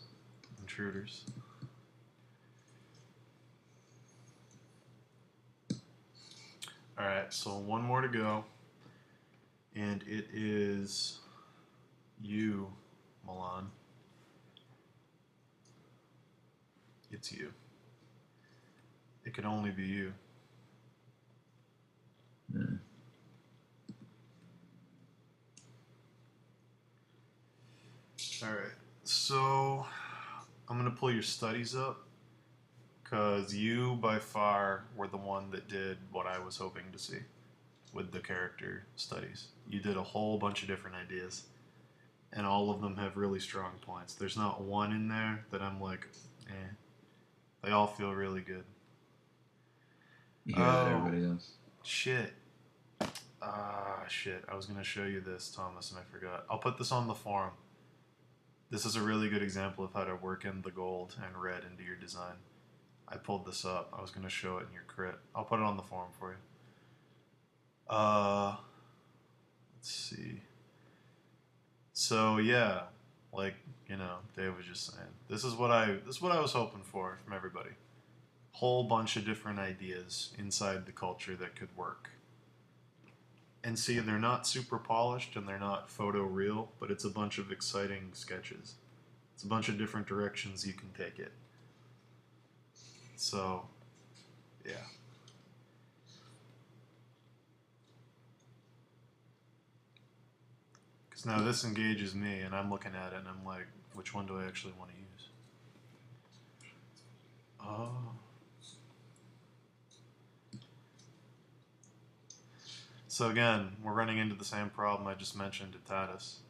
Alright, so one more to go. And it is you, Milan. It's you. It could only be you. Yeah. Alright, so I'm going to pull your studies up because you by far were the one that did what I was hoping to see with the character studies. You did a whole bunch of different ideas and all of them have really strong points. There's not one in there that I'm like, eh. They all feel really good. You hear that, everybody else? Shit. Shit. I was going to show you this, Thomas, and I forgot. I'll put this on the forum. This is a really good example of how to work in the gold and red into your design. I pulled this up. I was going to show it in your crit. I'll put it on the forum for you. Let's see. So, yeah. Like, you know, Dave was just saying. This is what I was hoping for from everybody. Whole bunch of different ideas inside the culture that could work. And see, they're not super polished and they're not photo real, but it's a bunch of exciting sketches. It's a bunch of different directions you can take it. So, yeah. Because now this engages me and I'm looking at it and I'm like, which one do I actually want to use? Oh. So again, we're running into the same problem I just mentioned to Tatis.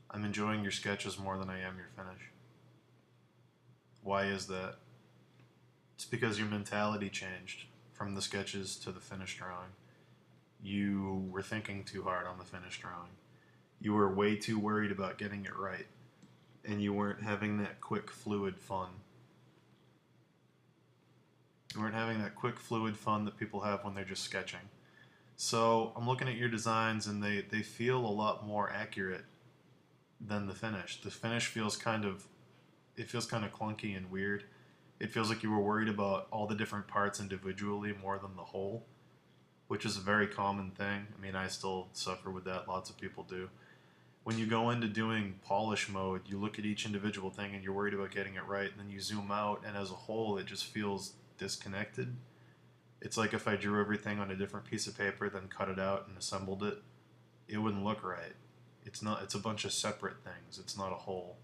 I'm enjoying your sketches more than I am your finish. Why is that? It's because your mentality changed from the sketches to the finished drawing. You were thinking too hard on the finished drawing. You were way too worried about getting it right. And you weren't having that quick, fluid fun. You weren't having that quick, fluid fun that people have when they're just sketching. So I'm looking at your designs and they feel a lot more accurate than the finish. The finish feels kind of clunky and weird. It feels like you were worried about all the different parts individually more than the whole, which is a very common thing. I mean, I still suffer with that. Lots of people do. When you go into doing polish mode, you look at each individual thing and you're worried about getting it right, and then you zoom out, and as a whole, it just feels disconnected. It's like if I drew everything on a different piece of paper, then cut it out and assembled it, it wouldn't look right. It's not. It's a bunch of separate things. It's not a whole.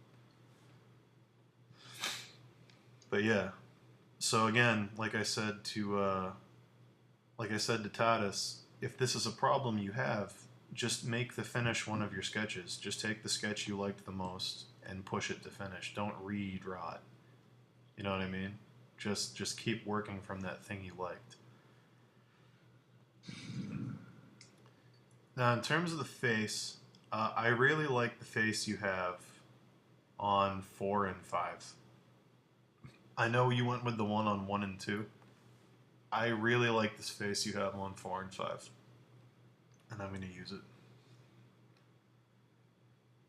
But yeah. So again, like I said to Tatis, if this is a problem you have, just make the finish one of your sketches. Just take the sketch you liked the most and push it to finish. Don't redraw it. You know what I mean? Just keep working from that thing you liked. Now, in terms of the face, I really like the face you have on 4 and 5. I know you went with the one on 1 and 2. I really like this face you have on 4 and 5. And I'm going to use it.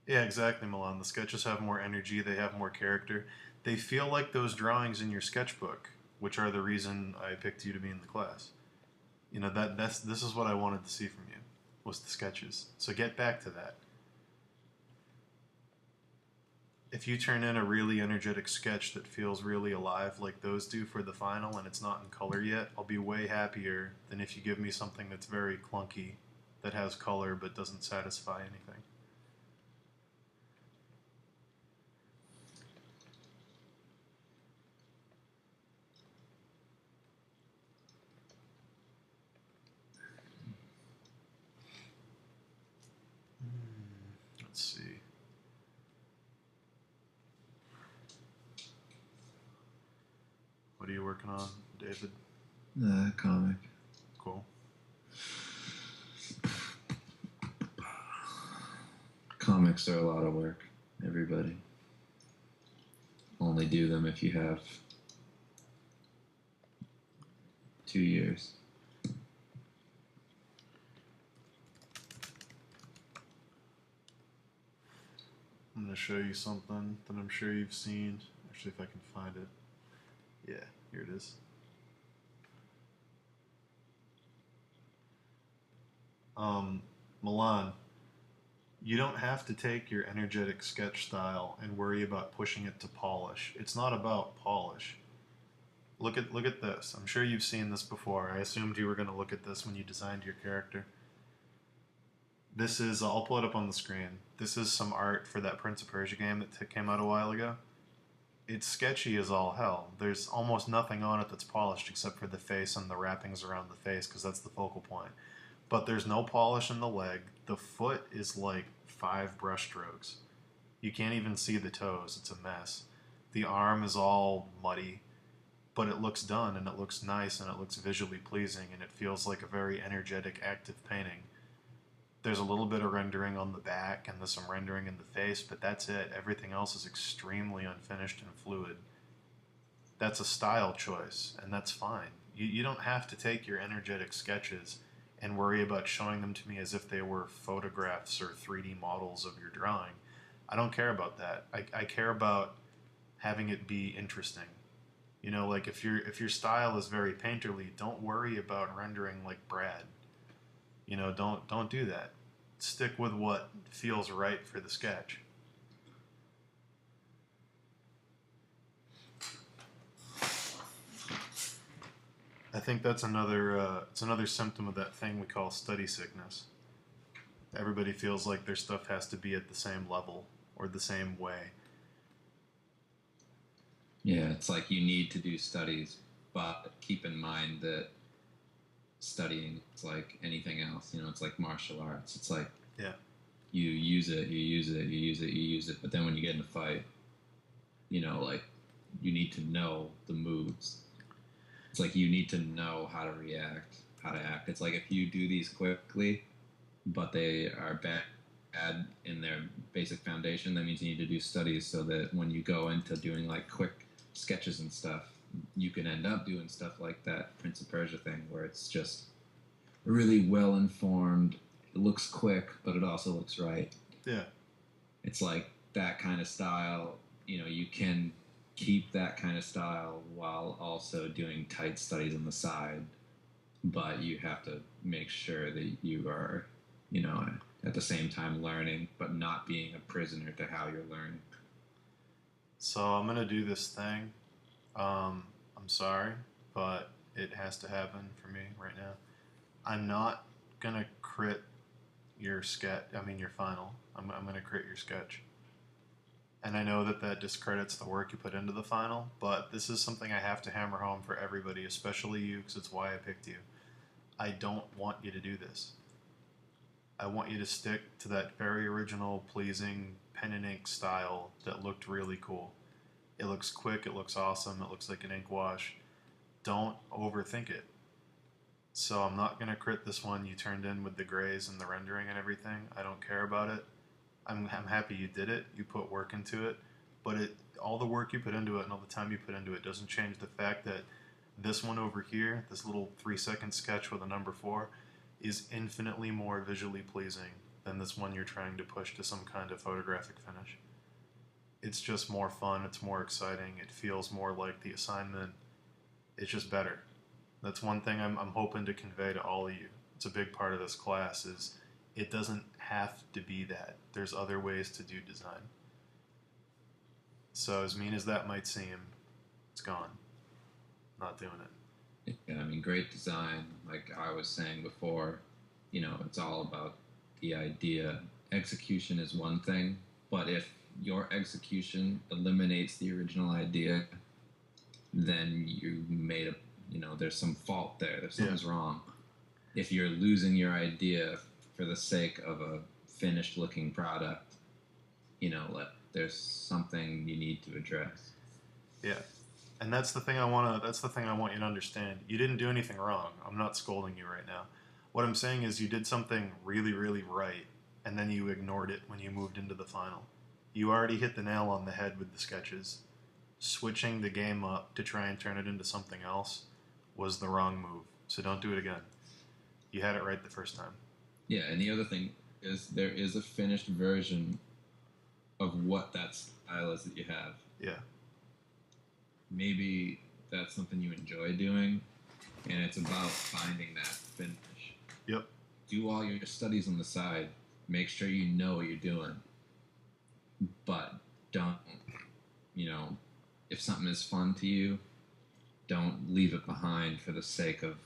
Yeah, exactly, Milan. The sketches have more energy, they have more character. They feel like those drawings in your sketchbook, which are the reason I picked you to be in the class. You know, this is what I wanted to see from you, was the sketches. So get back to that. If you turn in a really energetic sketch that feels really alive like those do for the final and it's not in color yet, I'll be way happier than if you give me something that's very clunky, that has color but doesn't satisfy anything. Let's see. What are you working on, David? Comic. Cool. Comics are a lot of work, everybody. Only do them if you have 2 years. I'm going to show you something that I'm sure you've seen. Actually, if I can find it. Yeah, here it is. Milan, you don't have to take your energetic sketch style and worry about pushing it to polish. It's not about polish. Look at this. I'm sure you've seen this before. I assumed you were going to look at this when you designed your character. This is, I'll pull it up on the screen. This is some art for that Prince of Persia game that came out a while ago. It's sketchy as all hell. There's almost nothing on it that's polished except for the face and the wrappings around the face, because that's the focal point. But there's no polish in the leg. The foot is like 5 brush strokes. You can't even see the toes. It's a mess. The arm is all muddy, but it looks done and it looks nice and it looks visually pleasing and it feels like a very energetic, active painting. There's a little bit of rendering on the back and there's some rendering in the face, but that's it. Everything else is extremely unfinished and fluid. That's a style choice, and that's fine. You don't have to take your energetic sketches and worry about showing them to me as if they were photographs or 3D models of your drawing. I don't care about that. I care about having it be interesting. You know, like if your style is very painterly, don't worry about rendering like Brad. You know, don't do that. Stick with what feels right for the sketch. I think that's another symptom of that thing we call study sickness. Everybody feels like their stuff has to be at the same level or the same way. Yeah, it's like you need to do studies, but keep in mind that studying is like anything else. You know, it's like martial arts. It's like Yeah. you use it, you use it, you use it, you use it, but then when you get in a fight, you know, like you need to know the moves. It's like you need to know how to react, how to act. It's like if you do these quickly, but they are bad in their basic foundation, that means you need to do studies so that when you go into doing like quick sketches and stuff, you can end up doing stuff like that Prince of Persia thing where it's just really well informed. It looks quick, but it also looks right. Yeah. It's like that kind of style. You know, you can keep that kind of style while also doing tight studies on the side, but you have to make sure that you are, you know, at the same time learning, but not being a prisoner to how you're learning. So I'm gonna do this thing. I'm sorry, but it has to happen for me right now. I'm not gonna crit your sketch. I mean your final. I'm gonna crit your sketch. And I know that that discredits the work you put into the final, but this is something I have to hammer home for everybody, especially you, because it's why I picked you. I don't want you to do this. I want you to stick to that very original, pleasing pen and ink style that looked really cool. It looks quick, it looks awesome, it looks like an ink wash. Don't overthink it. So I'm not going to crit this one you turned in with the grays and the rendering and everything. I don't care about it. I'm happy you did it. You put work into it. But all the work you put into it and all the time you put into it doesn't change the fact that this one over here, this little 3-second sketch with a number 4, is infinitely more visually pleasing than this one you're trying to push to some kind of photographic finish. It's just more fun, it's more exciting, it feels more like the assignment. It's just better. That's one thing I'm hoping to convey to all of you. It's a big part of this class is it doesn't have to be that. There's other ways to do design. So as mean as that might seem, it's gone. Not doing it. Yeah, I mean, great design, like I was saying before, you know, it's all about the idea. Execution is one thing, but if your execution eliminates the original idea, then you made a, you know, there's some fault there. There's something's wrong. If you're losing your idea for the sake of a finished looking product, you know, there's something you need to address. Yeah. And that's the thing I want you to understand. You didn't do anything wrong. I'm not scolding you right now. What I'm saying is you did something really, really right, and then you ignored it when you moved into the final. You already hit the nail on the head with the sketches. Switching the game up to try and turn it into something else was the wrong move. So don't do it again. You had it right the first time. Yeah, and the other thing is there is a finished version of what that style is that you have. Yeah. Maybe that's something you enjoy doing, and it's about finding that finish. Yep. Do all your studies on the side. Make sure you know what you're doing. But don't, you know, if something is fun to you, don't leave it behind for the sake of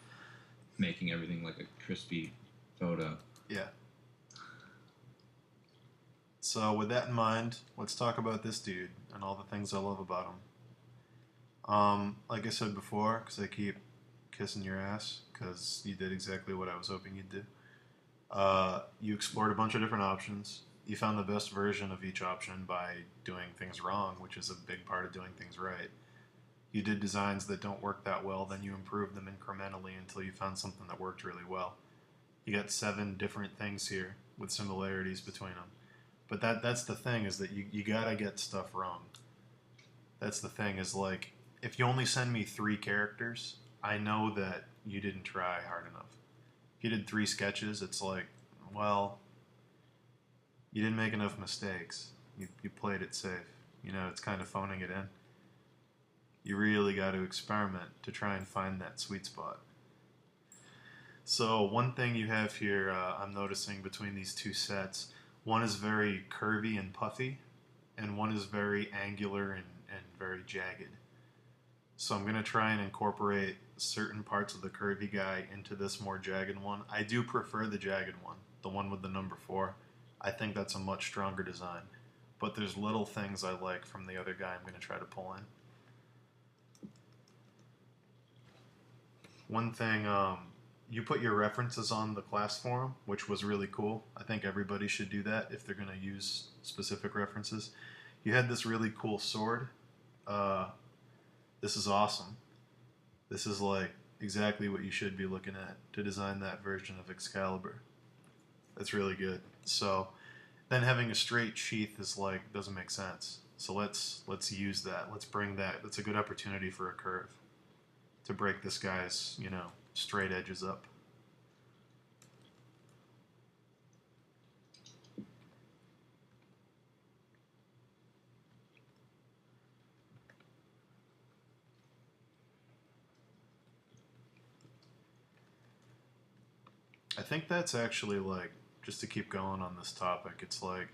making everything like a crispy photo. Yeah. So with that in mind, let's talk about this dude and all the things I love about him. Like I said before, because I keep kissing your ass, because you did exactly what I was hoping you'd do. You explored a bunch of different options. You found the best version of each option by doing things wrong, which is a big part of doing things right. You did designs that don't work that well, then you improved them incrementally until you found something that worked really well. You got 7 different things here with similarities between them. But that's the thing, is that you gotta get stuff wrong. That's the thing, is like, if you only send me 3 characters, I know that you didn't try hard enough. If you did 3 sketches, it's like, well, you didn't make enough mistakes. You played it safe. You know, it's kind of phoning it in. You really got to experiment to try and find that sweet spot. So one thing you have here, I'm noticing between these 2 sets, one is very curvy and puffy, and one is very angular and very jagged. So I'm going to try and incorporate certain parts of the curvy guy into this more jagged one. I do prefer the jagged one, the one with the number 4. I think that's a much stronger design. But there's little things I like from the other guy I'm going to try to pull in. One thing, you put your references on the class forum, which was really cool. I think everybody should do that if they're going to use specific references. You had this really cool sword. This is awesome. This is like exactly what you should be looking at to design that version of Excalibur. That's really good. So then having a straight sheath is like, doesn't make sense. So let's use that. Let's bring that. That's a good opportunity for a curve to break this guy's, you know, straight edges up. I think that's actually like, just to keep going on this topic, it's like,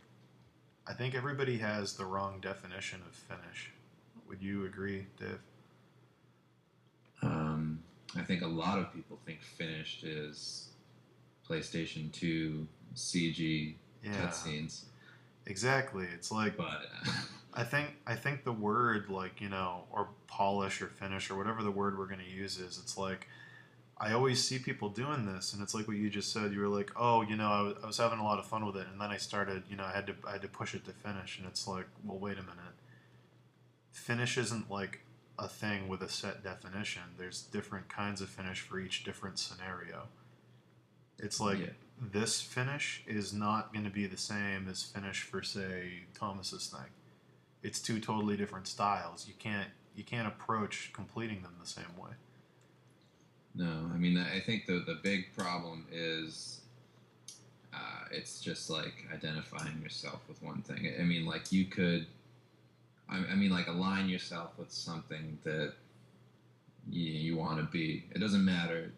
I think everybody has the wrong definition of finish. Would you agree, Dave? Um, I think a lot of people think finished is PlayStation 2 CG Yeah, cutscenes, exactly. It's like, but I think the word, like, or polish or finish or whatever the word we're going to use is, it's like I always see people doing this, and it's like what you just said. You were like, oh, I was having a lot of fun with it, and then I started, I had to push it to finish, and it's like, well, wait a minute. Finish isn't like a thing with a set definition. There's different kinds of finish for each different scenario. It's like yeah, this finish is not going to be the same as finish for, say, Thomas's thing. It's two totally different styles. You can't approach completing them the same way. no, I mean, I think the big problem is it's just like identifying yourself with one thing. I mean, like you could, I mean, like align yourself with something that you want to be. It doesn't matter.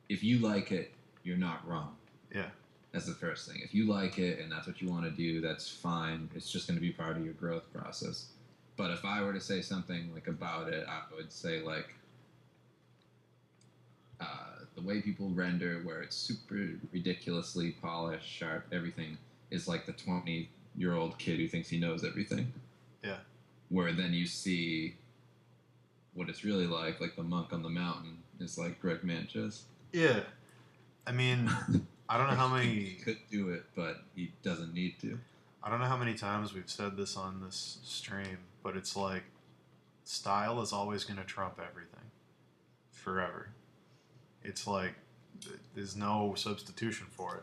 If you like it, you're not wrong. Yeah. That's the first thing. If you like it and that's what you want to do, that's fine. It's just going to be part of your growth process. But if I were to say something like about it, I would say like the way people render, where it's super ridiculously polished, sharp, everything is like the 20-year-old kid who thinks he knows everything. Yeah. Where then you see what it's really like the monk on the mountain, is like Greg Manches. Yeah. I mean, I don't know how He many could do it, but he doesn't need to. I don't know how many times we've said this on this stream, but it's like style is always going to trump everything forever. It's like there's no substitution for it.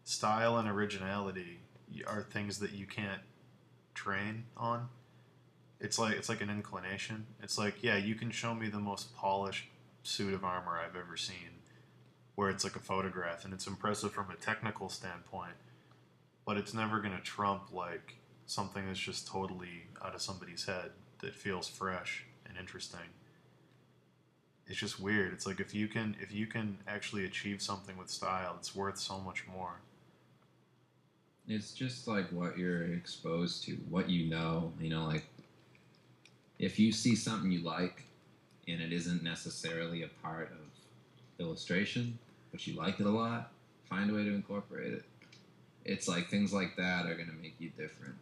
Style and originality are things that you can't train on. It's like an inclination. It's like, yeah, you can show me the most polished suit of armor I've ever seen, where it's like a photograph and it's impressive from a technical standpoint, but it's never going to trump like something that's just totally out of somebody's head that feels fresh and interesting. It's just weird. It's like if you can actually achieve something with style, it's worth so much more. It's just like what you're exposed to, what you know. You know, like if you see something you like and it isn't necessarily a part of illustration, but you like it a lot, find a way to incorporate it. It's like things like that are going to make you different.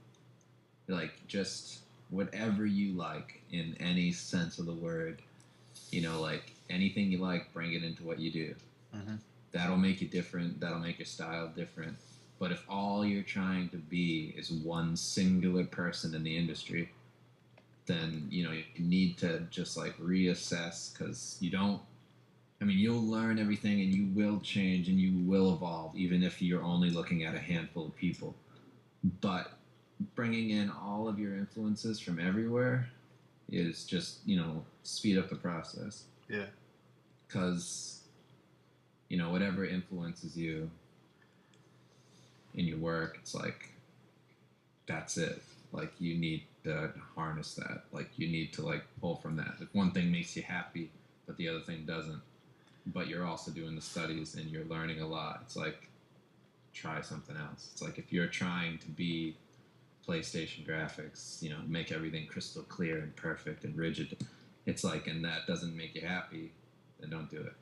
Like just whatever you like in any sense of the word, like anything you like, bring it into what you do. Mm-hmm. That'll make you different. That'll make your style different. But if all you're trying to be is one singular person in the industry, then you need to just like reassess, because you don't. I mean, you'll learn everything and you will change and you will evolve, even if you're only looking at a handful of people. But bringing in all of your influences from everywhere is just speed up the process, Yeah. because whatever influences you in your work, it's like that's it. Like you need to harness that. Like you need to like pull from that. If one thing makes you happy but the other thing doesn't, but you're also doing the studies and you're learning a lot, it's like try something else. It's like if you're trying to be PlayStation graphics, make everything crystal clear and perfect and rigid, it's like, and that doesn't make you happy, then don't do it.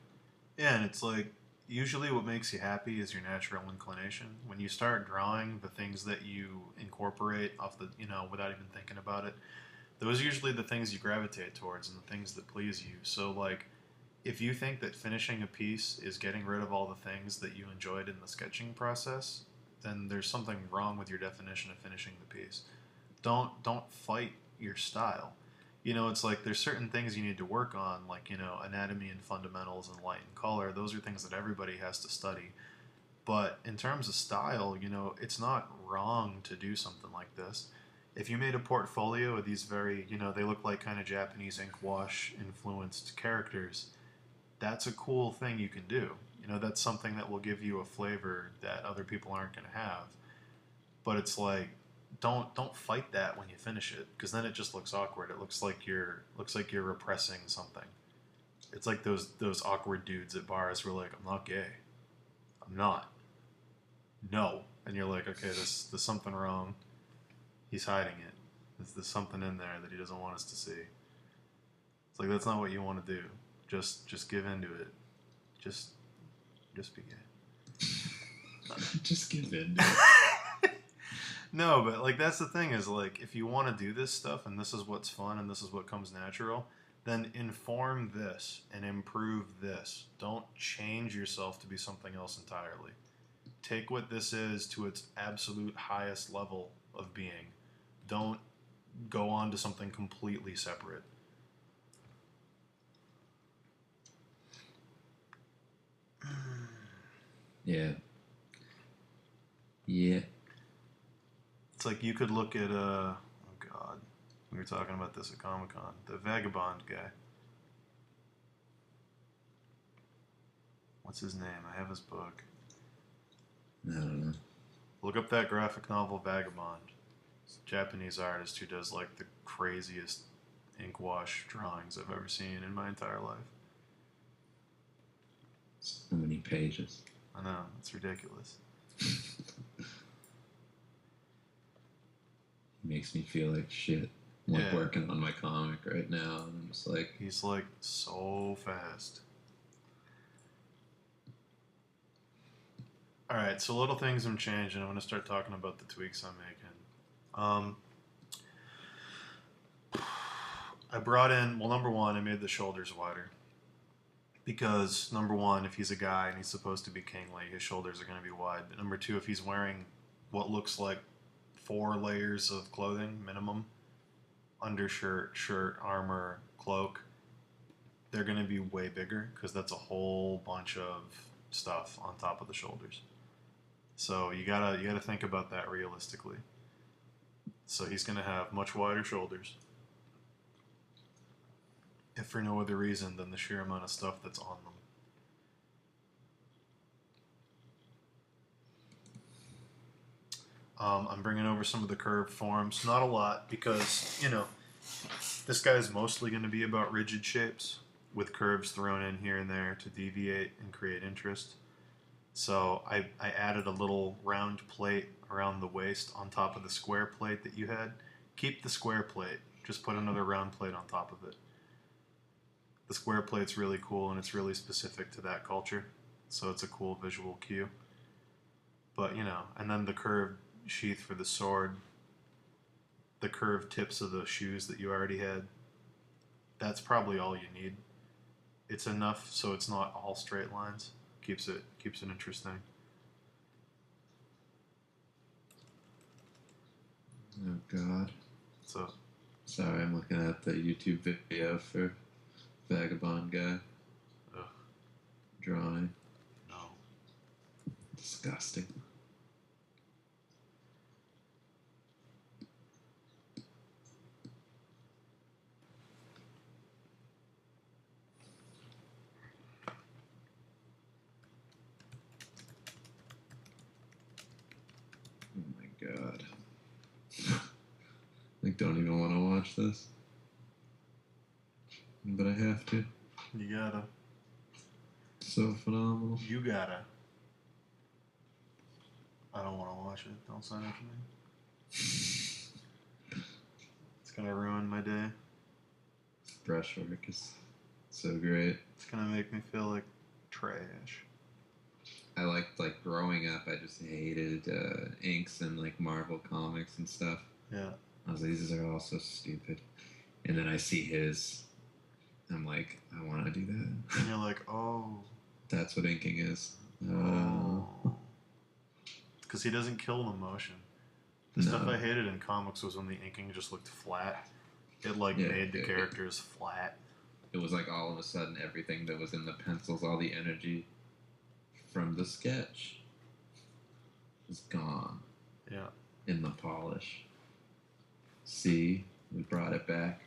Yeah, and it's like usually what makes you happy is your natural inclination. When you start drawing the things that you incorporate off the, without even thinking about it, those are usually the things you gravitate towards and the things that please you. So, like, if you think that finishing a piece is getting rid of all the things that you enjoyed in the sketching process, then there's something wrong with your definition of finishing the piece. Don't fight your style. It's like there's certain things you need to work on, like, anatomy and fundamentals and light and color. Those are things that everybody has to study. But in terms of style, it's not wrong to do something like this. If you made a portfolio of these very, they look like kind of Japanese ink wash influenced characters, that's a cool thing you can do. That's something that will give you a flavor that other people aren't going to have. But it's like, don't fight that when you finish it, because then it just looks awkward. It looks like you're repressing something. It's like those awkward dudes at bars who are like, I'm not gay. I'm not. No. And you're like, okay, there's something wrong. He's hiding it. There's something in there that he doesn't want us to see. It's like, that's not what you want to do. Just give into it. Just be gay. Just give in to it. No, but like that's the thing is like if you want to do this stuff and this is what's fun and this is what comes natural, then inform this and improve this. Don't change yourself to be something else entirely. Take what this is to its absolute highest level of being. Don't go on to something completely separate. Yeah. Yeah. It's like you could look at oh god, we were talking about this at Comic-Con. The Vagabond guy. What's his name? I have his book. I don't know. Look up that graphic novel Vagabond. It's a Japanese artist who does like the craziest ink wash drawings I've ever seen in my entire life. So many pages. I know, it's ridiculous. Makes me feel like shit. I'm like working on my comic right now, and I'm just like... He's like so fast. Alright, so little things have changed, and I'm going to start talking about the tweaks I'm making. I brought in, well, number one, I made the shoulders wider. Because, number one, if he's a guy and he's supposed to be kingly, his shoulders are going to be wide. But number two, if he's wearing what looks like 4 layers of clothing, minimum, undershirt, shirt, armor, cloak, they're going to be way bigger because that's a whole bunch of stuff on top of the shoulders. So you gotta think about that realistically. So he's going to have much wider shoulders. If for no other reason than the sheer amount of stuff that's on them. I'm bringing over some of the curved forms. Not a lot, because, you know, this guy is mostly going to be about rigid shapes, with curves thrown in here and there to deviate and create interest. So I added a little round plate around the waist on top of the square plate that you had. Keep the square plate. Just put another round plate on top of it. The square plate's really cool, and it's really specific to that culture, so it's a cool visual cue. But, you know, and then the curved sheath for the sword, the curved tips of the shoes that you already had, that's probably all you need. It's enough so it's not all straight lines. Keeps it interesting. Oh, God. So, sorry, I'm looking at the YouTube video for Vagabond guy. Ugh. Drawing. No. Disgusting. Oh my god. Like, don't even want to watch this. But I have to. You gotta. So phenomenal. You gotta. I don't want to watch it. Don't sign up for me. It's gonna ruin my day. Brushwork is so great. It's gonna make me feel like trash. I liked, like, growing up, I just hated inks and, like, Marvel comics and stuff. Yeah. I was like, these are all so stupid. And then I see his. I'm like, I want to do that. And you're like, oh. That's what inking is. Because he doesn't kill the motion. The stuff I hated in comics was when the inking just looked flat. It, like, made the characters flat. It was like all of a sudden everything that was in the pencils, all the energy from the sketch is gone. Yeah. In the polish. See, we brought it back.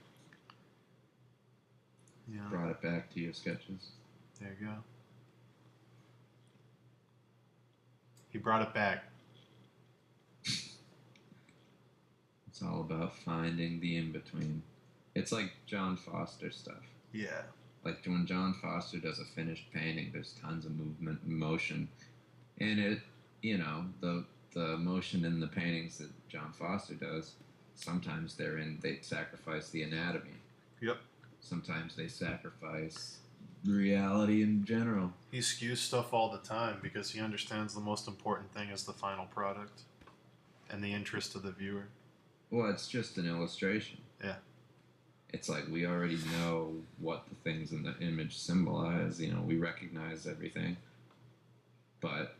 Yeah. Brought it back to your sketches. There you go. He brought it back. It's all about finding the in-between. It's like John Foster stuff. Yeah. Like when John Foster does a finished painting, there's tons of movement and motion. And it, the motion in the paintings that John Foster does, sometimes they sacrifice the anatomy. Yep. Sometimes they sacrifice reality in general. He skews stuff all the time because he understands the most important thing is the final product and the interest of the viewer. Well, it's just an illustration. Yeah. It's like we already know what the things in the image symbolize. We recognize everything. But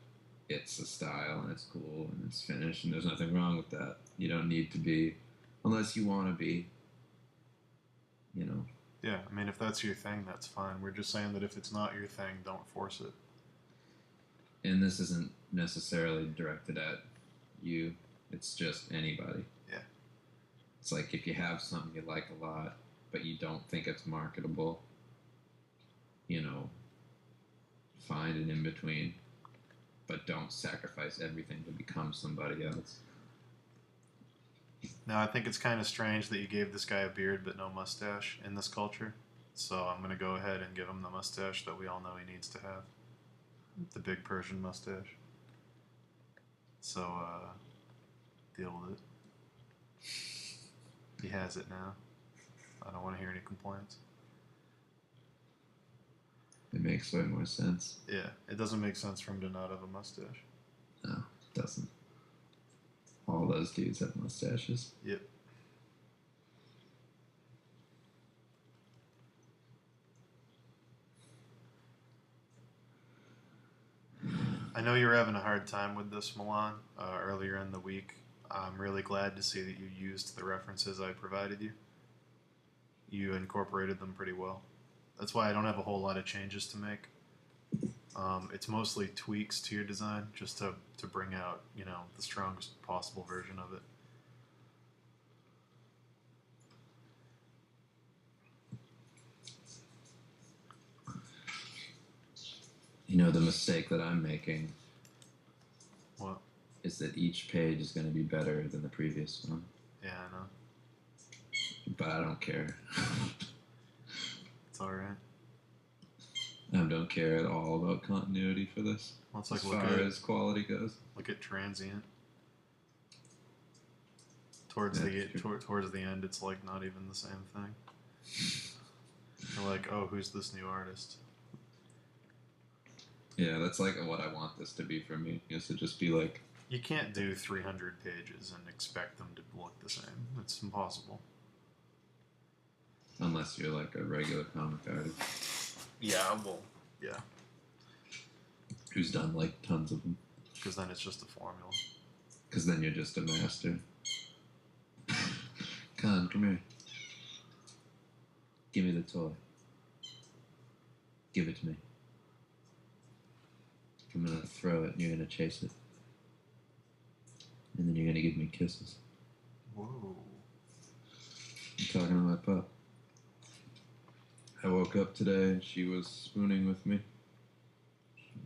it's a style and it's cool and it's finished and there's nothing wrong with that. You don't need to be, unless you want to be, Yeah, I mean, if that's your thing, that's fine. We're just saying that if it's not your thing, don't force it. And this isn't necessarily directed at you. It's just anybody. Yeah. It's like if you have something you like a lot, but you don't think it's marketable, find an in-between. But don't sacrifice everything to become somebody else. Now, I think it's kind of strange that you gave this guy a beard but no mustache in this culture. So I'm going to go ahead and give him the mustache that we all know he needs to have. The big Persian mustache. So, deal with it. He has it now. I don't want to hear any complaints. It makes way more sense. Yeah, it doesn't make sense for him to not have a mustache. No, it doesn't. All those dudes have mustaches. Yep. I know you were having a hard time with this, Milan, earlier in the week. I'm really glad to see that you used the references I provided you. You incorporated them pretty well. That's why I don't have a whole lot of changes to make. It's mostly tweaks to your design just to bring out, the strongest possible version of it. The mistake that I'm making What? is that each page is going to be better than the previous one. Yeah, I know. But I don't care. It's alright. I don't care at all about continuity for this. Well, it's like as far as quality goes. Look at Transient. Towards the end, it's like not even the same thing. You're like, oh, who's this new artist? Yeah, that's like what I want this to be for me. Is to just be like. You can't do 300 pages and expect them to look the same. It's impossible. Unless you're like a regular comic artist. Yeah, well, yeah. Who's done like tons of them. Because then it's just a formula. Because then you're just a master. Con, come here. Give me the toy. Give it to me. I'm gonna throw it and you're gonna chase it. And then you're gonna give me kisses. Whoa. I'm talking to my pup. I woke up today and she was spooning with me.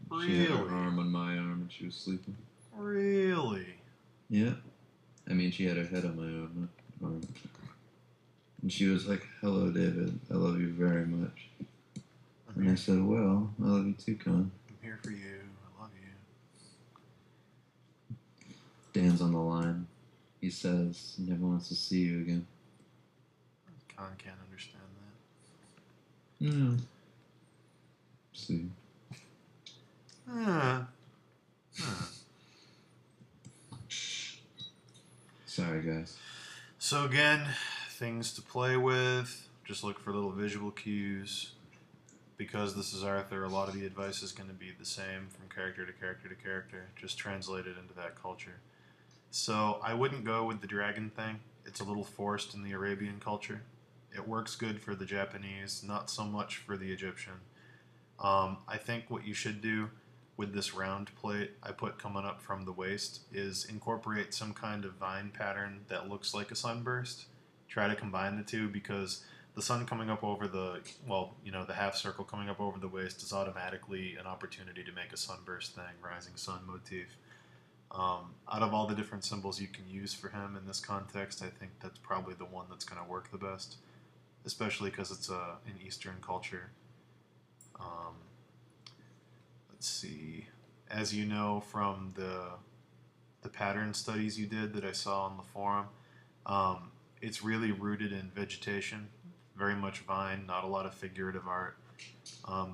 Really? She had her arm on my arm and she was sleeping. Really? Yeah. I mean, she had her head on my arm. And she was like, "Hello, David. I love you very much." And I said, "Well, I love you too, Con. I'm here for you. I love you." Dan's on the line. He says he never wants to see you again. Con can't understand No. See. that. Sorry, guys. So again, things to play with. Just look for little visual cues. Because this is Arthur, a lot of the advice is going to be the same from character to character to character, just translated into that culture. So I wouldn't go with the dragon thing. It's a little forced in the Arabian culture. It works good for the Japanese, not so much for the Egyptian. I think what you should do with this round plate I put coming up from the waist is incorporate some kind of vine pattern that looks like a sunburst. Try to combine the two because the sun coming up over the half circle coming up over the waist is automatically an opportunity to make a sunburst thing, rising sun motif. Out of all the different symbols you can use for him in this context, I think that's probably the one that's going to work the best, especially because it's an Eastern culture. Let's see. as you know from the pattern studies you did that I saw on the forum, it's really rooted in vegetation, very much vine, not a lot of figurative art.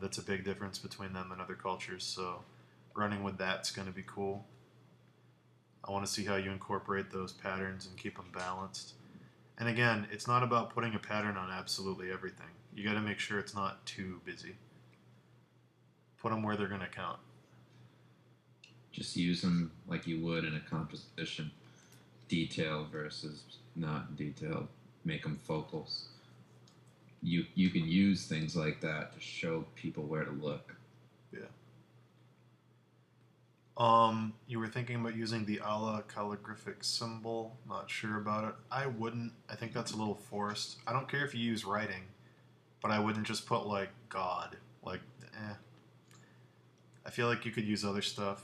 That's a big difference between them and other cultures. So running with that's going to be cool. I want to see how you incorporate those patterns and keep them balanced. And again, it's not about putting a pattern on absolutely everything. You got to make sure it's not too busy. Put them where they're going to count. Just use them like you would in a composition. Detail versus not detailed. Make them focals. You can use things like that to show people where to look. Yeah. You were thinking about using the Allah calligraphic symbol. Not sure about it. I wouldn't. I think that's a little forced. I don't care if you use writing, but I wouldn't just put like God. Like, I feel like you could use other stuff.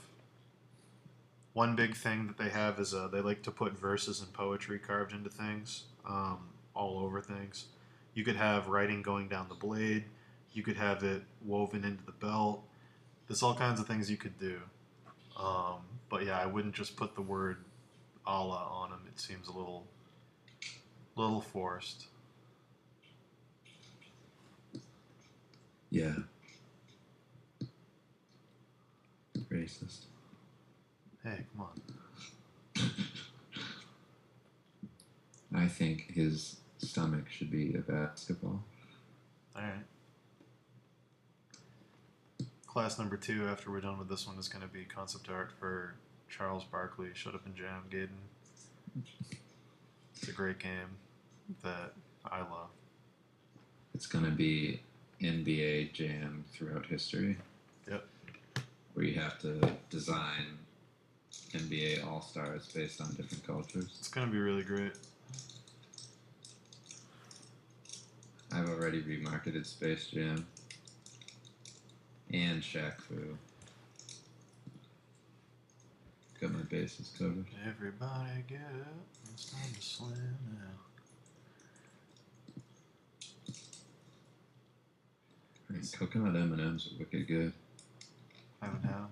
One big thing that they have is they like to put verses and poetry carved into things, all over things. You could have writing going down the blade. You could have it woven into the belt. There's all kinds of things you could do. But yeah, I wouldn't just put the word Allah on them. It seems a little forced. Yeah. Racist. Hey, come on. I think his stomach should be a basketball. All right. Class number 2, after we're done with this one, is going to be concept art for Charles Barkley, Shut Up and Jam, Gaiden. It's a great game that I love. It's going to be NBA Jam throughout history. Yep. Where you have to design NBA All-Stars based on different cultures. It's going to be really great. I've already remarketed Space Jam and Shaq Fu. Got my bases covered. Everybody get up. It's time to slam now. Coconut M&Ms are wicked good. I would have.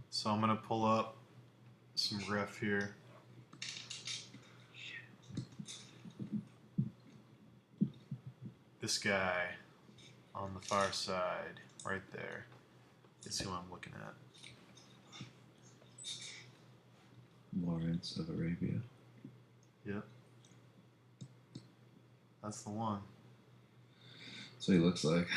So I'm going to pull up some ref here. This guy on the far side, right there, is who I'm looking at. Lawrence of Arabia. Yep. That's the one. That's what he looks like.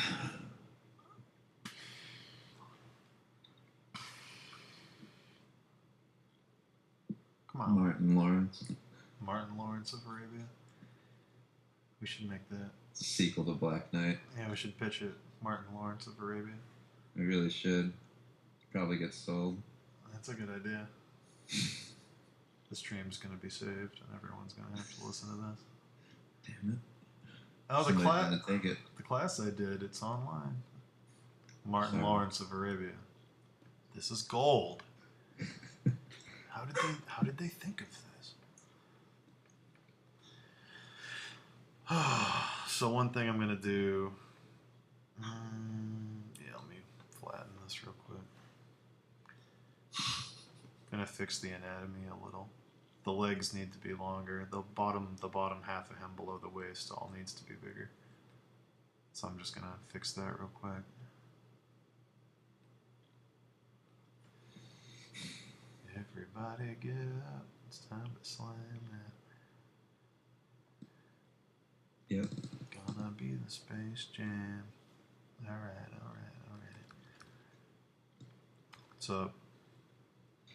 Come on. Martin Lawrence. Martin Lawrence of Arabia. We should make that. Sequel to Black Knight. Yeah, we should pitch it. Martin Lawrence of Arabia. We really should. Probably get sold. That's a good idea. The stream's going to be saved, and everyone's going to have to listen to this. Damn it. Oh, the Somebody's gonna take it. The class I did, it's online. Martin Sorry. Lawrence of Arabia. This is gold. How did they think of this? So one thing I'm gonna do. Yeah, let me flatten this real quick. Gonna fix the anatomy a little. The legs need to be longer. The bottom half of him below the waist all needs to be bigger. So I'm just gonna fix that real quick. Everybody get up. It's time to slam that. Yep. Gonna be the Space Jam. Alright. What's up?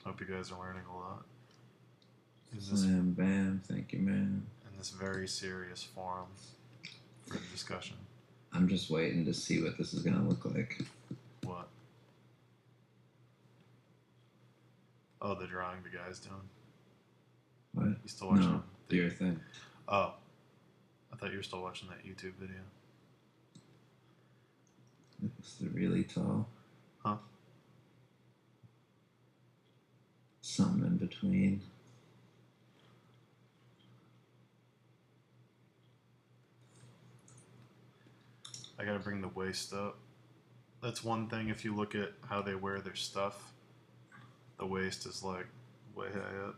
Hope you guys are learning a lot. Slam, bam, thank you, man. In this very serious forum for the discussion. I'm just waiting to see what this is going to look like. What? Oh, the drawing the guy's doing. What? You still watching? No, do your thing. Oh. I thought you were still watching that YouTube video. It's really tall. Huh? Something in between. I gotta bring the waist up. That's one thing. If you look at how they wear their stuff, the waist is like way high up.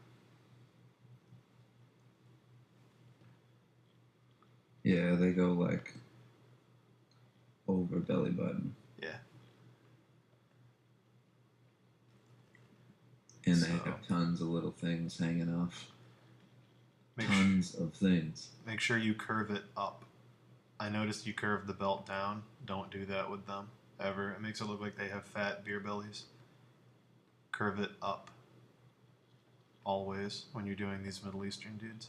Yeah, they go like over belly button. Yeah. And So, they have tons of little things hanging off. make Tons of things. Make sure you curve it up. I noticed you curve the belt down. Don't do that with them ever. It makes it look like they have fat beer bellies. Curve it up. Always when you're doing these Middle Eastern dudes.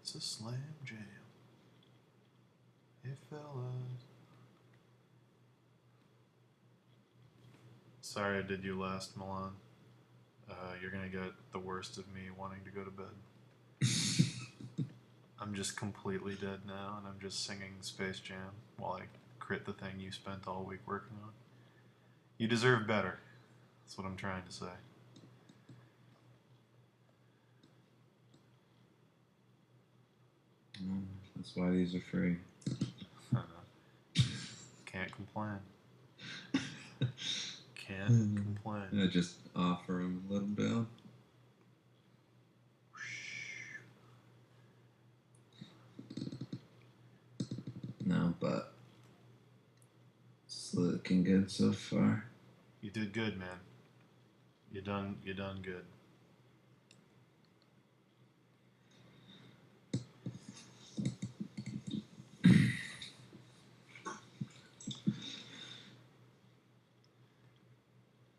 It's a slam jam. Hey fellas. Sorry I did you last, Milan. You're gonna get the worst of me wanting to go to bed. I'm just completely dead now, and I'm just singing Space Jam while I crit the thing you spent all week working on. You deserve better. That's what I'm trying to say. That's why these are free. Can't complain. Can't complain. I just offer them and let them down. No, but it's looking good so far. You did good, man. You done good.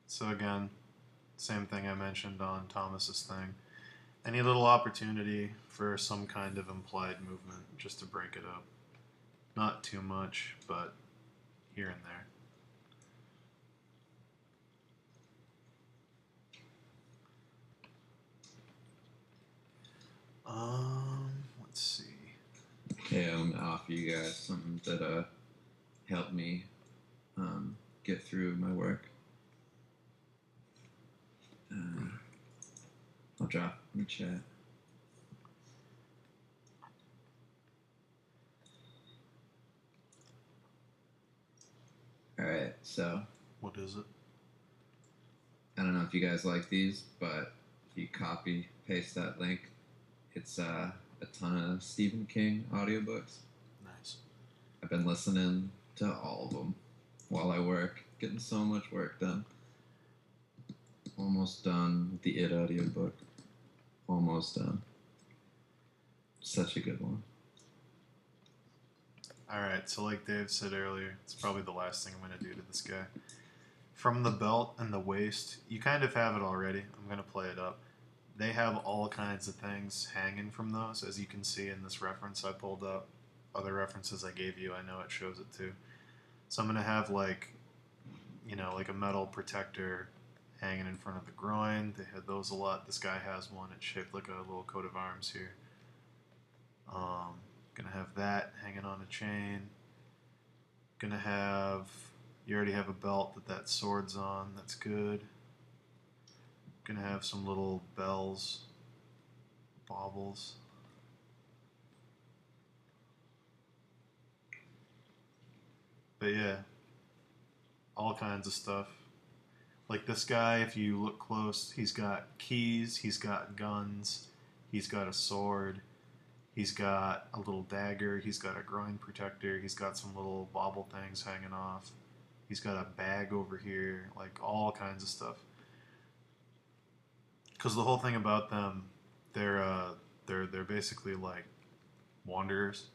So again, same thing I mentioned on Thomas's thing. Any little opportunity for some kind of implied movement just to break it up. Not too much, but here and there. Let's see. Yeah, I'm gonna offer you guys something that helped me get through my work. I'll drop it in the chat. Alright, so What is it? I don't know if you guys like these, but if you copy, paste that link, it's a ton of Stephen King audiobooks. Nice. I've been listening to all of them while I work, getting so much work done. Almost done with the It audiobook. Almost done. Such a good one. Alright, so like Dave said earlier, it's probably the last thing I'm going to do to this guy. From the belt and the waist, you kind of have it already. I'm going to play it up. They have all kinds of things hanging from those, as you can see in this reference I pulled up. Other references I gave you, I know it shows it too. So I'm going to have like a metal protector hanging in front of the groin. They had those a lot. This guy has one. It's shaped like a little coat of arms here. Gonna have that hanging on a chain. Gonna have, you already have a belt that sword's on. That's good. Gonna have some little bells, baubles. But yeah, all kinds of stuff. Like this guy, if you look close, he's got keys, he's got guns, he's got a sword, he's got a little dagger, he's got a groin protector, he's got some little bauble things hanging off, he's got a bag over here, like all kinds of stuff. Because the whole thing about them, they're basically like wanderers,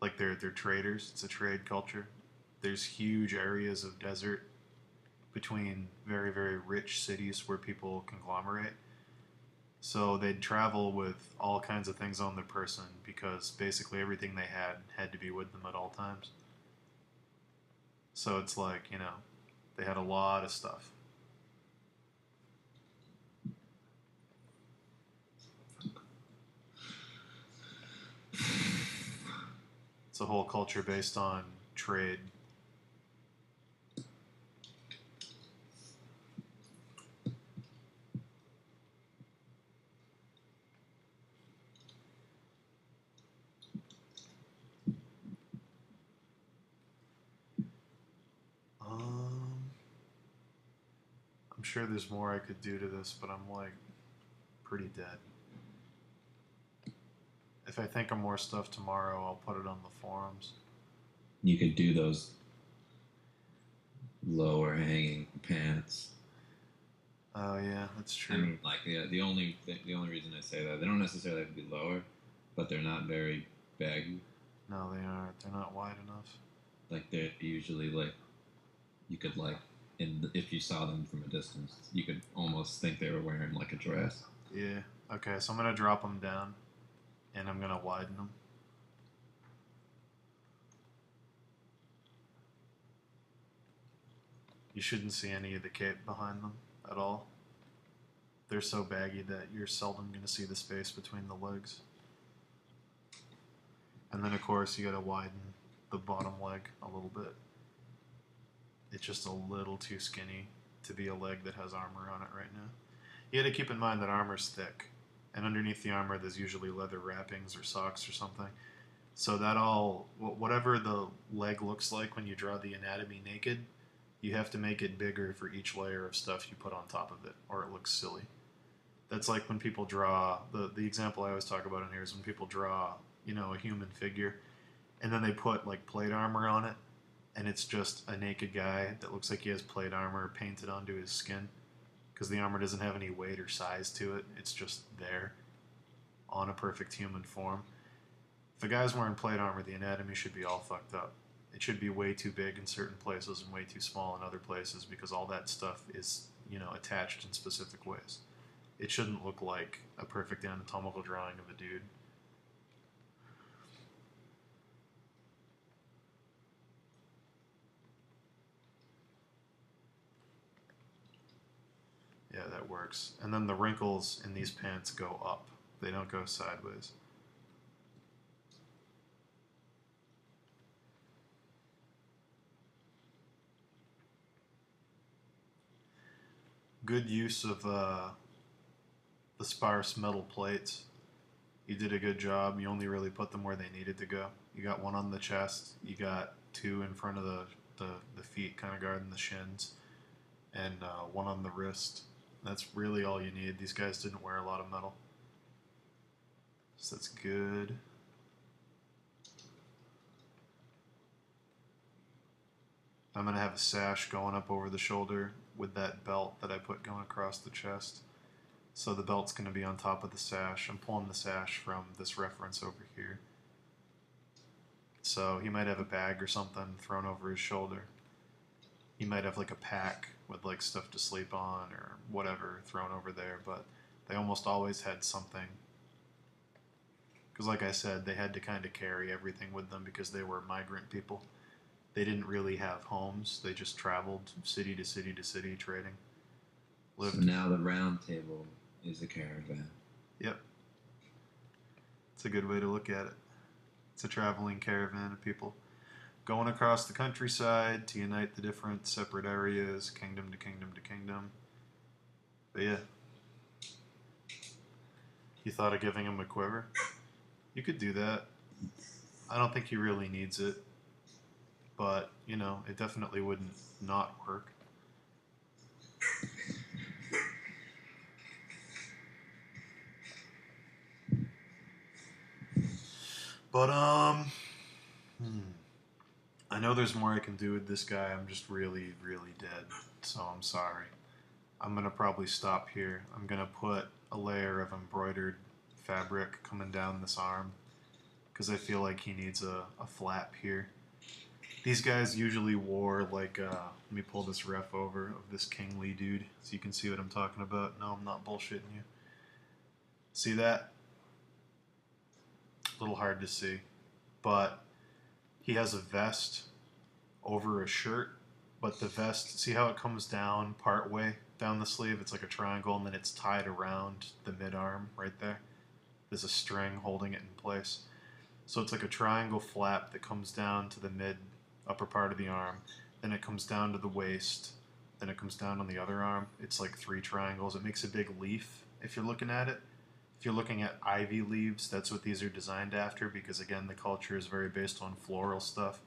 like they're traders. It's a trade culture. There's huge areas of desert between very, very rich cities where people conglomerate. So they'd travel with all kinds of things on their person because basically everything they had to be with them at all times. So it's like, they had a lot of stuff. It's a whole culture based on trade. sure there's more I could do to this, but I'm like pretty dead. If I think of more stuff tomorrow, I'll put it on the forums. You could do those lower hanging pants. Oh yeah, that's true. I mean, like the only reason I say that, they don't necessarily have to be lower, but they're not very baggy. No, they aren't. They're not wide enough. Like they're usually like you could like if you saw them from a distance, you could almost think they were wearing like a dress. Yeah. Okay, so I'm gonna drop them down, and I'm gonna widen them. You shouldn't see any of the cape behind them at all. They're so baggy that you're seldom going to see the space between the legs. And then, of course, you got to widen the bottom leg a little bit. It's just a little too skinny to be a leg that has armor on it right now. You got to keep in mind that armor's thick, and underneath the armor there's usually leather wrappings or socks or something. So that all, whatever the leg looks like when you draw the anatomy naked, you have to make it bigger for each layer of stuff you put on top of it, or it looks silly. That's like when people draw, the example I always talk about in here is when people draw, a human figure, and then they put like plate armor on it, and it's just a naked guy that looks like he has plate armor painted onto his skin, because the armor doesn't have any weight or size to it, it's just there, on a perfect human form. If a guy's wearing plate armor, the anatomy should be all fucked up. It should be way too big in certain places and way too small in other places because all that stuff is, attached in specific ways. It shouldn't look like a perfect anatomical drawing of a dude. Yeah, that works. And then the wrinkles in these pants go up. They don't go sideways. Good use of the sparse metal plates. You did a good job. You only really put them where they needed to go. You got one on the chest. You got two in front of the feet, kind of guarding the shins, and one on the wrist. That's really all you need. These guys didn't wear a lot of metal. So that's good. I'm going to have a sash going up over the shoulder with that belt that I put going across the chest. So the belt's going to be on top of the sash. I'm pulling the sash from this reference over here. So he might have a bag or something thrown over his shoulder. He might have like a pack with like stuff to sleep on or whatever thrown over there, but they almost always had something. Because like I said, they had to kind of carry everything with them because they were migrant people. They didn't really have homes. They just traveled city to city to city trading. Lived. So now the round table is a caravan. Yep. It's a good way to look at it. It's a traveling caravan of people going across the countryside to unite the different separate areas, kingdom to kingdom to kingdom. But yeah. You thought of giving him a quiver? You could do that. I don't think he really needs it. But, it definitely wouldn't not work. But, I know there's more I can do with this guy. I'm just really, really dead. So I'm sorry. I'm going to probably stop here. I'm going to put a layer of embroidered fabric coming down this arm because I feel like he needs a flap here. These guys usually wore like, let me pull this ref over of this King Lee dude so you can see what I'm talking about. No, I'm not bullshitting you. See that? A little hard to see. But he has a vest over a shirt, but the vest, see how it comes down part way down the sleeve? It's like a triangle and then it's tied around the mid-arm right there. There's a string holding it in place. So it's like a triangle flap that comes down to the upper part of the arm, then it comes down to the waist, then it comes down on the other arm. It's like 3 triangles. It makes a big leaf if you're looking at it. If you're looking at ivy leaves, that's what these are designed after because, again, the culture is very based on floral stuff.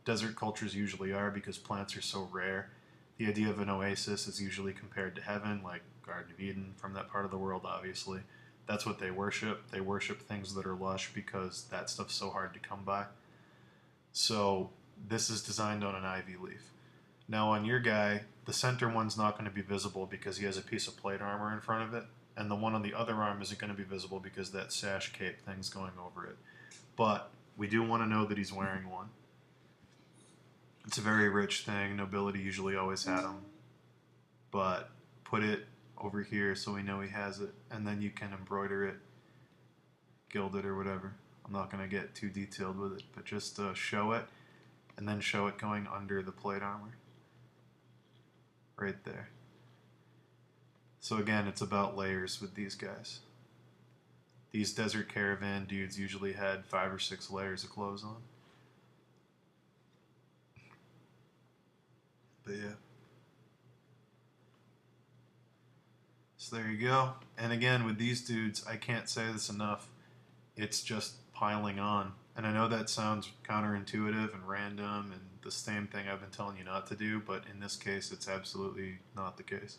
Desert cultures usually are because plants are so rare The idea of an oasis is usually compared to heaven, like Garden of Eden from that part of the world, obviously. That's what they worship. They worship things that are lush because that stuff's so hard to come by. So this is designed on an ivy leaf. Now on your guy, the center one's not going to be visible because he has a piece of plate armor in front of it, and the one on the other arm isn't going to be visible because that sash cape thing's going over it. But we do want to know that he's wearing one. It's a very rich thing. Nobility usually always had them. But put it over here so we know he has it, and then you can embroider it, gild it, or whatever. I'm not going to get too detailed with it, but just show it, and then show it going under the plate armor. Right there. So again, it's about layers with these guys. These desert caravan dudes usually had 5 or 6 layers of clothes on. But yeah. So there you go. And again, with these dudes, I can't say this enough. It's just piling on. And I know that sounds counterintuitive and random and the same thing I've been telling you not to do, but in this case, it's absolutely not the case.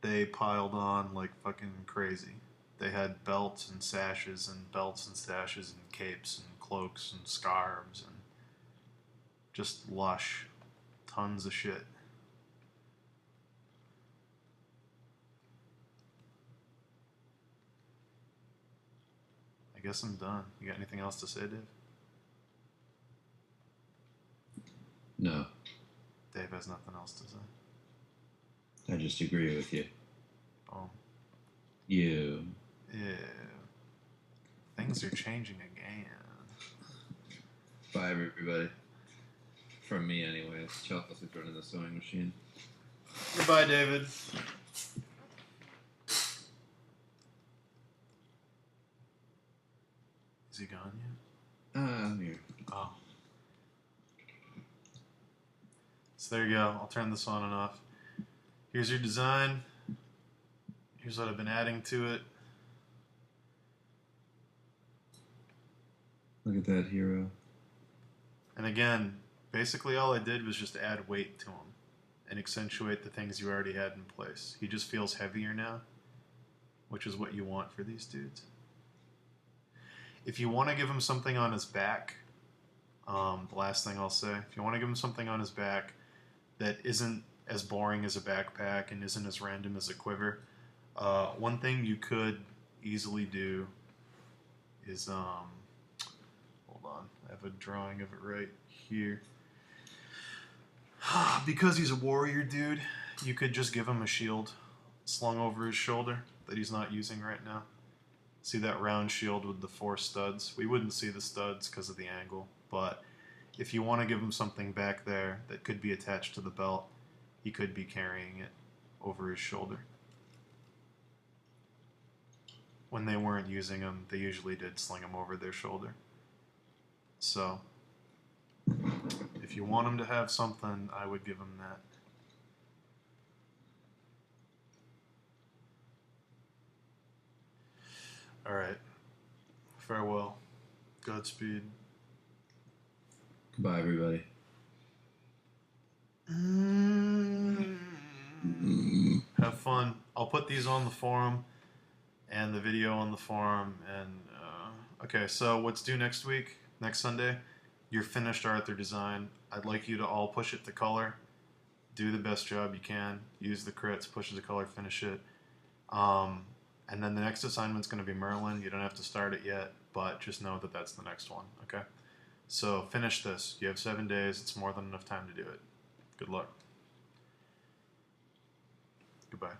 They piled on like fucking crazy. They had belts and sashes and belts and sashes and capes and cloaks and scarves and just lush. Tons of shit. I guess I'm done. You got anything else to say, Dave? No. Dave has nothing else to say. I just agree with you. Boom. You. Yeah. Things are changing again. Bye, everybody. From me, anyways. Chelsea's running the sewing machine. Goodbye, David. Is he gone yet? I'm here. Oh. So there you go. I'll turn this on and off. Here's your design. Here's what I've been adding to it. Look at that hero. And again, basically all I did was just add weight to him and accentuate the things you already had in place. He just feels heavier now, which is what you want for these dudes. If you want to give him something on his back, the last thing I'll say, if you want to give him something on his back that isn't as boring as a backpack and isn't as random as a quiver, one thing you could easily do is, hold on, I have a drawing of it right here. Because he's a warrior dude, you could just give him a shield slung over his shoulder that he's not using right now. See that round shield with the 4 studs? We wouldn't see the studs because of the angle, but if you want to give him something back there that could be attached to the belt, he could be carrying it over his shoulder. When they weren't using them, they usually did sling them over their shoulder. So, if you want him to have something, I would give him that. Alright. Farewell. Godspeed. Goodbye, everybody. Have fun. I'll put these on the forum and the video on the forum. And okay, so what's due next week? Next Sunday? Your finished Arthur design. I'd like you to all push it to color. Do the best job you can. Use the crits, push it to color, finish it. And then the next assignment's going to be Merlin. You don't have to start it yet, but just know that that's the next one, okay? So finish this. You have 7 days. It's more than enough time to do it. Good luck. Goodbye.